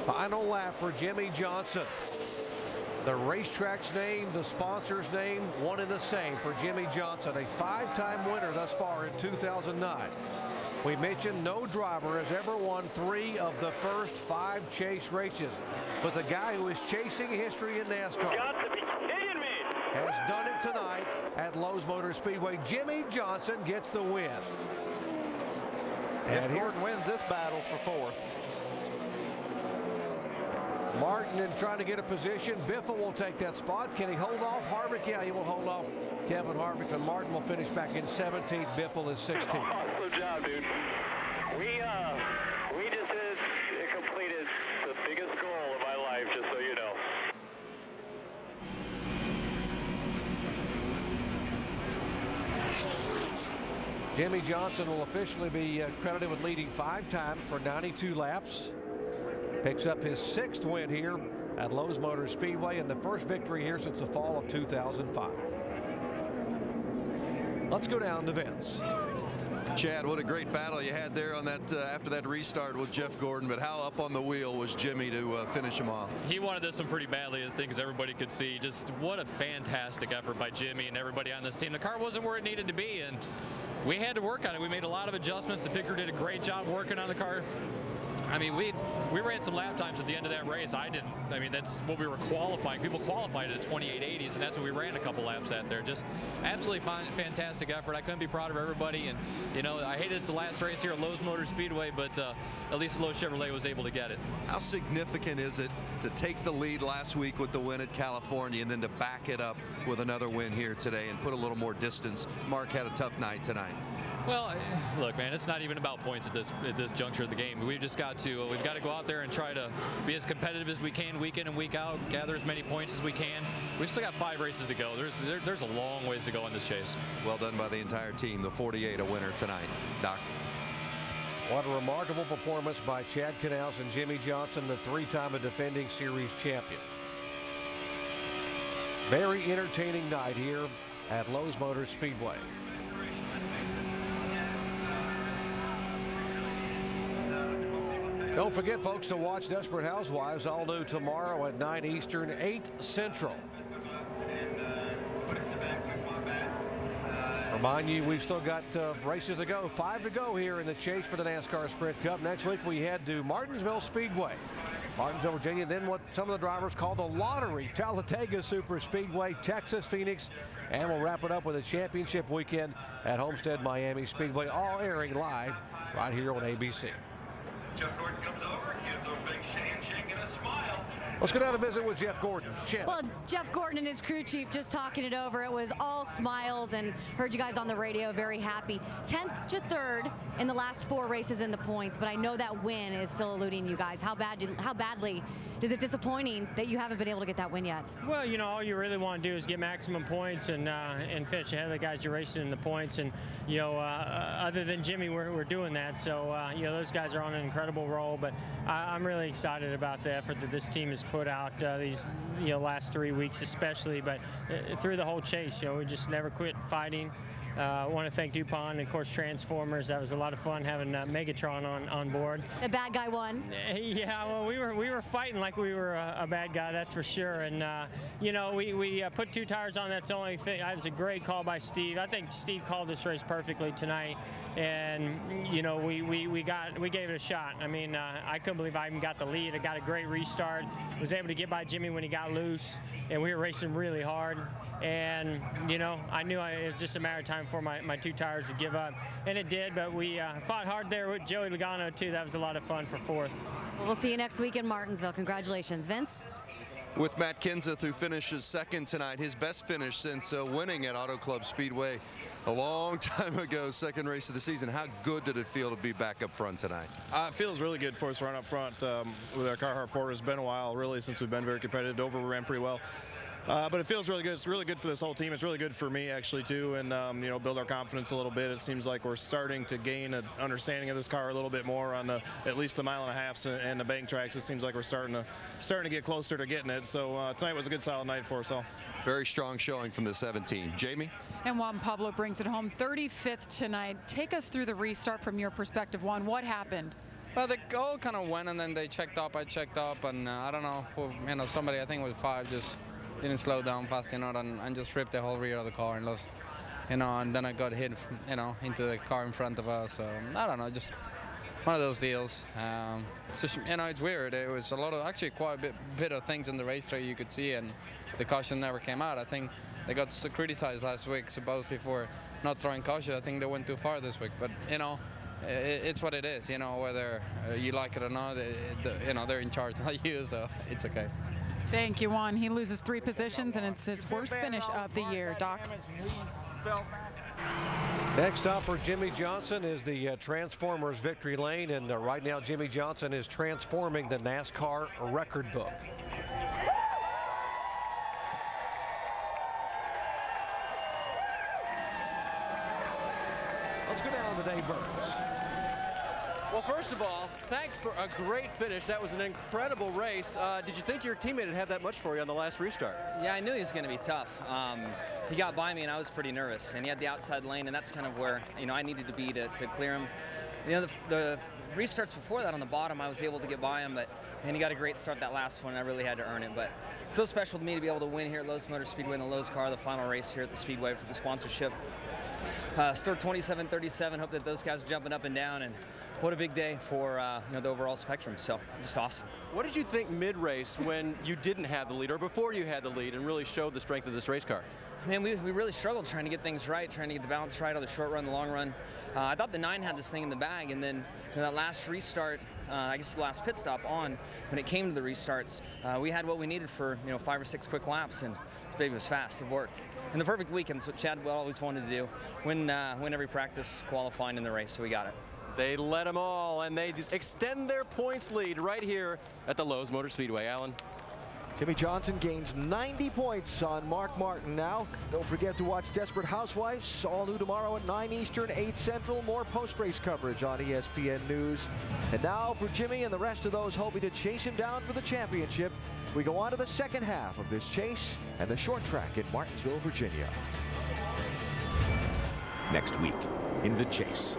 Final lap for Jimmy Johnson. The racetrack's name, the sponsor's name, one and the same for Jimmy Johnson, a 5-time winner thus far in 2009. We mentioned no driver has ever won 3 of the first 5 chase races, but the guy who is chasing history in NASCAR has done it tonight at Lowe's Motor Speedway. Jimmy Johnson gets the win. And Gordon wins this battle for 4th. Martin in trying to get a position. Biffle will take that spot. Can he hold off Harvick? Yeah, he will hold off Kevin Harvick, and Martin will finish back in 17th. Biffle is 16th. Awesome job, dude. We just completed the biggest goal of my life, just so you know. Jimmy Johnson will officially be credited with leading 5 times for 92 laps. Picks up his 6th win here at Lowe's Motor Speedway and the first victory here since the fall of 2005. Let's go down to Vince. Chad, what a great battle you had there on that after that restart with Jeff Gordon, but how up on the wheel was Jimmy to finish him off? He wanted this one pretty badly, I think, as everybody could see. Just what a fantastic effort by Jimmy and everybody on this team. The car wasn't where it needed to be, and we had to work on it. We made a lot of adjustments. The picker did a great job working on the car. I mean, we ran some lap times at the end of that race. I didn't. I mean, that's what we were qualifying. People qualified at 28.80s, and that's what we ran a couple laps at there. Just absolutely fantastic effort. I couldn't be proud of everybody. And, you know, I hated it's the last race here at Lowe's Motor Speedway, but at least Lowe Chevrolet was able to get it. How significant is it to take the lead last week with the win at California and then to back it up with another win here today and put a little more distance? Mark had a tough night tonight. Well, look, man, it's not even about points at this juncture of the game. We've got to go out there and try to be as competitive as we can week in and week out, gather as many points as we can. We've still got 5 races to go. There's a long ways to go in this chase. Well done by the entire team. The 48 a winner tonight. Doc. What a remarkable performance by Chad Knaus and Jimmy Johnson, the 3-time defending series champion. Very entertaining night here at Lowe's Motor Speedway. Don't forget, folks, to watch Desperate Housewives, all new tomorrow at 9 Eastern, 8 Central. Remind you, we've still got races to go, 5 to go here in the chase for the NASCAR Sprint Cup. Next week we head to Martinsville Speedway, Martinsville, Virginia. Then what some of the drivers call the lottery, Talladega Super Speedway, Texas, Phoenix, and we'll wrap it up with a championship weekend at Homestead Miami Speedway, all airing live right here on ABC. Jeff Gordon comes over, gives a big handshake and a smile. Let's go down and visit with Jeff Gordon. Well, Jeff Gordon and his crew chief just talking it over. It was all smiles, and heard you guys on the radio very happy. 10th to 3rd in the last 4 races in the points, but I know that win is still eluding you guys. How badly is it disappointing that you haven't been able to get that win yet? Well, you know, all you really want to do is get maximum points and finish ahead of the guys you're racing in the points. And, you know, other than Jimmy, we're doing that. So, you know, those guys are on an incredible roll. But I'm really excited about the effort that this team has put out these, you know, last 3 weeks especially. But through the whole chase, you know, we just never quit fighting. I want to thank DuPont and, of course, Transformers. That was a lot of fun having Megatron on board. The bad guy won. Yeah, well, we were fighting like we were a bad guy, that's for sure. And you know, we put 2 tires on. That's the only thing. It was a great call by Steve. I think Steve called this race perfectly tonight. And you know, we gave it a shot. I mean, I couldn't believe I even got the lead. I got a great restart. Was able to get by Jimmy when he got loose, and we were racing really hard. And you know, I knew it was just a matter of time for my 2 tires to give up, and it did. But we fought hard there with Joey Logano too. That was a lot of fun for 4th. Well, we'll see you next week in Martinsville. Congratulations, Vince. With Matt Kenseth, who finishes 2nd tonight, his best finish since winning at Auto Club Speedway a long time ago, 2nd race of the season. How good did it feel to be back up front tonight? It feels really good for us to run up front with our Carhartt Ford. It's been a while, really, since we've been very competitive. Dover ran pretty well. But it feels really good. It's really good for this whole team. It's really good for me, actually, too, and, you know, build our confidence a little bit. It seems like we're starting to gain an understanding of this car a little bit more on at least the 1.5 miles and the bank tracks. It seems like we're starting to get closer to getting it. So tonight was a good, solid night for us all. Very strong showing from the 17. Jamie? And Juan Pablo brings it home, 35th tonight. Take us through the restart from your perspective, Juan. What happened? Well, they all kind of went, and then they checked up. I checked up, and I don't know, you know, somebody, I think with 5, just didn't slow down fast enough and just ripped the whole rear of the car and lost, you know, and then I got hit, you know, into the car in front of us. So I don't know, just one of those deals. Just, you know, it's weird. It was a lot of, actually quite a bit of things in the racetrack you could see, and the caution never came out. I think they got criticized last week supposedly for not throwing caution. I think they went too far this week, but you know, it's what it is. You know, whether you like it or not, you know, they're in charge, not you, so it's okay. Thank you, Juan. He loses 3 positions, and it's his worst finish of the year. Doc? Next up for Jimmy Johnson is the Transformers victory lane, and right now Jimmy Johnson is transforming the NASCAR record book. Let's go down to Dave Burns. Well, first of all, thanks for a great finish. That was an incredible race. Did you think your teammate would have that much for you on the last restart? Yeah, I knew he was going to be tough. He got by me, and I was pretty nervous. And he had the outside lane, and that's kind of where I needed to be to clear him. The restarts before that on the bottom, I was able to get by him, and he got a great start that last one. And I really had to earn it, but it's so special to me to be able to win here at Lowe's Motor Speedway in the Lowe's car, the final race here at the Speedway for the sponsorship. Start 27-37. Hope that those guys are jumping up and down, and what a big day for the overall spectrum. So just awesome. What did you think mid-race when you didn't have the lead, or before you had the lead, and really showed the strength of this race car? Man, we really struggled trying to get things right, trying to get the balance right on the short run, the long run. I thought the 9 had this thing in the bag, and then that last restart, I guess the last pit stop on, when it came to the restarts, we had what we needed for 5 or 6 quick laps, and this baby was fast. It worked. And the perfect weekend, is what Chad always wanted to do, win every practice, qualifying in the race, so we got it. They led them all, and they extend their points lead right here at the Lowe's Motor Speedway. Alan? Jimmie Johnson gains 90 points on Mark Martin now. Don't forget to watch Desperate Housewives, all new tomorrow at 9 Eastern, 8 Central. More post-race coverage on ESPN News. And now for Jimmie and the rest of those hoping to chase him down for the championship, we go on to the second half of this chase and the short track in Martinsville, Virginia. Next week in the chase.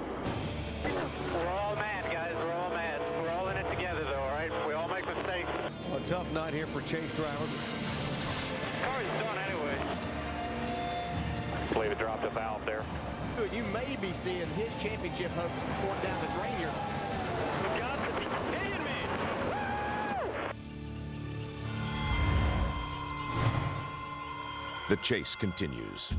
We're all mad, guys. We're all mad. We're all in it together, though, all right? We all make mistakes. A tough night here for chase drivers. Car is done anyway. I believe it dropped a valve there. You may be seeing his championship hopes pouring down the drain here. You got to be kidding me! The chase continues.